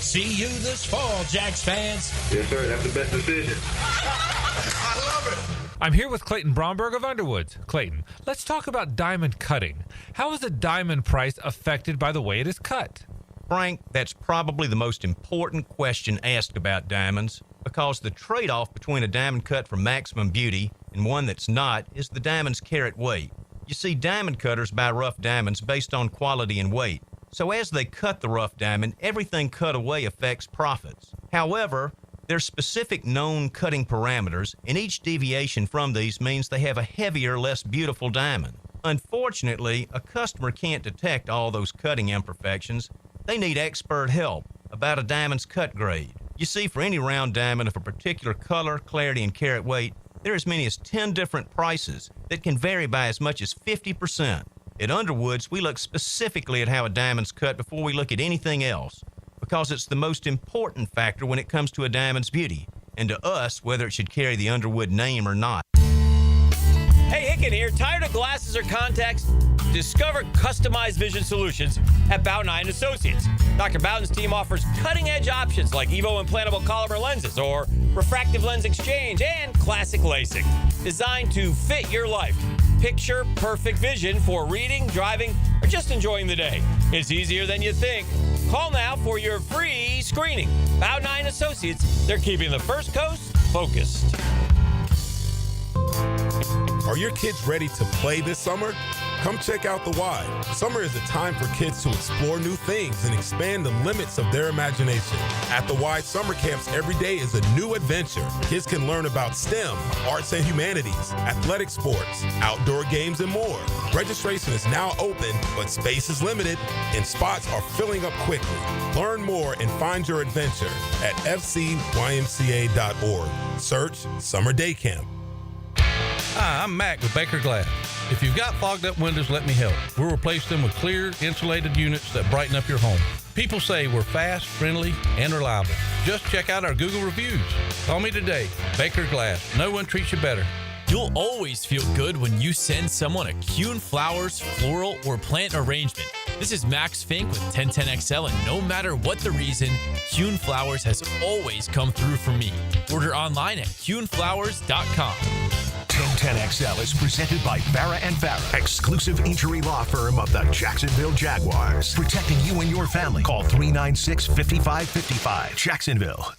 See you this fall, Jags fans. Yes, sir. That's the best decision. I love it. I'm here with Clayton Bromberg of Underwoods. Clayton, let's talk about diamond cutting. How is a diamond price affected by the way it is cut? Frank, that's probably the most important question asked about diamonds, because the trade-off between a diamond cut for maximum beauty and one that's not is the diamond's carat weight. You see, diamond cutters buy rough diamonds based on quality and weight. So as they cut the rough diamond, everything cut away affects profits. However, there's specific known cutting parameters, and each deviation from these means they have a heavier, less beautiful diamond. Unfortunately, a customer can't detect all those cutting imperfections. They need expert help about a diamond's cut grade. You see, for any round diamond of a particular color, clarity, and carat weight, there are as many as 10 different prices that can vary by as much as 50%. At Underwoods, we look specifically at how a diamond's cut before we look at anything else, because it's the most important factor when it comes to a diamond's beauty, and to us, whether it should carry the Underwood name or not. Hey, Hicken here. Tired of glasses or contacts? Discover customized vision solutions at Bowden Eye & Associates. Dr. Bowden's team offers cutting-edge options like Evo implantable Collamer lenses or refractive lens exchange and classic LASIK, designed to fit your life. Picture perfect vision for reading, driving, or just enjoying the day. It's easier than you think. Call now for your free screening. Bowden Eye & Associates, they're keeping the First Coast focused. Are your kids ready to play this summer? Come check out the Y. Summer is a time for kids to explore new things and expand the limits of their imagination. At the Y, summer camps every day is a new adventure. Kids can learn about STEM, arts and humanities, athletic sports, outdoor games, and more. Registration is now open, but space is limited, and spots are filling up quickly. Learn more and find your adventure at fcymca.org. Search Summer Day Camp. Hi, I'm Mac with Baker Glass. If you've got fogged up windows, let me help. We'll replace them with clear, insulated units that brighten up your home. People say we're fast, friendly, and reliable. Just check out our Google reviews. Call me today. Baker Glass. No one treats you better. You'll always feel good when you send someone a Kuhn Flowers, floral, or plant arrangement. This is Max Fink with 1010XL, and no matter what the reason, Kuhn Flowers has always come through for me. Order online at kuhnflowers.com. 1010XL is presented by Farah & Farah, exclusive injury law firm of the Jacksonville Jaguars. Protecting you and your family. Call 396-5555. Jacksonville.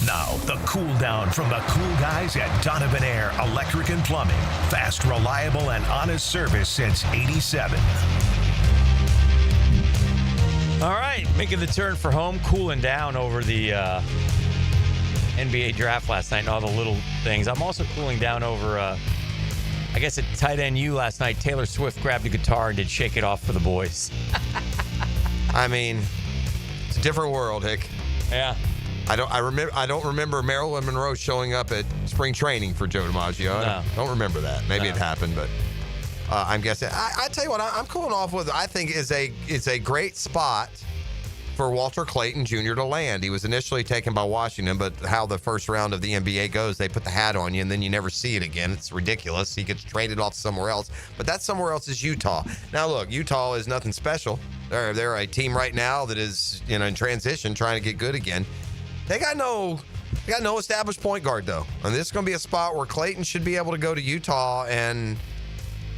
Now, the cool down from the cool guys at Donovan Air Electric and Plumbing. Fast, reliable, and honest service since '87. All right, making the turn for home, cooling down over the NBA draft last night and all the little things. I'm also cooling down over, I guess at tight end U last night, Taylor Swift grabbed a guitar and did Shake It Off for the boys. I mean, it's a different world, Hick. Yeah. I don't remember Marilyn Monroe showing up at spring training for Joe DiMaggio. I don't remember that. Maybe it happened, but I'm guessing. I tell you what, I'm cooling off with. I think is a great spot for Walter Clayton Jr. to land. He was initially taken by Washington, but how the first round of the NBA goes, they put the hat on you and then you never see it again. It's ridiculous. He gets traded off somewhere else, but that somewhere else is Utah. Now look, Utah is nothing special. They're a team right now that is in transition, trying to get good again. They got no established point guard though, and this is going to be a spot where Clayton should be able to go to Utah and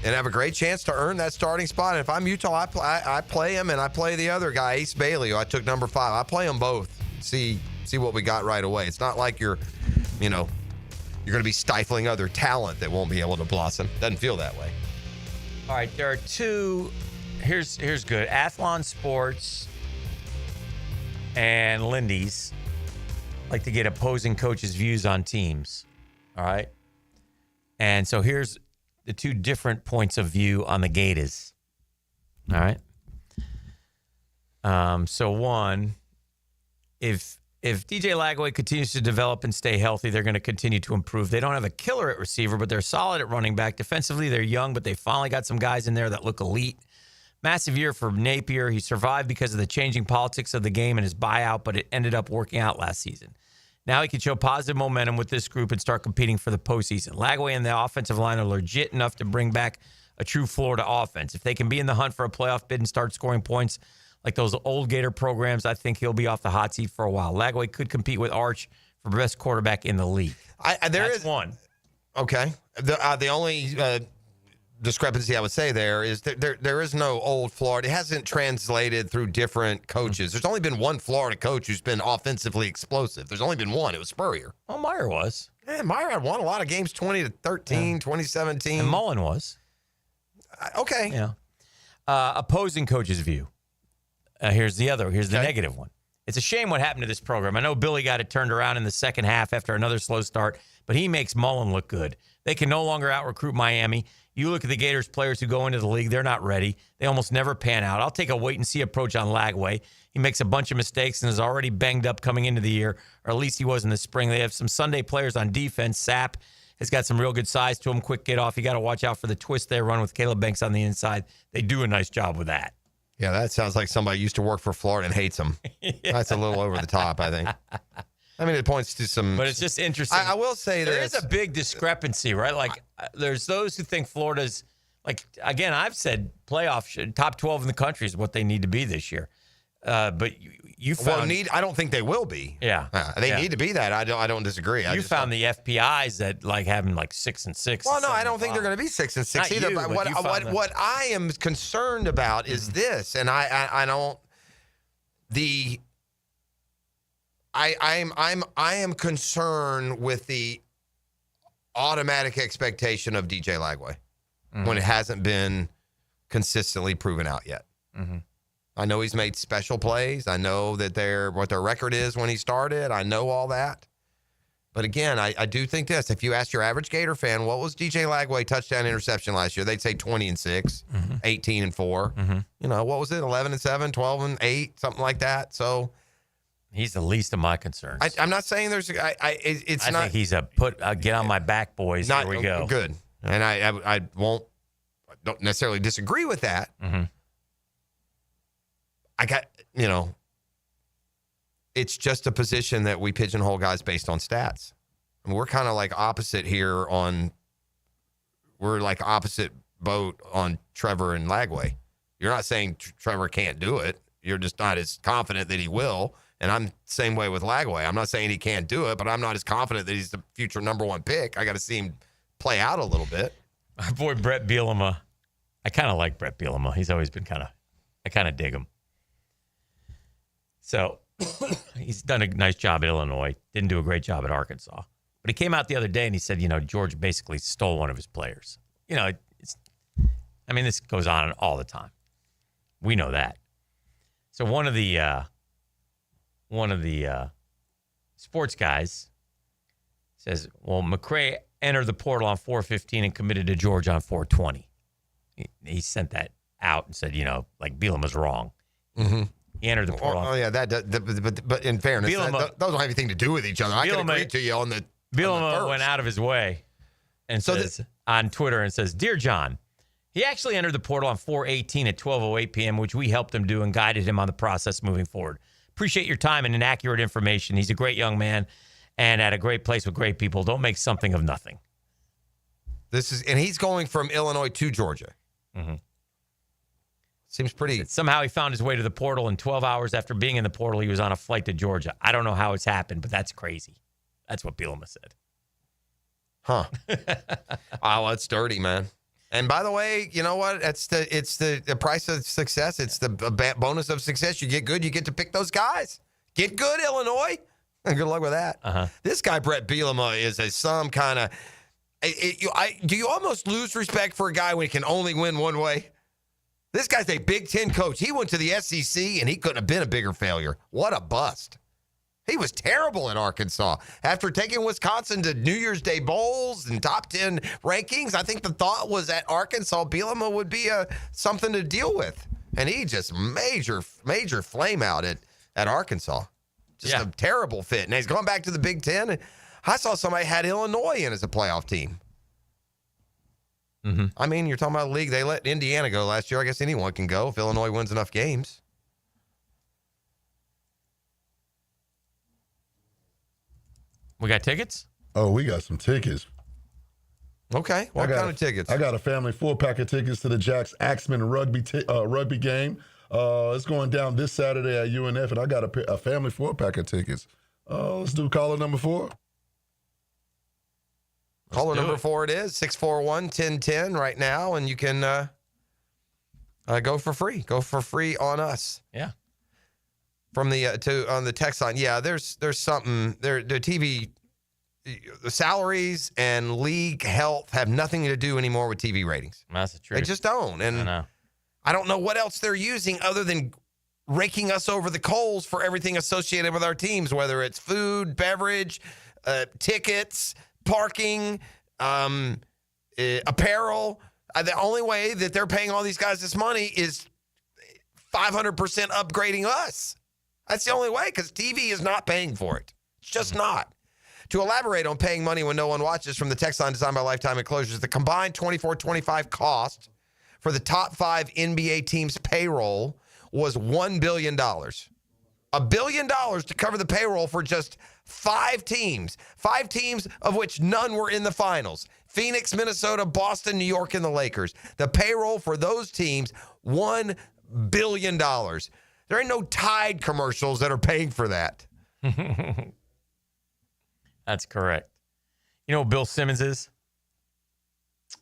have a great chance to earn that starting spot. And if I'm Utah, I play him, and I play the other guy, Ace Bailey, who I took number 5. I play them both. See what we got right away. It's not like you're going to be stifling other talent that won't be able to blossom. Doesn't feel that way. All right, there are two. Here's good. Athlon Sports and Lindy's like to get opposing coaches' views on teams. All right. And so here's the two different points of view on the Gators. All right. So one, if DJ Lagway continues to develop and stay healthy, they're going to continue to improve. They don't have a killer at receiver, but they're solid at running back. Defensively, they're young, but they finally got some guys in there that look elite. Massive year for Napier. He survived because of the changing politics of the game and his buyout, but it ended up working out last season. Now he can show positive momentum with this group and start competing for the postseason. Lagway and the offensive line are legit enough to bring back a true Florida offense. If they can be in the hunt for a playoff bid and start scoring points like those old Gator programs, I think he'll be off the hot seat for a while. Lagway could compete with Arch for best quarterback in the league. That's one. Okay. The only discrepancy I would say there is that there is no old Florida. It hasn't translated through different coaches. There's only been one Florida coach who's been offensively explosive. There's only been one. It was Spurrier. Oh, Meyer was. Yeah, Meyer had won a lot of games 20-13, 2017. And Mullen was. Okay. Yeah. Opposing coach's view. Here's the negative one. It's a shame what happened to this program. I know Billy got it turned around in the second half after another slow start, but he makes Mullen look good. They can no longer out-recruit Miami. You look at the Gators players who go into the league, they're not ready. They almost never pan out. I'll take a wait-and-see approach on Lagway. He makes a bunch of mistakes and is already banged up coming into the year, or at least he was in the spring. They have some Sunday players on defense. Sapp has got some real good size to him, quick get off. You got to watch out for the twist they run with Caleb Banks on the inside. They do a nice job with that. Yeah, that sounds like somebody used to work for Florida and hates them. Yeah. That's a little over the top, I think. I mean, it points to some... But it's just interesting. I will say there is a big discrepancy, right? Like, there's those who think Florida's... Like, again, I've said playoff, top 12 in the country is what they need to be this year. But you found... I don't think they will be. Yeah. They need to be that. I don't disagree. You found the FPIs that, like, having, like, 6-6. Well, no, I don't think they're going to be 6-6 Not either. you, But but what I am concerned about is this, and I don't... I am concerned with the automatic expectation of DJ Lagway when it hasn't been consistently proven out yet. Mm-hmm. I know he's made special plays. I know that what their record is when he started. I know all that. But again, I do think this. If you ask your average Gator fan, what was DJ Lagway touchdown interception last year? They'd say 20-6, 18-4. Mm-hmm. You know, what was it? 11-7, 12-8, something like that. So he's the least of my concerns. I'm not saying there's. I think he's a get on my back, boys. Here we go. Good, and I don't necessarily disagree with that. Mm-hmm. It's just a position that we pigeonhole guys based on stats. And we're kind of like opposite here we're like opposite boat on Trevor and Lagway. You're not saying Trevor can't do it. You're just not as confident that he will. And I'm the same way with Lagway. I'm not saying he can't do it, but I'm not as confident that he's the future number one pick. I got to see him play out a little bit. Our boy Brett Bielema. I kind of like Brett Bielema. He's always been I kind of dig him. So he's done a nice job at Illinois. Didn't do a great job at Arkansas. But he came out the other day and he said, George basically stole one of his players. This goes on all the time. We know that. So one of the sports guys says, well, McCray entered the portal on 4/15 and committed to George on 4/20. He sent that out and said, Bielema's wrong. Mm-hmm. He entered the portal. Oh, yeah, but in fairness, those don't have anything to do with each other. I can agree to you on the Bielema went out of his way and says on Twitter and says, Dear John, he actually entered the portal on 4/18 at 12:08 p.m., which we helped him do and guided him on the process moving forward. Appreciate your time and inaccurate information. He's a great young man and at a great place with great people. Don't make something of nothing. And he's going from Illinois to Georgia. Mm-hmm. Seems pretty. Somehow he found his way to the portal, and 12 hours after being in the portal, he was on a flight to Georgia. I don't know how it's happened, but that's crazy. That's what Bielema said. Huh. Oh, it's dirty, man. And by the way, you know what? It's the price of success. It's the bonus of success. You get good, you get to pick those guys. Get good, Illinois. Good luck with that. Uh-huh. This guy, Brett Bielema, is some kind of. Do you almost lose respect for a guy when he can only win one way? This guy's a Big Ten coach. He went to the SEC, and he couldn't have been a bigger failure. What a bust. He was terrible in Arkansas. After taking Wisconsin to New Year's Day bowls and top 10 rankings, I think the thought was at Arkansas, Bielema would be something to deal with. And he just major flame out at Arkansas. Just a terrible fit. And he's gone back to the Big Ten. I saw somebody had Illinois in as a playoff team. Mm-hmm. I mean, you're talking about a league. They let Indiana go last year. I guess anyone can go if Illinois wins enough games. We got tickets? Oh, we got some tickets. Okay. What kind of tickets? I got a family 4-pack of tickets to the Jacks Axemen rugby game. It's going down this Saturday at UNF, and I got a family 4-pack of tickets. Let's do caller number 4. Caller number 4 it is, 641-1010 right now, and you can go for free. Go for free on us. Yeah. From the on the text line. Yeah, there's something there. The TV, the salaries and league health have nothing to do anymore with TV ratings. That's the truth. They just don't. And I don't know what else they're using other than raking us over the coals for everything associated with our teams, whether it's food, beverage, tickets, parking, apparel. The only way that they're paying all these guys this money is 500% upgrading us. That's the only way, because TV is not paying for it. It's just not. To elaborate on paying money when no one watches from the text line designed by Lifetime Enclosures, the combined 24-25 cost for the top 5 NBA teams' payroll was $1 billion. $1 billion to cover the payroll for just 5 teams. 5 teams of which none were in the finals. Phoenix, Minnesota, Boston, New York, and the Lakers. The payroll for those teams, $1 billion. There ain't no Tide commercials that are paying for that. That's correct. You know what Bill Simmons is?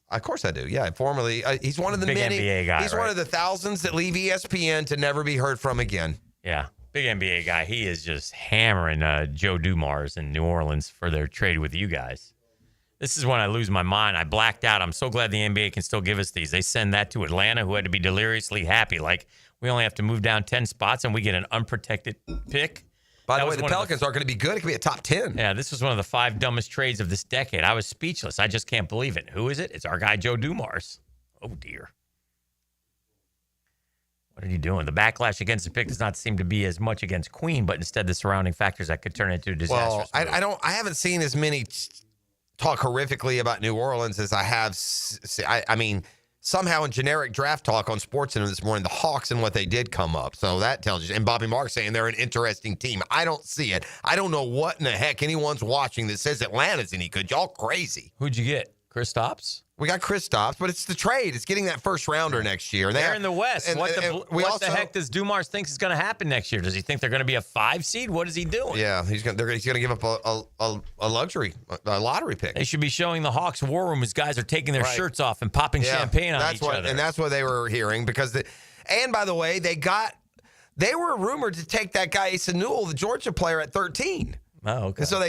Of course I do. Yeah, formerly. He's one of the Big many. NBA guy, he's right? one of the thousands that leave ESPN to never be heard from again. Yeah, big NBA guy. He is just hammering Joe Dumars in New Orleans for their trade with you guys. This is when I lose my mind. I blacked out. I'm so glad the NBA can still give us these. They send that to Atlanta, who had to be deliriously happy. Like, we only have to move down 10 spots, and we get an unprotected pick. By the way, the Pelicans are going to be good. It could be a top 10. Yeah, this was one of the 5 dumbest trades of this decade. I was speechless. I just can't believe it. Who is it? It's our guy, Joe Dumars. Oh, dear. What are you doing? The backlash against the pick does not seem to be as much against Queen, but instead the surrounding factors that could turn into a disaster. Well, I haven't seen as many talk horrifically about New Orleans as I have. I mean, somehow in generic draft talk on SportsCenter this morning, the Hawks and what they did come up. So that tells you. And Bobby Marks saying they're an interesting team. I don't see it. I don't know what in the heck anyone's watching that says Atlanta's any good. Y'all crazy. Who'd you get? Kristaps? We got Kristaps, but it's the trade. It's getting that first rounder next year. They're in the West. What the heck does Dumars think is going to happen next year? Does he think they're going to be a 5 seed? What is he doing? Yeah, he's going to give up a lottery pick. They should be showing the Hawks war room as guys are taking their shirts off and popping champagne on each other. And that's what they were hearing and by the way, they were rumored to take that guy Asa Newell, the Georgia player, at 13. Oh, okay. And so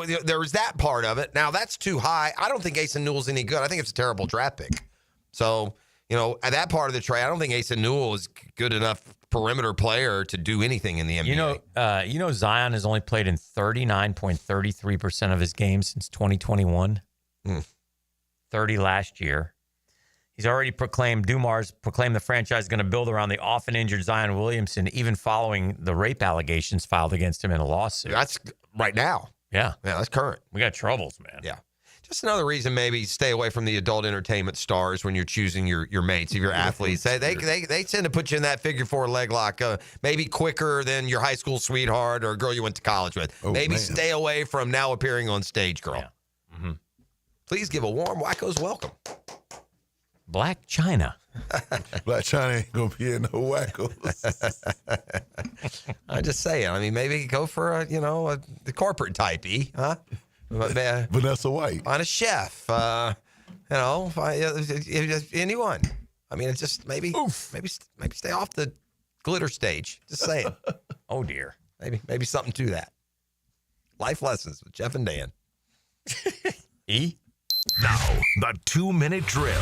there was that part of it. Now, that's too high. I don't think Asa Newell's any good. I think it's a terrible draft pick. So, at that part of the trade, I don't think Asa Newell is good enough perimeter player to do anything in the NBA. Zion has only played in 39.33% of his games since 2021. 30 last year. He's already Dumars proclaimed the franchise is going to build around the often injured Zion Williamson, even following the rape allegations filed against him in a lawsuit. That's right now. Yeah. Yeah, that's current. We got troubles, man. Yeah. Just another reason maybe stay away from the adult entertainment stars when you're choosing your mates, your athletes. They tend to put you in that figure 4 leg lock, maybe quicker than your high school sweetheart or a girl you went to college with. Stay away from now appearing on stage, girl. Yeah. Mm-hmm. Please give a warm Wacko's welcome. Black China. Black China ain't going to be in no Wackos. I'm just saying. I mean, maybe go for the corporate type, huh? Vanessa White. Find a chef. Anyone. I mean, it's just maybe stay off the glitter stage. Just saying. Oh dear. Maybe something to that. Life lessons with Jeff and Dan. Now, the 2-minute drill.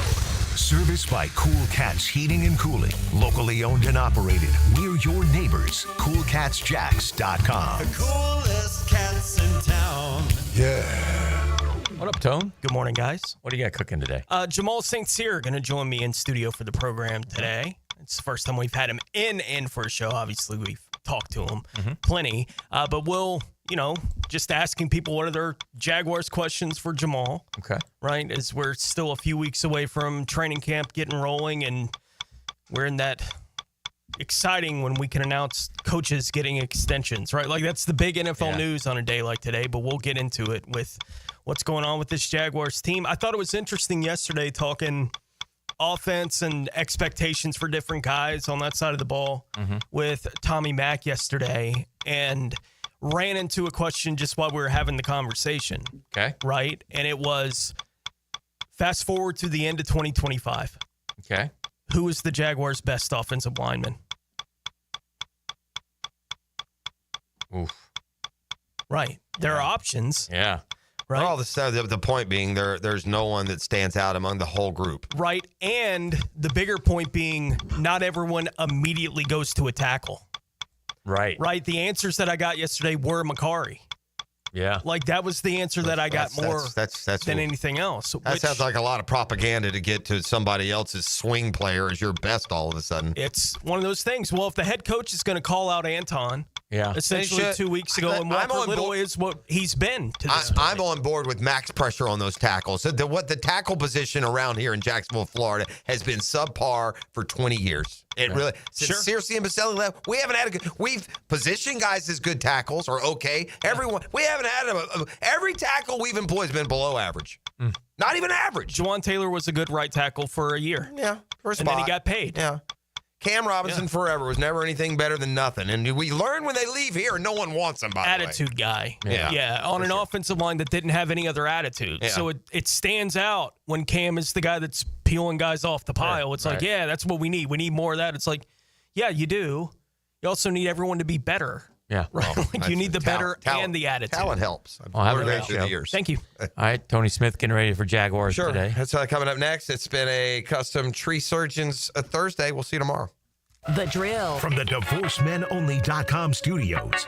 Service by Cool Cats Heating and Cooling. Locally owned and operated. We're your neighbors. CoolCatsJacks.com. The coolest cats in town. Yeah. What up, Tone? Good morning, guys. What do you got cooking today? Jamal St. Cyr going to join me in studio for the program today. It's the first time we've had him in for a show. Obviously, we've talked to him plenty. But we'll, just asking people what are their Jaguars questions for Jamal. Okay. Right? As we're still a few weeks away from training camp getting rolling, and we're in that exciting when we can announce coaches getting extensions, right? Like that's the big NFL news on a day like today, but we'll get into it with what's going on with this Jaguars team. I thought it was interesting yesterday talking offense and expectations for different guys on that side of the ball with Tommy Mack yesterday, and ran into a question just while we were having the conversation. Okay. Right? And it was fast forward to the end of 2025. Okay. Who is the Jaguars' best offensive lineman? Oof. Right. There are options. Yeah. Right. All the point being there's no one that stands out among the whole group. Right. And the bigger point being not everyone immediately goes to a tackle. Right. Right. The answers that I got yesterday were Macari. Yeah. Like that was the answer that I got more than anything else. That sounds like a lot of propaganda to get to somebody else's swing player as your best all of a sudden. It's one of those things. Well, if the head coach is going to call out Anton, essentially 2 weeks ago, and Walker Little is what he's been to this point. I'm on board with max pressure on those tackles. The tackle position around here in Jacksonville, Florida, has been subpar for 20 years. It really, since Searcy and Baselli left, we haven't had we've positioned guys as good tackles or okay. We haven't had every tackle we've employed has been below average. Not even average. Juwan Taylor was a good right tackle for a year. Yeah. For a spot. And then he got paid. Yeah. Cam Robinson forever was never anything better than nothing. And we learn when they leave here, no one wants them, by the way. Attitude guy. Yeah. On an offensive line that didn't have any other attitude. Yeah. So it stands out when Cam is the guy that's peeling guys off the pile. It's like, that's what we need. We need more of that. It's like, yeah, you do. You also need everyone to be better. Yeah. Right. Like you need the better and the attitude. Talent helps. I've learned that through the years. Thank you. All right, Tony Smith getting ready for Jaguars Sure. today. That's coming up next. It's been a custom tree surgeons Thursday. We'll see you tomorrow. The Drill. From the DivorceMenOnly.com studios.